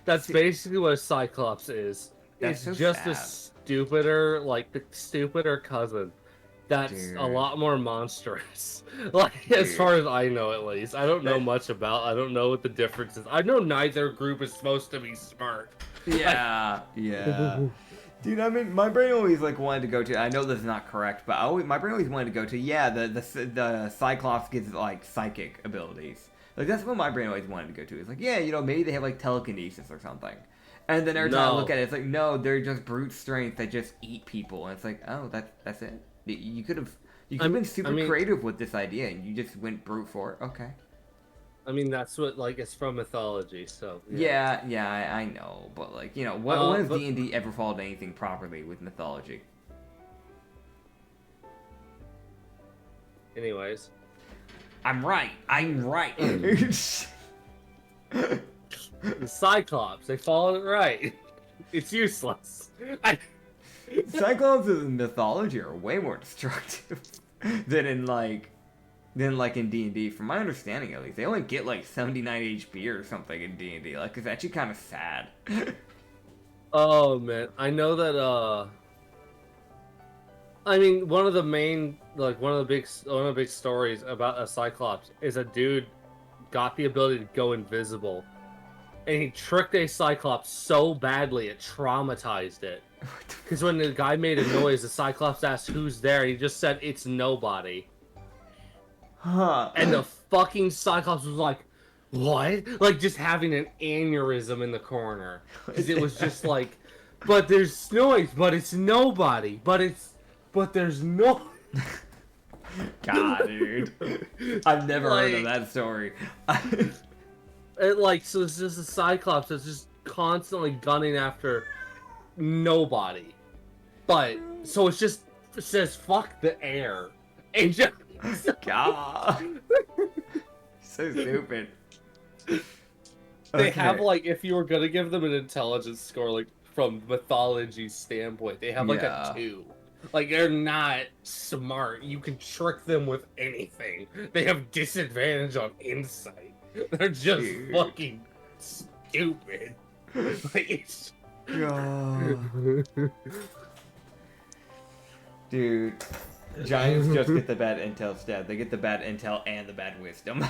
Speaker 2: that's basically what a Cyclops is.
Speaker 1: That's
Speaker 2: It's
Speaker 1: so
Speaker 2: just
Speaker 1: sad.
Speaker 2: a stupider, like, the stupider cousin. That's
Speaker 1: Dude.
Speaker 2: a lot more monstrous. Like, as
Speaker 1: Dude.
Speaker 2: far as I know, at least. I don't know
Speaker 1: That-
Speaker 2: much about, I don't know what the difference is. I know neither group is supposed to be smart.
Speaker 1: Yeah, yeah. Dude, I mean, my brain always like wanted to go to. I know this is not correct, but my brain always wanted to go to. Yeah, the Cyclops gets like psychic abilities. Like that's what my brain always wanted to go to. It's like, yeah, you know, maybe they have like telekinesis or something. And then every time I
Speaker 2: No.
Speaker 1: look at it, it's like, no, they're just brute strength that just eat people. And it's like, oh, that's it. You could have been super creative with this idea, and you just went brute for it. Okay.
Speaker 2: I mean, that's what, like, it's from mythology, so...
Speaker 1: Yeah, I know, but like, you know, when has D&D ever followed anything properly with mythology?
Speaker 2: Anyways.
Speaker 1: I'm right.
Speaker 2: The Cyclops, they followed it right. It's useless.
Speaker 1: Cyclops in mythology are way more destructive than in D&D. From my understanding, at least, they only get like 79 HP or something in D&D. Like, it's actually kind of sad.
Speaker 2: Oh, man. I know that, I mean, one of the big stories about a Cyclops is a dude got the ability to go invisible. and he tricked a Cyclops so badly it traumatized it. Because when the guy made a noise, the Cyclops asked who's there, he just said, it's nobody.
Speaker 1: Huh.
Speaker 2: And the fucking Cyclops was like, what? Like, just having an aneurysm in the corner. Because it was just like, but there's noise, but it's nobody. But there's no...
Speaker 1: God, dude. I've never heard of that story.
Speaker 2: So it's just a Cyclops that's just constantly gunning after nobody. But, so it says, fuck the air. And just...
Speaker 1: God. So stupid.
Speaker 2: They have, like, if you were gonna give them an intelligence score, like, from mythology standpoint, they have, like, a 2. Like, they're not smart. You can trick them with anything. They have disadvantage on insight. They're just fucking stupid. Like, it's...
Speaker 1: God. Dude. Giants just get the bad intel stat. They get the bad intel and the bad wisdom.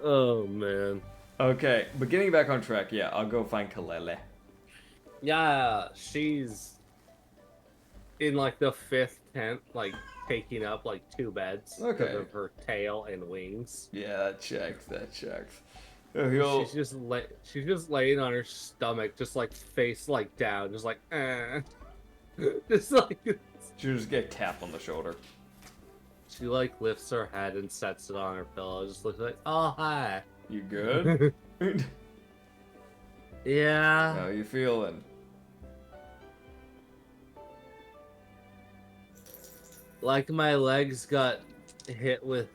Speaker 2: Oh, man.
Speaker 1: Okay, but getting back on track, yeah, I'll go find Kalele.
Speaker 2: Yeah, she's in, like, the 5th tent, like, taking up, like, 2 beds.
Speaker 1: Okay.
Speaker 2: Because of her tail and wings.
Speaker 1: Yeah, that checks. Oh,
Speaker 2: She's just laying on her stomach, just, like, face, like, down, just like, Just, like...
Speaker 1: She'll just get a tap on the shoulder.
Speaker 2: She, like, lifts her head and sets it on her pillow. Just looks like, oh, hi.
Speaker 1: You good?
Speaker 2: Yeah.
Speaker 1: How you feeling?
Speaker 2: Like, my legs got hit with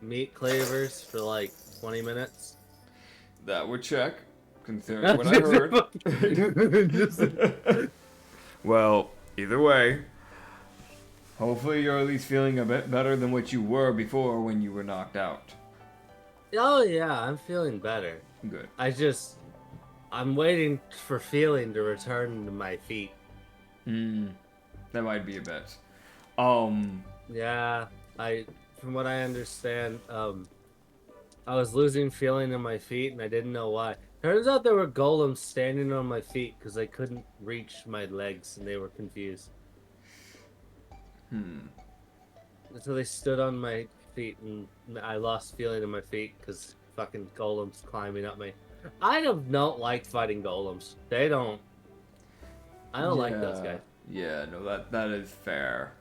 Speaker 2: meat clavers for, like, 20 minutes.
Speaker 1: That would check, considering what I heard. Well, either way, hopefully you're at least feeling a bit better than what you were before when you were knocked out.
Speaker 2: Oh, yeah, I'm feeling better.
Speaker 1: Good.
Speaker 2: I'm waiting for feeling to return to my feet.
Speaker 1: That might be a bet.
Speaker 2: Yeah, from what I understand, I was losing feeling in my feet and I didn't know why. Turns out there were golems standing on my feet because I couldn't reach my legs and they were confused. So they stood on my feet and I lost feeling in my feet because fucking golems climbing up me. I don't like fighting golems. I don't like those guys.
Speaker 1: Yeah, no, that is fair.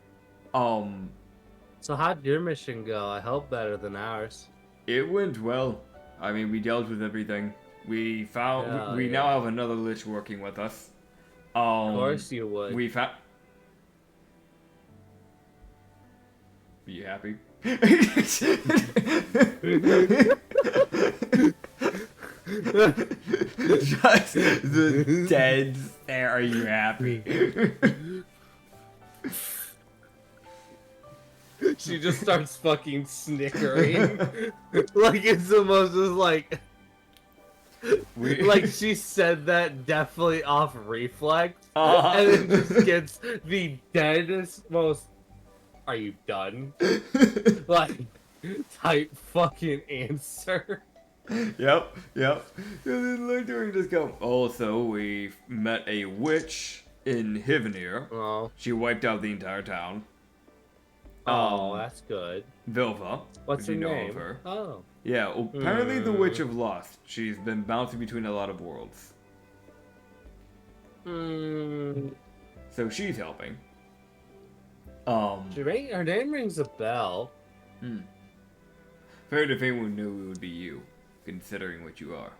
Speaker 2: So how'd your mission go? I hope better than ours.
Speaker 1: It went well. I mean, we dealt with everything. We found we now have another lich working with us.
Speaker 2: Of course you would.
Speaker 1: We found. Are you happy? Just the dead stare. Are you happy?
Speaker 2: She just starts fucking snickering. Like it's the most just like... Like she said that definitely off reflex. And then just gets the deadest, most... Are you done? Like, type fucking answer.
Speaker 1: Yep. And then later we just go, also, we met a witch in Hivenir.
Speaker 2: Oh.
Speaker 1: She wiped out the entire town.
Speaker 2: Oh, that's good.
Speaker 1: Vilva.
Speaker 2: What's her
Speaker 1: if you know
Speaker 2: name?
Speaker 1: of her.
Speaker 2: Oh.
Speaker 1: Yeah, well, apparently the Witch of Lost. She's been bouncing between a lot of worlds. So she's helping.
Speaker 2: Her name rings a bell.
Speaker 1: Fair if anyone knew it would be you, considering what you are.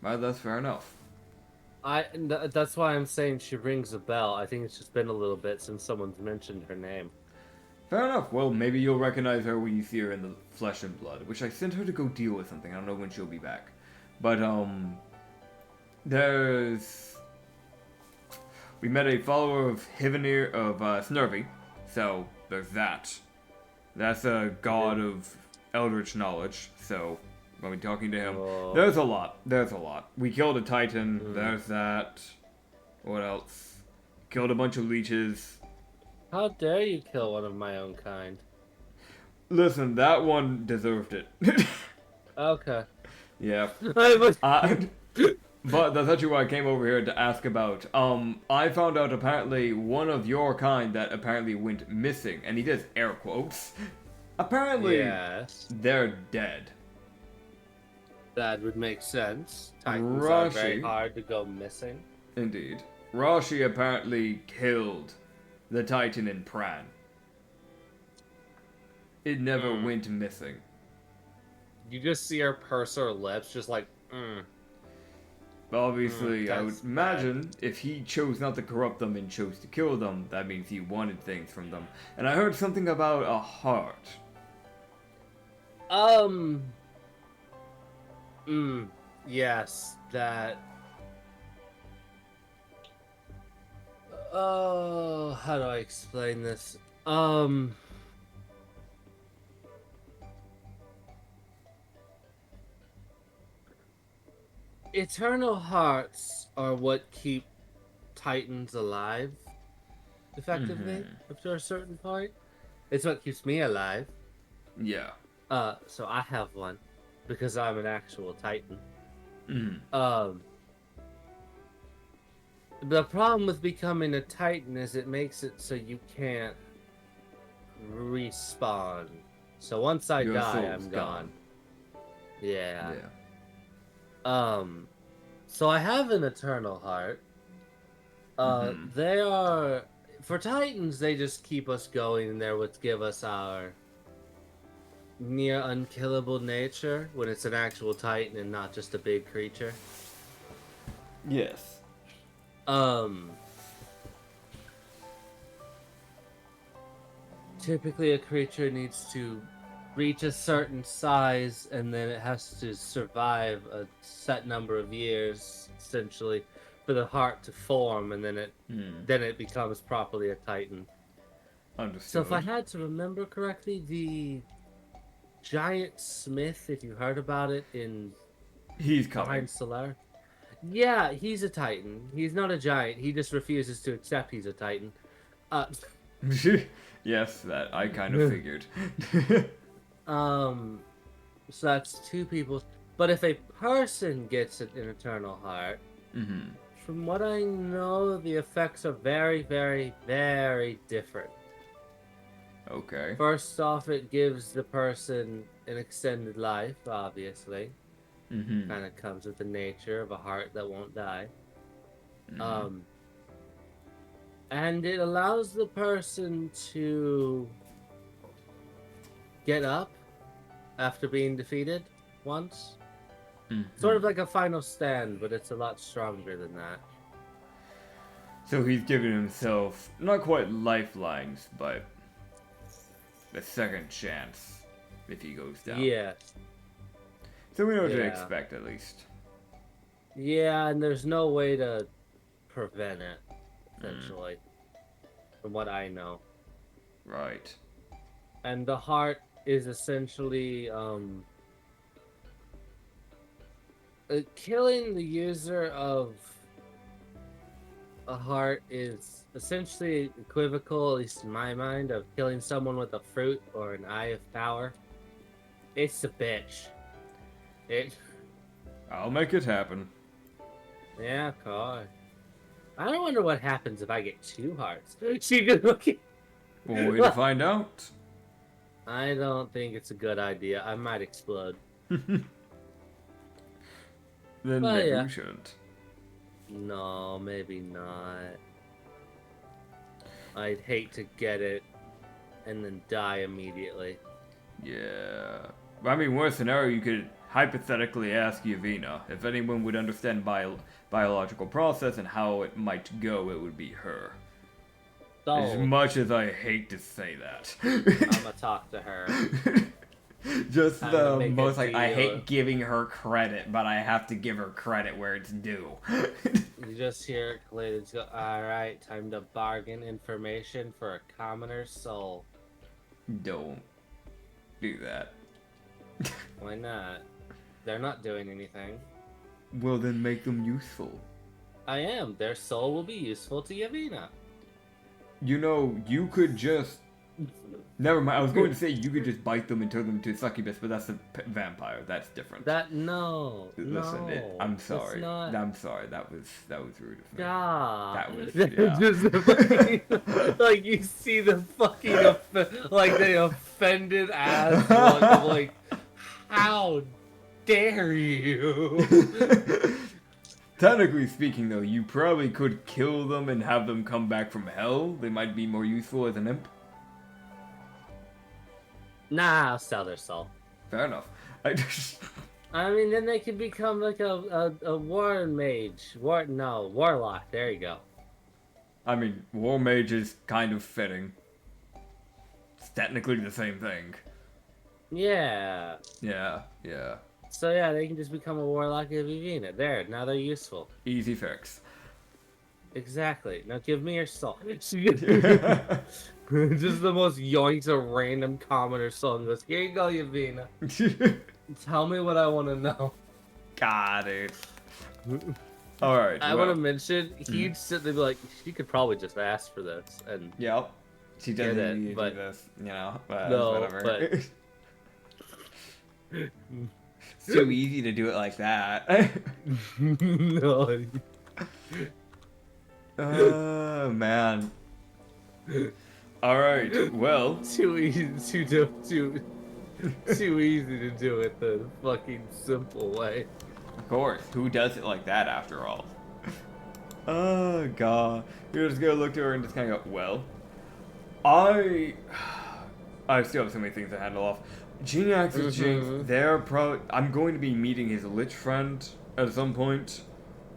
Speaker 1: Well, that's fair enough.
Speaker 2: That's why I'm saying she rings a bell. I think it's just been a little bit since someone's mentioned her name.
Speaker 1: Fair enough. Well, maybe you'll recognize her when you see her in the Flesh and Blood, which I sent her to go deal with something. I don't know when she'll be back. But, we met a follower of Hivenir, of Snurvy. So, there's that. That's a god of eldritch knowledge, so when we're talking to him, there's a lot. We killed a titan, there's that. What else? Killed a bunch of leeches.
Speaker 2: How dare you kill one of my own kind?
Speaker 1: Listen, that one deserved it.
Speaker 2: Okay.
Speaker 1: Yeah.
Speaker 2: I'm
Speaker 1: But that's actually why I came over here to ask about. I found out apparently one of your kind that apparently went missing, and he does air quotes. Apparently,
Speaker 2: yes,
Speaker 1: they're dead.
Speaker 2: that would make sense. Titans are very
Speaker 1: Rashi.
Speaker 2: hard to go missing.
Speaker 1: Indeed. Rashi apparently killed the Titan in Pran. It never went missing.
Speaker 2: You just see her purse her lips, just like,
Speaker 1: Obviously, I would
Speaker 2: that's
Speaker 1: imagine if he chose not to corrupt them and chose to kill them, that means he wanted things from them. And I heard something about a heart.
Speaker 2: Yes, that. Oh, how do I explain this? Eternal hearts are what keep Titans alive, effectively, up to a certain point. It's what keeps me alive.
Speaker 1: Yeah.
Speaker 2: So I have one, because I'm an actual Titan.
Speaker 1: Mm.
Speaker 2: The problem with becoming a Titan is it makes it so you can't respawn. So once I
Speaker 1: Your
Speaker 2: die,
Speaker 1: soul's
Speaker 2: I'm gone. Yeah.
Speaker 1: Yeah.
Speaker 2: So I have an eternal heart. They are, for Titans, they just keep us going, and they're what give us our near unkillable nature when it's an actual Titan and not just a big creature.
Speaker 1: Yes.
Speaker 2: Typically a creature needs to reach a certain size, and then it has to survive a set number of years, essentially, for the heart to form, and then it becomes properly a Titan.
Speaker 1: Understood.
Speaker 2: So if I had to remember correctly, the giant smith, if you heard about it in
Speaker 1: He's coming.
Speaker 2: behind Solar, yeah, he's a Titan. He's not a giant. He just refuses to accept he's a Titan.
Speaker 1: Yes, that I kind of figured.
Speaker 2: So that's two people. But if a person gets an eternal heart, from what I know, the effects are very, very, very different.
Speaker 1: Okay.
Speaker 2: First off, it gives the person an extended life, obviously. Kind of comes with the nature of a heart that won't die. And it allows the person to get up after being defeated once. Sort of like a final stand, but it's a lot stronger than that.
Speaker 1: So he's giving himself not quite lifelines, but a second chance if he goes down.
Speaker 2: Yeah.
Speaker 1: So we know what to
Speaker 2: Yeah.
Speaker 1: expect at least.
Speaker 2: Yeah, and there's no way to prevent it, essentially. From what I know.
Speaker 1: Right.
Speaker 2: And the heart is essentially killing the user of a heart is essentially equivocal, at least in my mind, of killing someone with a fruit or an eye of power. It's a bitch.
Speaker 1: I'll make it happen.
Speaker 2: Yeah, of course. I don't wonder what happens if I get two hearts. She just looking.
Speaker 1: Well, way to find out.
Speaker 2: I don't think it's a good idea. I might explode.
Speaker 1: Then
Speaker 2: Well,
Speaker 1: maybe
Speaker 2: yeah.
Speaker 1: we shouldn't.
Speaker 2: No, maybe not. I'd hate to get it and then die immediately.
Speaker 1: Yeah. I mean, worst scenario, you could hypothetically ask Yavina. If anyone would understand biological process and how it might go, it would be her. As
Speaker 2: So,
Speaker 1: much as I hate to say that.
Speaker 2: I'm gonna talk to her.
Speaker 1: Just
Speaker 2: I'm gonna
Speaker 1: the
Speaker 2: make a
Speaker 1: most, like, I
Speaker 2: deal.
Speaker 1: hate giving her credit, but I have to give her credit where it's due.
Speaker 2: You just hear Khalid go, alright, time to bargain information for a commoner's soul.
Speaker 1: Don't do that.
Speaker 2: Why not? They're not doing anything.
Speaker 1: Well, then make them useful.
Speaker 2: I am. Their soul will be useful to Yavina.
Speaker 1: You know, you could just Never mind. I was going to say you could just bite them and turn them into a succubus, but that's a vampire. That's different.
Speaker 2: No.
Speaker 1: Listen, I'm sorry.
Speaker 2: It's not...
Speaker 1: I'm sorry. That was rude of me.
Speaker 2: God.
Speaker 1: That was yeah.
Speaker 2: Just the fucking, like you see the fucking like the offended ass look of like, how dare you?
Speaker 1: Technically speaking, though, you probably could kill them and have them come back from hell. They might be more useful as an imp.
Speaker 2: Nah, I'll sell their soul.
Speaker 1: Fair enough.
Speaker 2: I mean, then they could become like a war mage. Warlock. There you go.
Speaker 1: I mean, war mage is kind of fitting. It's technically the same thing.
Speaker 2: Yeah.
Speaker 1: Yeah.
Speaker 2: So yeah, they can just become a warlock of Vivina. There, now they're useful.
Speaker 1: Easy fix.
Speaker 2: Exactly. Now give me your soul. Just the most yoinks a random commoner soul and goes, here you go, Yavina. Tell me what I want to know.
Speaker 1: Got it. Alright.
Speaker 2: I want to mention, he'd sit there and be like, she could probably just ask for this. And
Speaker 1: yep. She doesn't
Speaker 2: it,
Speaker 1: need to
Speaker 2: but-
Speaker 1: do this, you know. But
Speaker 2: No,
Speaker 1: whatever.
Speaker 2: but-
Speaker 1: It's too easy to do it like that.
Speaker 2: No.
Speaker 1: Oh, man. Alright, well.
Speaker 2: Too easy to do. Too easy to do it the fucking simple way.
Speaker 1: Of course. Who does it like that after all? Oh, God. You're just gonna look to her and just kind of go, well, I still have so many things to handle off. Geniacs and Jinx, they're probably... I'm going to be meeting his lich friend at some point.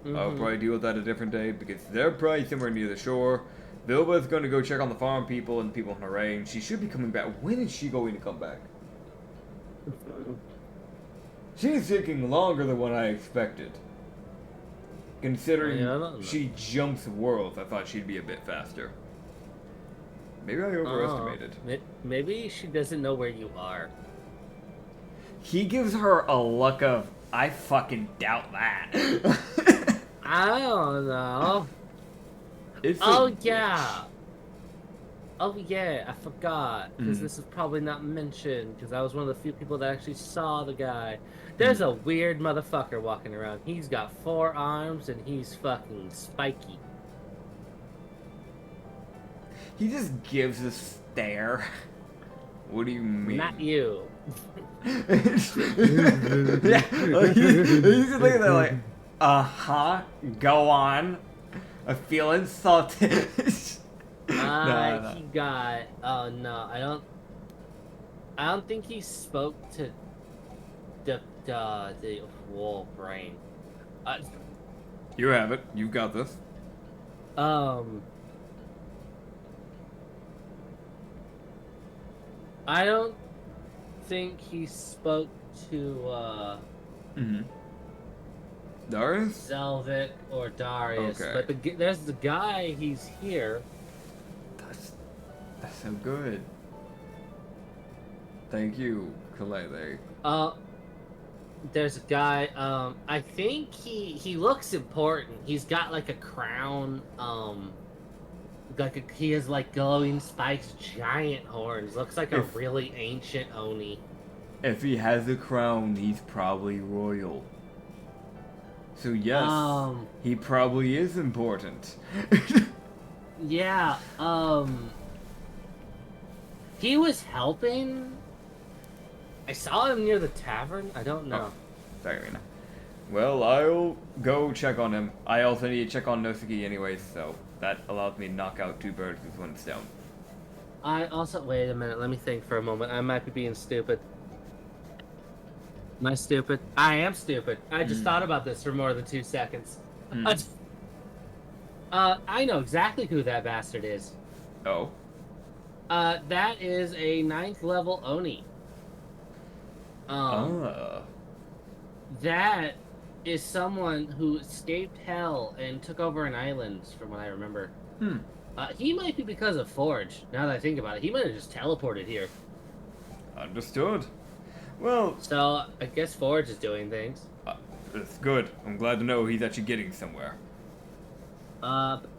Speaker 1: I'll probably deal with that a different day, because they're probably somewhere near the shore. Vilba's going to go check on the farm people and the people in Hirane. She should be coming back. When is she going to come back? She's taking longer than what I expected. Considering
Speaker 2: I don't know.
Speaker 1: she jumps worlds, I thought she'd be a bit faster. Maybe I overestimated.
Speaker 2: Maybe she doesn't know where you are.
Speaker 1: He gives her a look of, I fucking doubt that.
Speaker 2: I don't know.
Speaker 1: It's
Speaker 2: Oh
Speaker 1: a
Speaker 2: yeah. Oh yeah, I forgot because this is probably not mentioned because I was one of the few people that actually saw the guy. There's a weird motherfucker walking around. He's got 4 arms and he's fucking spiky.
Speaker 1: He just gives a stare. What do you mean?
Speaker 2: Not you.
Speaker 1: Yeah, like he's just looking there like, go on. I feel insulted. No.
Speaker 2: He got. Oh no, I don't think he spoke to the wall brain.
Speaker 1: You have it. You've got this.
Speaker 2: I don't think he spoke to
Speaker 1: Darius?
Speaker 2: Zelvic or Darius,
Speaker 1: Okay.
Speaker 2: but there's the guy. He's here.
Speaker 1: That's so good. Thank you, Kalele.
Speaker 2: There's a guy. I think he looks important. He's got like a crown. He has like glowing spikes, giant horns. Looks like a really ancient Oni.
Speaker 1: If he has a crown, he's probably royal. So yes, he probably is important.
Speaker 2: Yeah. He was helping. I saw him near the tavern. I don't know.
Speaker 1: Sorry, Rena. Well, I'll go check on him. I also need to check on Nosuke anyways, so that allows me to knock out 2 birds with 1 stone.
Speaker 2: I also... Wait a minute. Let me think for a moment. I might be being stupid. Am I stupid? I am stupid. I just thought about this for more than 2 seconds. I know exactly who that bastard is.
Speaker 1: Oh?
Speaker 2: That is a 9th level Oni. That is someone who escaped hell and took over an island, from what I remember. He might be because of Forge, now that I think about it. He might have just teleported here.
Speaker 1: Understood. Well...
Speaker 2: So, I guess Forge is doing things.
Speaker 1: it's good. I'm glad to know he's actually getting somewhere.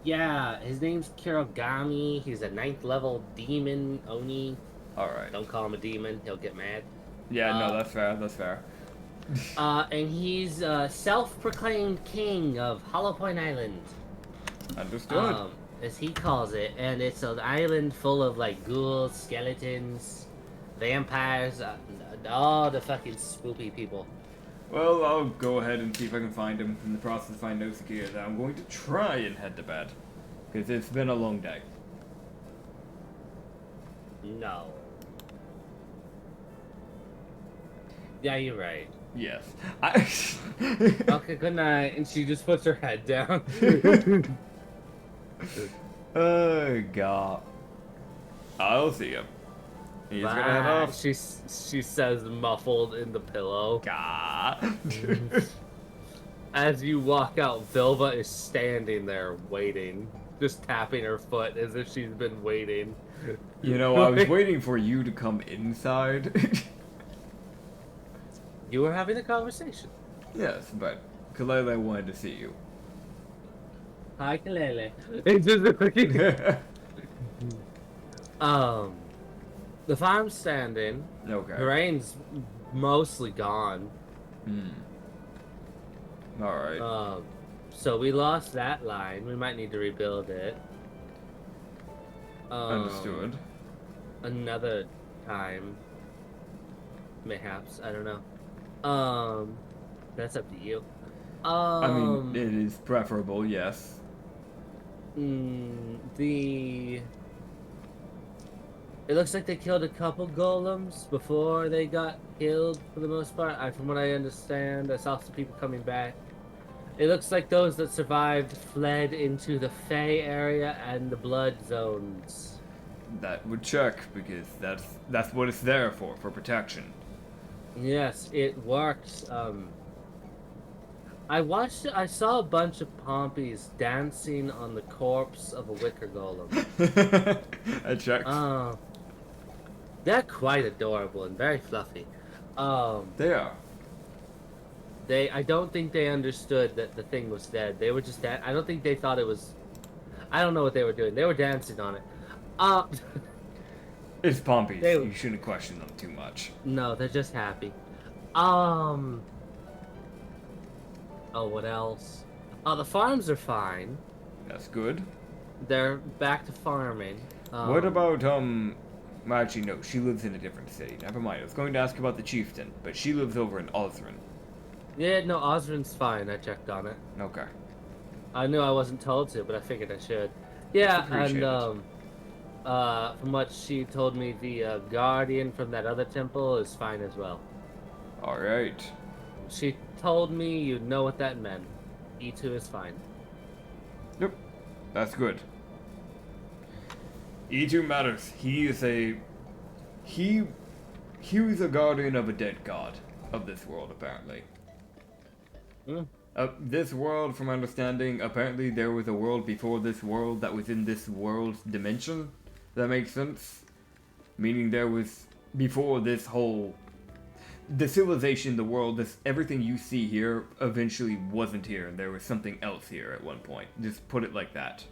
Speaker 2: Yeah, his name's Kirogami. He's a 9th level demon Oni.
Speaker 1: Alright.
Speaker 2: Don't call him a demon, he'll get mad.
Speaker 1: Yeah, no, that's fair, that's fair.
Speaker 2: And he's self-proclaimed king of Hollow Point Island.
Speaker 1: Understood.
Speaker 2: As he calls it, and it's an island full of like ghouls, skeletons, vampires, all the fucking spoopy people.
Speaker 1: Well, I'll go ahead and see if I can find him. In the process of finding Nosuke, that I'm going to try and head to bed. Because it's been a long day.
Speaker 2: No. Yeah, you're right.
Speaker 1: Yes.
Speaker 2: Okay, good night. And she just puts her head down.
Speaker 1: Oh, God. I'll see him. He's gonna head off.
Speaker 2: She says muffled in the pillow.
Speaker 1: God.
Speaker 2: As you walk out, Vilva is standing there waiting, just tapping her foot as if she's been waiting.
Speaker 1: You know, I was waiting for you to come inside.
Speaker 2: You were having a conversation.
Speaker 1: Yes, but Kalele wanted to see you.
Speaker 2: Hi, Kalele. It's just looking. The farm's standing.
Speaker 1: Okay.
Speaker 2: Hirane's mostly gone.
Speaker 1: Alright.
Speaker 2: So we lost that line. We might need to rebuild it.
Speaker 1: Understood.
Speaker 2: Another time. Mayhaps. I don't know. That's up to you.
Speaker 1: I mean, it is preferable, yes.
Speaker 2: It looks like they killed a couple golems before they got killed, for the most part. From what I understand, I saw some people coming back. It looks like those that survived fled into the Fey area and the Blood Zones.
Speaker 1: That would check, because that's what it's there for protection.
Speaker 2: Yes, it works. I saw a bunch of Pompies dancing on the corpse of a wicker golem.
Speaker 1: I checked.
Speaker 2: They're quite adorable and very fluffy.
Speaker 1: They are.
Speaker 2: I don't think they understood that the thing was dead. They were just I don't think they thought it was. I don't know what they were doing. They were dancing on it.
Speaker 1: It's Pompeys. You shouldn't question them too much.
Speaker 2: No, they're just happy. Oh, what else? The farms are fine.
Speaker 1: That's good.
Speaker 2: They're back to farming.
Speaker 1: What about, actually, no, she lives in a different city. Never mind. I was going to ask about the chieftain, but she lives over in Osrin.
Speaker 2: Yeah, no, Osrin's fine. I checked on it.
Speaker 1: Okay.
Speaker 2: I knew I wasn't told to, but I figured I should. Yeah, and, from what she told me, the, guardian from that other temple is fine as well.
Speaker 1: Alright.
Speaker 2: She told me you'd know what that meant. E2 is fine.
Speaker 1: Yep. That's good. E2 matters. He is a... He was a guardian of a dead god of this world, apparently. This world, from my understanding, apparently there was a world before this world that was in this world's dimension. That makes sense? Meaning there was, before this whole... The civilization, the world, everything you see here eventually wasn't here, and there was something else here at one point. Just put it like that.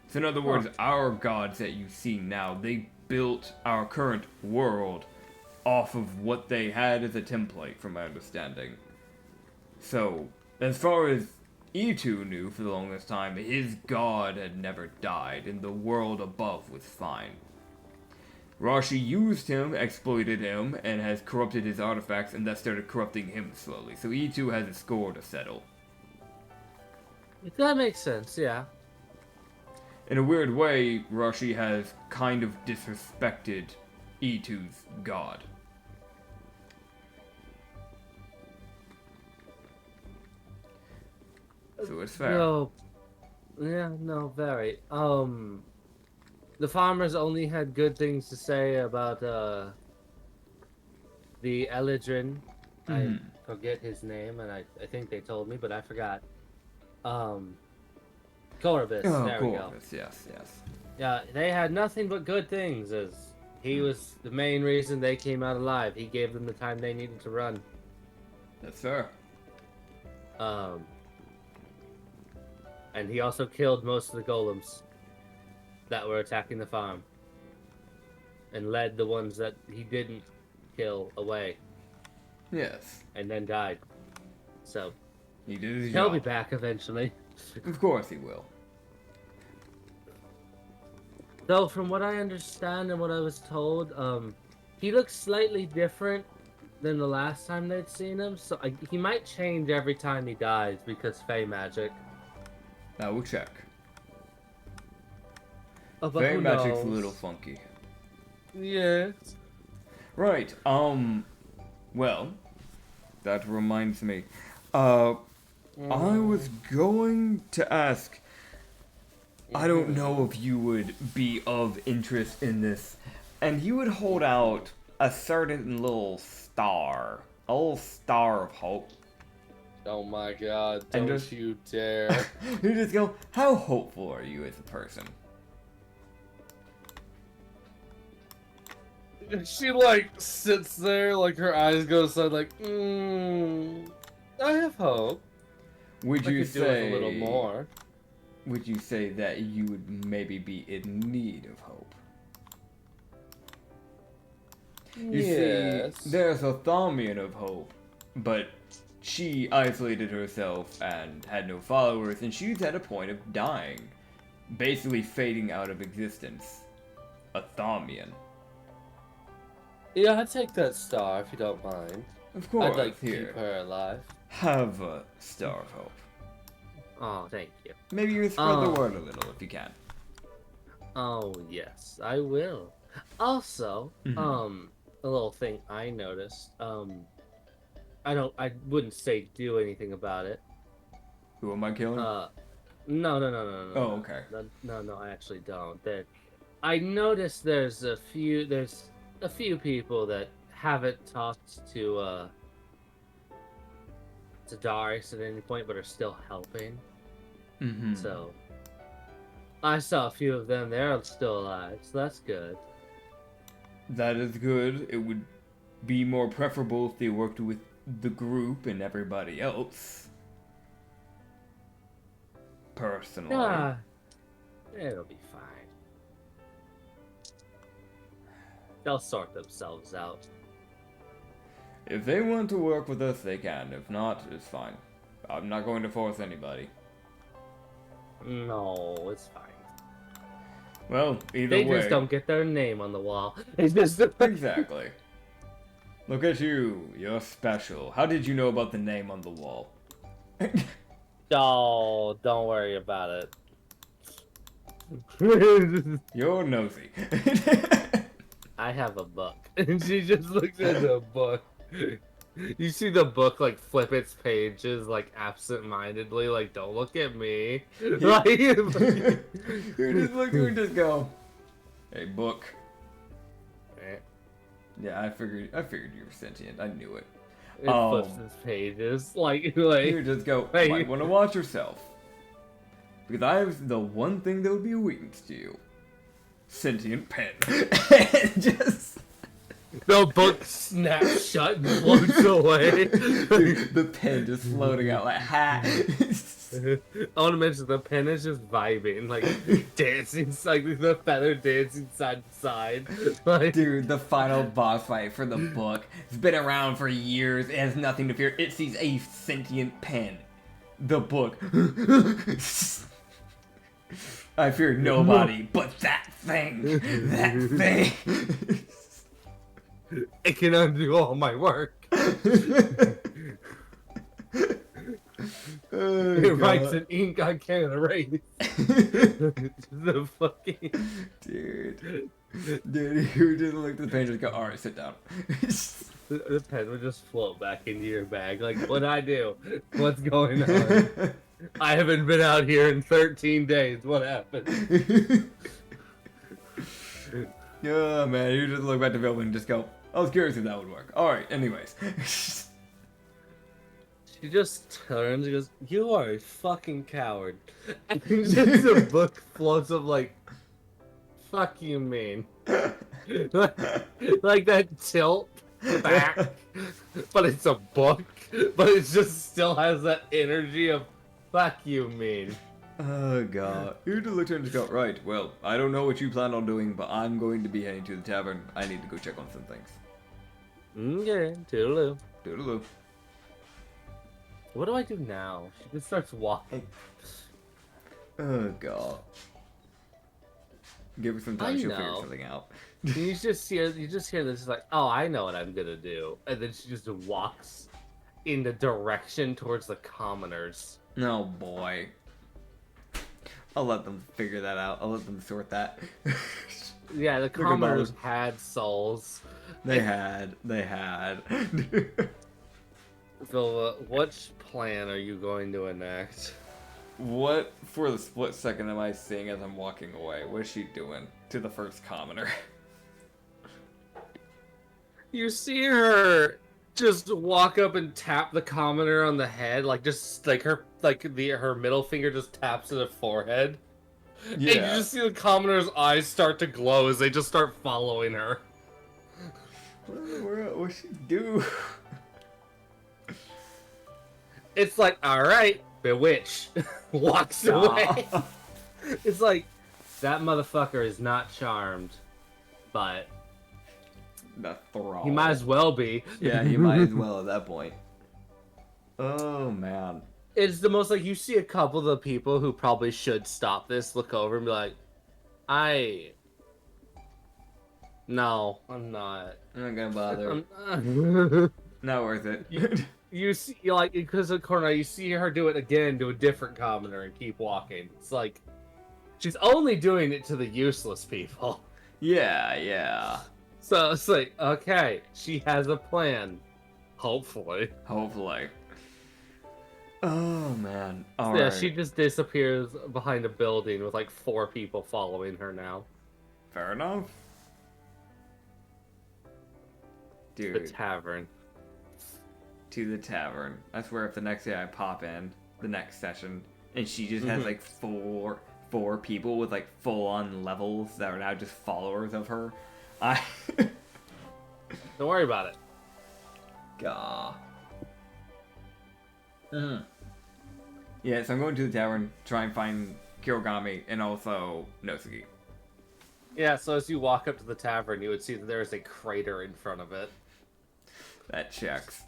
Speaker 1: So in other words, our gods that you see now, they built our current world off of what they had as a template, from my understanding. So, as far as E2 knew for the longest time, his god had never died, and the world above was fine. Rashi used him, exploited him, and has corrupted his artifacts, and thus started corrupting him slowly. So E2 has a score to settle.
Speaker 2: That makes sense, yeah.
Speaker 1: In a weird way, Rashi has kind of disrespected E2's god. So it's fair.
Speaker 2: No. Yeah, no, very. The farmers only had good things to say about, the Eladrin. I forget his name, and I think they told me, but I forgot. Corvus, there we go.
Speaker 1: Yes.
Speaker 2: Yeah, they had nothing but good things, as he was the main reason they came out alive. He gave them the time they needed to run.
Speaker 1: That's fair.
Speaker 2: And he also killed most of the golems that were attacking the farm. And led the ones that he didn't kill away.
Speaker 1: Yes.
Speaker 2: And then died. So,
Speaker 1: He did his
Speaker 2: he'll
Speaker 1: job.
Speaker 2: be back eventually.
Speaker 1: Of course he will.
Speaker 2: Though, from what I understand and what I was told, he looks slightly different than the last time they'd seen him. So, he might change every time he dies because Fey magic.
Speaker 1: I will check.
Speaker 2: Oh, but
Speaker 1: Fey
Speaker 2: who
Speaker 1: magic's
Speaker 2: knows?
Speaker 1: a little funky.
Speaker 3: Yes.
Speaker 1: Right, well, that reminds me. I was going to ask, I don't know if you would be of interest in this, and you would hold out a certain little star, a little star of hope.
Speaker 3: Oh my god,
Speaker 1: And
Speaker 3: don't
Speaker 1: just-
Speaker 3: you dare.
Speaker 1: You just go, how hopeful are you as a person?
Speaker 3: She, like, sits there, like, her eyes go aside, like, I have hope.
Speaker 1: Would
Speaker 3: I
Speaker 1: you
Speaker 3: could do with
Speaker 1: say
Speaker 3: a little more.
Speaker 1: Would you say that you would maybe be in need of hope? You
Speaker 3: Yes.
Speaker 1: see, there's a Thaumian of hope, but she isolated herself and had no followers, and she's at a point of dying, basically fading out of existence. A Thaumian.
Speaker 3: Yeah, I'd take that star if you don't mind.
Speaker 1: Of course,
Speaker 3: I'd like to
Speaker 1: here.
Speaker 3: keep her alive.
Speaker 1: Have a star of hope.
Speaker 2: Oh, thank you.
Speaker 1: Maybe you spread the
Speaker 2: Oh.
Speaker 1: word a little if you can.
Speaker 2: Oh, yes, I will. Also,
Speaker 1: Mhm.
Speaker 2: a little thing I noticed, I wouldn't say do anything about it.
Speaker 1: Who am I killing?
Speaker 2: No.
Speaker 1: Oh, okay.
Speaker 2: No, I actually don't. I noticed there's a few people that haven't talked to Darius at any point, but are still helping.
Speaker 1: Mm-hmm.
Speaker 2: So, I saw a few of them. They're still alive, so that's good.
Speaker 1: That is good. It would be more preferable if they worked with the group and everybody else. Personally.
Speaker 2: Yeah, it'll be fine. They'll sort themselves out.
Speaker 1: If they want to work with us, they can. If not, it's fine. I'm not going to force anybody.
Speaker 2: No, it's fine.
Speaker 1: Well, either
Speaker 2: They
Speaker 1: way.
Speaker 2: just don't get their name on the wall. It's just
Speaker 1: Exactly. Look at you. You're special. How did you know about the name on the wall?
Speaker 2: Oh, don't worry about it.
Speaker 1: You're nosy.
Speaker 2: I have a book. And she just looks at the book. You see the book like flip its pages like absent-mindedly, like don't look at me. Like,
Speaker 1: You just look and just go, hey, book. Yeah, I figured you were sentient. I knew it.
Speaker 2: It flips its pages. Like
Speaker 1: You just go,
Speaker 2: Hey.
Speaker 1: might want to watch yourself. Because I have the one thing that would be a weakness to you. Sentient pen. And just...
Speaker 2: the book snaps shut and floats away.
Speaker 1: Dude, the pen just floating out like, ha!
Speaker 2: I want to mention the pen is just vibing, like dancing, like the feather dancing side to side. Like,
Speaker 1: Dude, the final boss fight for the book. It's been around for years. It has nothing to fear. It sees a sentient pen. The book. I fear nobody but that thing. That thing.
Speaker 2: it can undo all my work.
Speaker 1: Oh,
Speaker 2: It writes
Speaker 1: God.
Speaker 2: in ink I can't erase. The fucking
Speaker 1: Dude, you just look at the pen and just go, alright, sit down.
Speaker 2: the pen would just float back into your bag. Like, what'd I do? What's going on? I haven't been out here in 13 days. What happened?
Speaker 1: Oh man, you just look back to the building and just go, I was curious if that would work. Alright, anyways.
Speaker 2: She just turns and goes, "You are a fucking coward." And just a book floats up like, "Fuck you, mean?" like that tilt back, but it's a book, but it just still has that energy of "Fuck you, mean."
Speaker 1: Oh god. You just look at her and just go, right, well, I don't know what you plan on doing, but I'm going to be heading to the tavern. I need to go check on some things.
Speaker 2: Okay, toodaloo.
Speaker 1: Doodaloo.
Speaker 2: What do I do now? She just starts walking.
Speaker 1: Oh god. Give her some time,
Speaker 2: I
Speaker 1: she'll figure
Speaker 2: know.
Speaker 1: something out.
Speaker 2: You just hear this like, oh, I know what I'm gonna do, and then she just walks in the direction towards the commoners.
Speaker 1: Oh boy. I'll let them figure that out. I'll let them sort that.
Speaker 2: Yeah, the
Speaker 1: at
Speaker 2: commoners
Speaker 1: those.
Speaker 2: had souls.
Speaker 1: They had.
Speaker 2: Vilva, which plan are you going to enact?
Speaker 1: What, for the split second, am I seeing as I'm walking away? What is she doing to the first commoner?
Speaker 2: You see her just walk up and tap the commoner on the head, like just like her middle finger just taps at her forehead. And you just see the commoner's eyes start to glow as they just start following her.
Speaker 1: What'd she do?
Speaker 2: It's like, alright, bewitch. Walks away. It's like, that motherfucker is not charmed, but
Speaker 1: The thrall.
Speaker 2: he might as well be.
Speaker 1: Yeah, he might as well at that point. Oh man.
Speaker 2: It's the most like, you see a couple of the people who probably should stop this, look over and be like, no, I'm not.
Speaker 1: I'm not gonna bother.
Speaker 2: I'm
Speaker 1: Not worth it.
Speaker 2: You see, like, because of corner, you see her do it again to a different commoner and keep walking. It's like, she's only doing it to the useless people.
Speaker 1: Yeah.
Speaker 2: So it's like, okay, she has a plan. Hopefully.
Speaker 1: Hopefully. Oh man.
Speaker 2: Yeah,
Speaker 1: Alright.
Speaker 2: she just disappears behind a building with like 4 people following her now.
Speaker 1: Fair enough.
Speaker 2: The
Speaker 1: Dude,
Speaker 2: tavern.
Speaker 1: to the tavern. I swear if the next day I pop in, the next session, and she just has like four people with like full on levels that are now just followers of her.
Speaker 2: Don't worry about it.
Speaker 1: Gah. Yeah, so I'm going to the tavern, try and find Kirogami and also Nosuke.
Speaker 2: Yeah, so as you walk up to the tavern, you would see that there is a crater in front of it.
Speaker 1: That checks.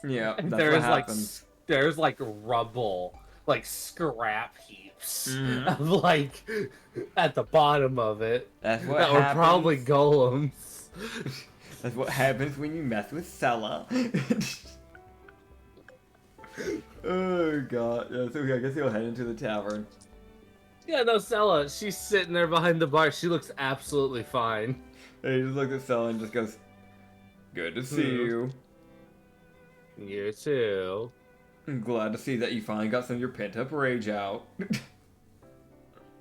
Speaker 1: Yeah,
Speaker 2: And
Speaker 1: that's what happens.
Speaker 2: there's like rubble, like scrap heaps
Speaker 1: Mhm.
Speaker 2: of like at the bottom of it.
Speaker 1: That's what
Speaker 2: That were
Speaker 1: happens.
Speaker 2: probably golems.
Speaker 1: That's what happens when you mess with Sella. Oh god. Yeah, so I guess he'll head into the tavern.
Speaker 2: Yeah, no, Sella, she's sitting there behind the bar. She looks absolutely fine.
Speaker 1: And he just looks at Sella and just goes, "Good to see you.
Speaker 2: You too.
Speaker 1: I'm glad to see that you finally got some of your pent up rage out."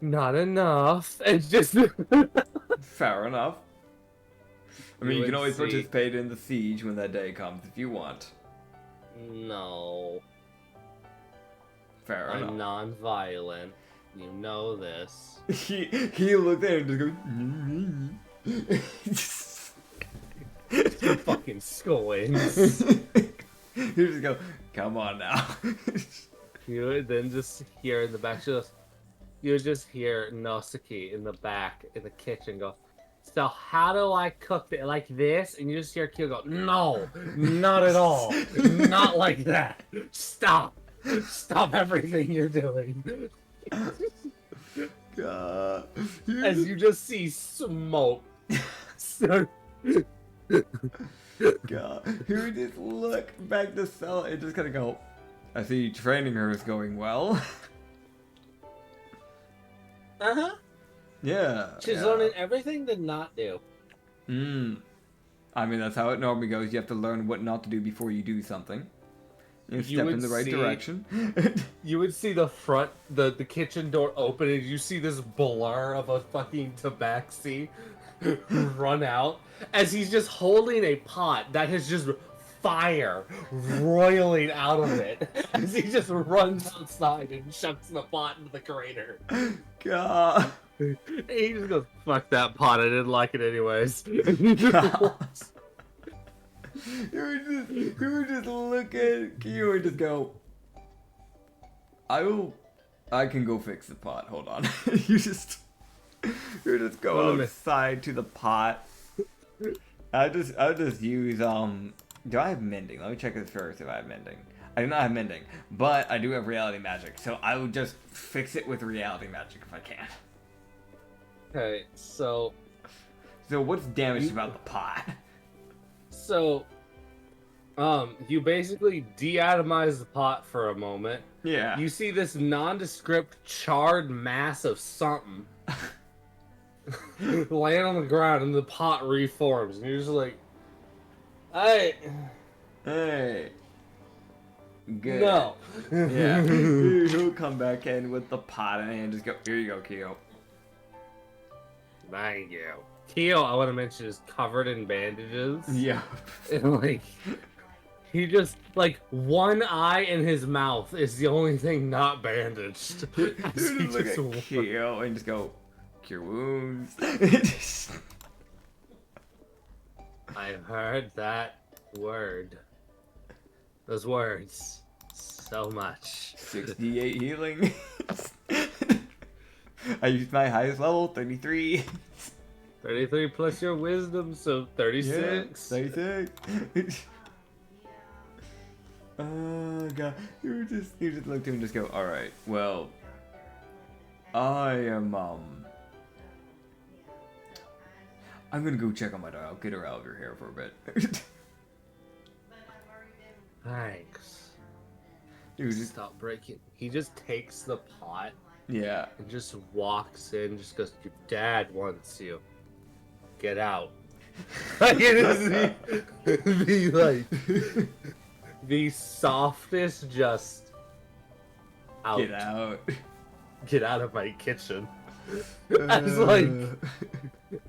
Speaker 2: Not enough. It's just
Speaker 1: Fair enough. I mean, you can always
Speaker 2: see.
Speaker 1: participate in the siege when that day comes if you want.
Speaker 2: No.
Speaker 1: Fair
Speaker 2: I'm
Speaker 1: enough.
Speaker 2: non-violent. You know this.
Speaker 1: He looked at it and just goes.
Speaker 2: Fucking squints.
Speaker 1: You just go, "Come on now."
Speaker 2: You would then just hear in the back, you would just hear Nosuke in the back in the kitchen go, "So how do I cook it? Like this?" And you just hear Kyo go, "No, not at all. Not like that. Stop. Stop everything you're doing."
Speaker 1: God.
Speaker 2: As you just see smoke.
Speaker 1: God. He would just look back to Sella and just kind of go, "I see training her is going well."
Speaker 2: Uh-huh.
Speaker 1: Yeah.
Speaker 2: She's
Speaker 1: yeah.
Speaker 2: learning everything to not do.
Speaker 1: I mean, that's how it normally goes. You have to learn what not to do before you do something. You
Speaker 2: You
Speaker 1: step
Speaker 2: would
Speaker 1: in the right
Speaker 2: see-
Speaker 1: direction.
Speaker 2: You would see the front, the kitchen door open, and you see this blur of a fucking tabaxi run out as he's just holding a pot that has just fire roiling out of it as he just runs outside and chucks the pot into the crater.
Speaker 1: God.
Speaker 2: And he just goes, "Fuck that pot, I didn't like it anyways." He
Speaker 1: He would just look at Kyo and just go, I I can go fix the pot. Hold on. you just go outside to the pot. I'll just use Do I have mending? Let me check this first if I have mending. I do not have mending, but I do have reality magic, so I will just fix it with reality magic if I can.
Speaker 2: Okay, so
Speaker 1: what's damaged about the pot?
Speaker 2: So, you basically deatomize the pot for a moment.
Speaker 1: Yeah.
Speaker 2: You see this nondescript charred mass of something land on the ground, and the pot reforms, and you're just like, Hey.
Speaker 1: Good.
Speaker 2: No.
Speaker 1: Yeah. He'll come back in with the pot in and just go, here you go, Keo.
Speaker 2: Thank you. Keo, I want to mention, is covered in bandages.
Speaker 1: Yeah.
Speaker 2: And, like, he just, like, one eye in his mouth is the only thing not bandaged.
Speaker 1: He'll just look at Keo and just go, cure wounds.
Speaker 2: I've heard that word. Those words. So much.
Speaker 1: 68 healing. I used my highest level, 33.
Speaker 2: 33 plus your wisdom, so 36.
Speaker 1: Yeah, 36. Oh god. You just look at him and just go, alright, well, I am, I'm gonna go check on my dog. I'll get her out of your hair for a bit.
Speaker 2: Thanks.
Speaker 1: Dude, just
Speaker 2: Stop breaking. He just takes the pot
Speaker 1: yeah.
Speaker 2: and just walks in, just goes, your dad wants you. Get out. Like, it is the softest just out.
Speaker 1: Get out.
Speaker 2: Get out of my kitchen. As like,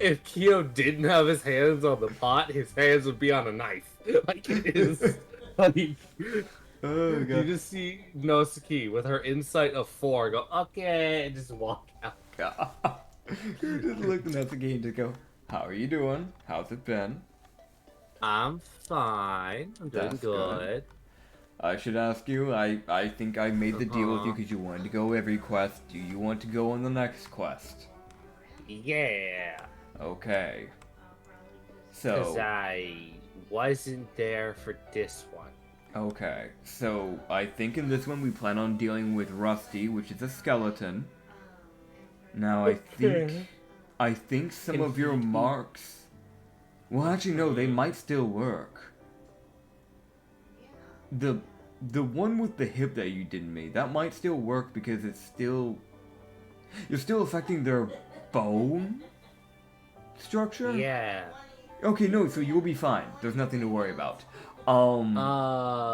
Speaker 2: if Keo didn't have his hands on the pot, his hands would be on a knife. Like, it is. Like,
Speaker 1: Oh god.
Speaker 2: you just see Nosuke with her insight of 4 go, okay, and just walk out.
Speaker 1: You just look at Natsuki and just go, how are you doing? How's it been?
Speaker 2: I'm fine. I'm doing
Speaker 1: That's
Speaker 2: good.
Speaker 1: good. I should ask you, I think I made the deal with you because you wanted to go every quest. Do you want to go on the next quest?
Speaker 2: Yeah.
Speaker 1: Okay.
Speaker 2: Because
Speaker 1: So,
Speaker 2: I wasn't there for this one.
Speaker 1: okay. So, I think in this one we plan on dealing with Rusty, which is a skeleton. Now, I think some of your marks... Well, actually, no, they might still work. The one with the hip that you didn't make, that might still work because it's still... You're still affecting their bone structure?
Speaker 2: Yeah.
Speaker 1: Okay, no, so you'll be fine. There's nothing to worry about.
Speaker 2: The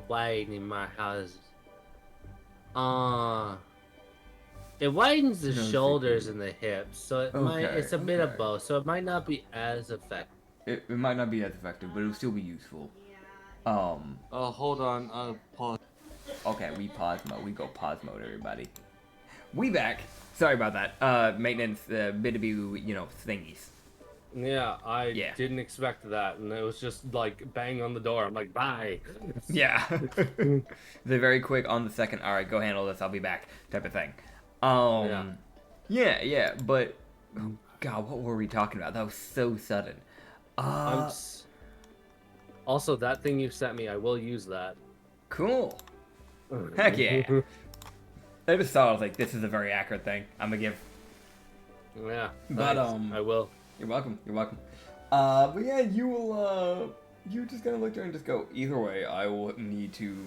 Speaker 2: wine in my house. It widens the shoulders and the hips, so it's a bit of both, so it might not be as effective.
Speaker 1: It might not be as effective, but it'll still be useful.
Speaker 3: Hold on, pause.
Speaker 1: Okay, we pause mode. We go pause mode, everybody. We back. Sorry about that. Maintenance, bit of thingies.
Speaker 2: Yeah, I
Speaker 1: Yeah.
Speaker 2: didn't expect that, and it was just like bang on the door. I'm like, bye.
Speaker 1: Yeah. They're very quick on the second. All right, go handle this. I'll be back. Type of thing. Yeah. But oh god, what were we talking about? That was so sudden.
Speaker 2: Also, that thing you sent me, I will use that.
Speaker 1: Cool. Heck yeah. I just thought I was like, this is a very accurate thing. I'm gonna give.
Speaker 2: Yeah.
Speaker 1: But
Speaker 2: thanks. I will.
Speaker 1: You're welcome. But yeah, you will. You're just gonna look there and just go. Either way, I will need to,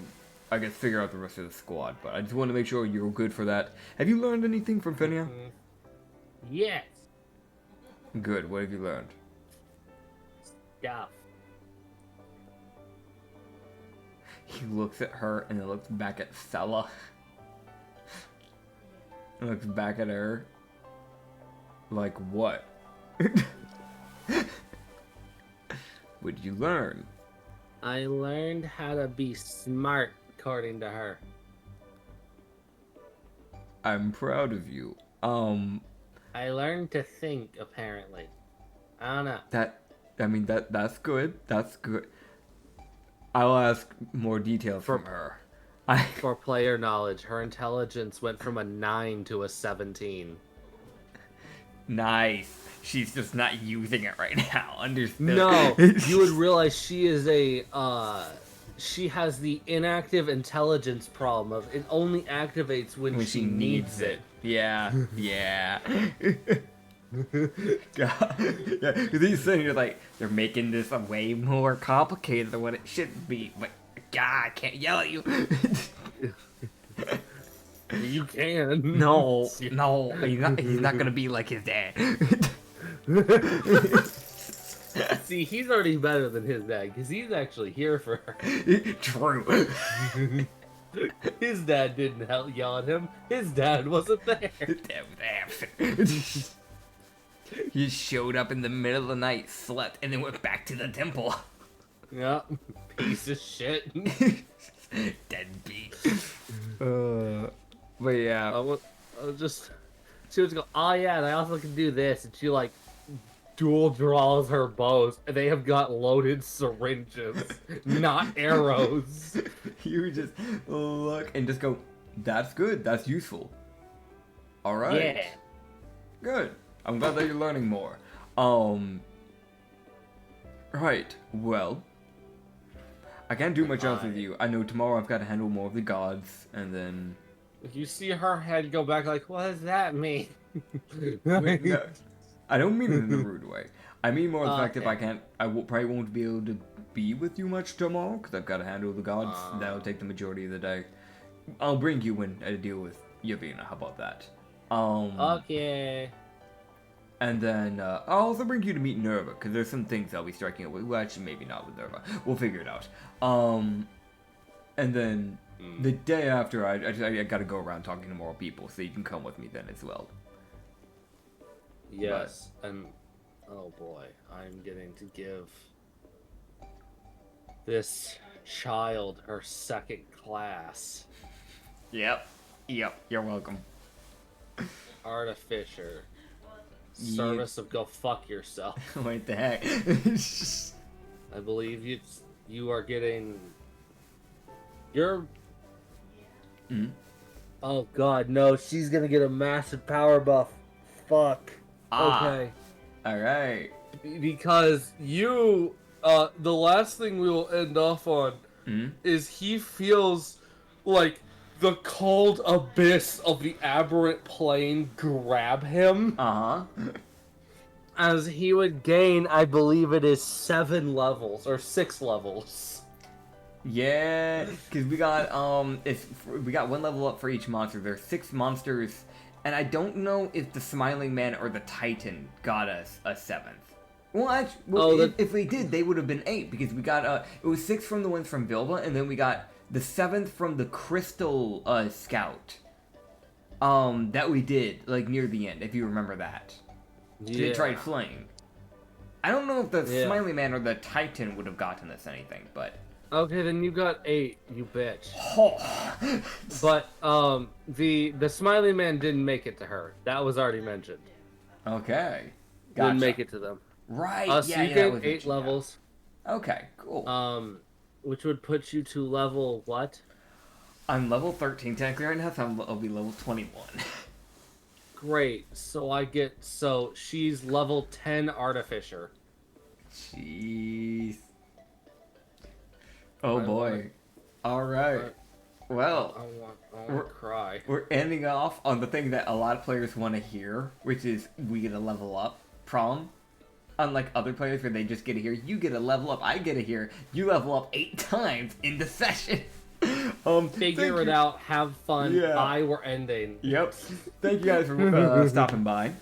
Speaker 1: I guess, figure out the rest of the squad. But I just want to make sure you're good for that. Have you learned anything from Finia?
Speaker 2: Yes.
Speaker 1: Good. What have you learned?
Speaker 2: Stuff.
Speaker 1: He looks at her and then looks back at Stella. And looks back at her. Like what? What did you learn?
Speaker 2: I learned how to be smart, according to her.
Speaker 1: I'm proud of you.
Speaker 2: I learned to think, apparently. I don't know.
Speaker 1: That's good. That's good. I'll ask more details from her.
Speaker 2: For player knowledge, her intelligence went from a 9 to a 17.
Speaker 1: Nice. She's just not using it right now. Understood.
Speaker 2: No, you would realize she is she has the inactive intelligence problem of it only activates when she needs it.
Speaker 1: Yeah, yeah. God. Yeah, because these things are like, they're making this a way more complicated than what it should be. But, God, I can't yell at you.
Speaker 2: You can.
Speaker 1: No, no, he's not gonna be like his dad.
Speaker 2: See, he's already better than his dad, because he's actually here for her.
Speaker 1: True.
Speaker 2: His dad didn't yell at him. His dad wasn't there.
Speaker 1: He showed up in the middle of the night, slept, and then went back to the temple.
Speaker 2: Yeah, piece of shit.
Speaker 1: Deadbeat. But yeah.
Speaker 2: I was just... She was go, oh yeah, and I also can do this, and she like dual draws her bows, and they have got loaded syringes, not arrows.
Speaker 1: You just look and just go, that's good, that's useful. Alright.
Speaker 2: Yeah.
Speaker 1: Good. I'm glad that you're learning more. Right, well, I can't do much else with you. I know tomorrow I've got to handle more of the gods, and then...
Speaker 2: You see her head go back like, what does that mean?
Speaker 1: Wait, no, I don't mean it in a rude way. I mean more the fact if
Speaker 2: Okay.
Speaker 1: probably won't be able to be with you much tomorrow, because I've got to handle the gods. That'll take the majority of the day. I'll bring you when I deal with Yavina, how about that?
Speaker 2: Okay.
Speaker 1: And then, I'll also bring you to meet Nerva, because there's some things I'll be striking up with. Well, actually, maybe not with Nerva. We'll figure it out. And then, the day after, I gotta go around talking to more people, so you can come with me then as well.
Speaker 2: Yes, and oh boy, I'm getting to give this child her second class.
Speaker 1: Yep, you're welcome.
Speaker 2: Artificer. Service of go fuck yourself.
Speaker 1: What the heck?
Speaker 2: I believe you are getting... You're... Oh god, no, she's gonna get a massive power buff. Fuck. Okay.
Speaker 1: Alright.
Speaker 2: Because you, the last thing we will end off on is he feels like the cold abyss of the aberrant plane grab him. As he would gain, I believe it is 7 levels, or 6 levels.
Speaker 1: Yeah, because we got, we got 1 level up for each monster. There's 6 monsters, and I don't know if the Smiling Man or the Titan got us a 7th. Well, actually, if they did, they would have been 8, because we got, it was 6 from the ones from Vilva, and then we got the 7th from the Crystal, Scout. That we did, like, near the end, if you remember that.
Speaker 2: Yeah.
Speaker 1: It tried flying. I don't know if the Smiling Man or the Titan would have gotten us anything, but...
Speaker 2: Okay, then you got 8, you bitch.
Speaker 1: Oh.
Speaker 2: But, the Smiley Man didn't make it to her. That was already mentioned.
Speaker 1: Okay. Gotcha.
Speaker 2: Didn't make it to them.
Speaker 1: Right,
Speaker 2: So you
Speaker 1: that
Speaker 2: get
Speaker 1: was
Speaker 2: 8
Speaker 1: mentioned,
Speaker 2: levels.
Speaker 1: yeah. Okay, cool.
Speaker 2: Which would put you to level what?
Speaker 1: I'm level 13 technically right now, so I'll be level 21.
Speaker 2: Great. So she's level 10 Artificer.
Speaker 1: Jeez. Oh boy. Alright. Well,
Speaker 2: I want to cry.
Speaker 1: we're ending off on the thing that a lot of players want to hear, which is we get a level up problem. Unlike other players where they just get to hear, you get a level up, I get to hear, you level up 8 times in the session.
Speaker 2: Figure it out, have fun,
Speaker 1: Yeah.
Speaker 2: bye, we're ending.
Speaker 1: Yep. Thank you guys for stopping by.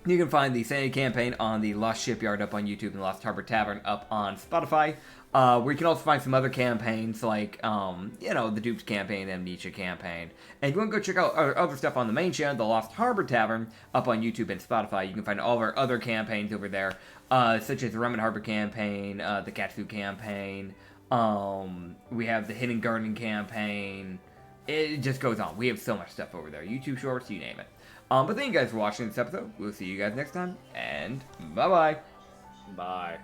Speaker 1: You can find the Sanity Campaign on the Lost Shipyard up on YouTube and Lost Harbor Tavern up on Spotify. Where you can also find some other campaigns like, the Dupes Campaign, Amnesia Campaign. And if you want to go check out our other stuff on the main channel, the Lost Harbor Tavern, up on YouTube and Spotify, you can find all of our other campaigns over there, such as the Remnant Harbor Campaign, the Katsu Campaign, we have the Hidden Garden Campaign. It just goes on. We have so much stuff over there. YouTube Shorts, you name it. But thank you guys for watching this episode. We'll see you guys next time, and bye-bye.
Speaker 2: Bye.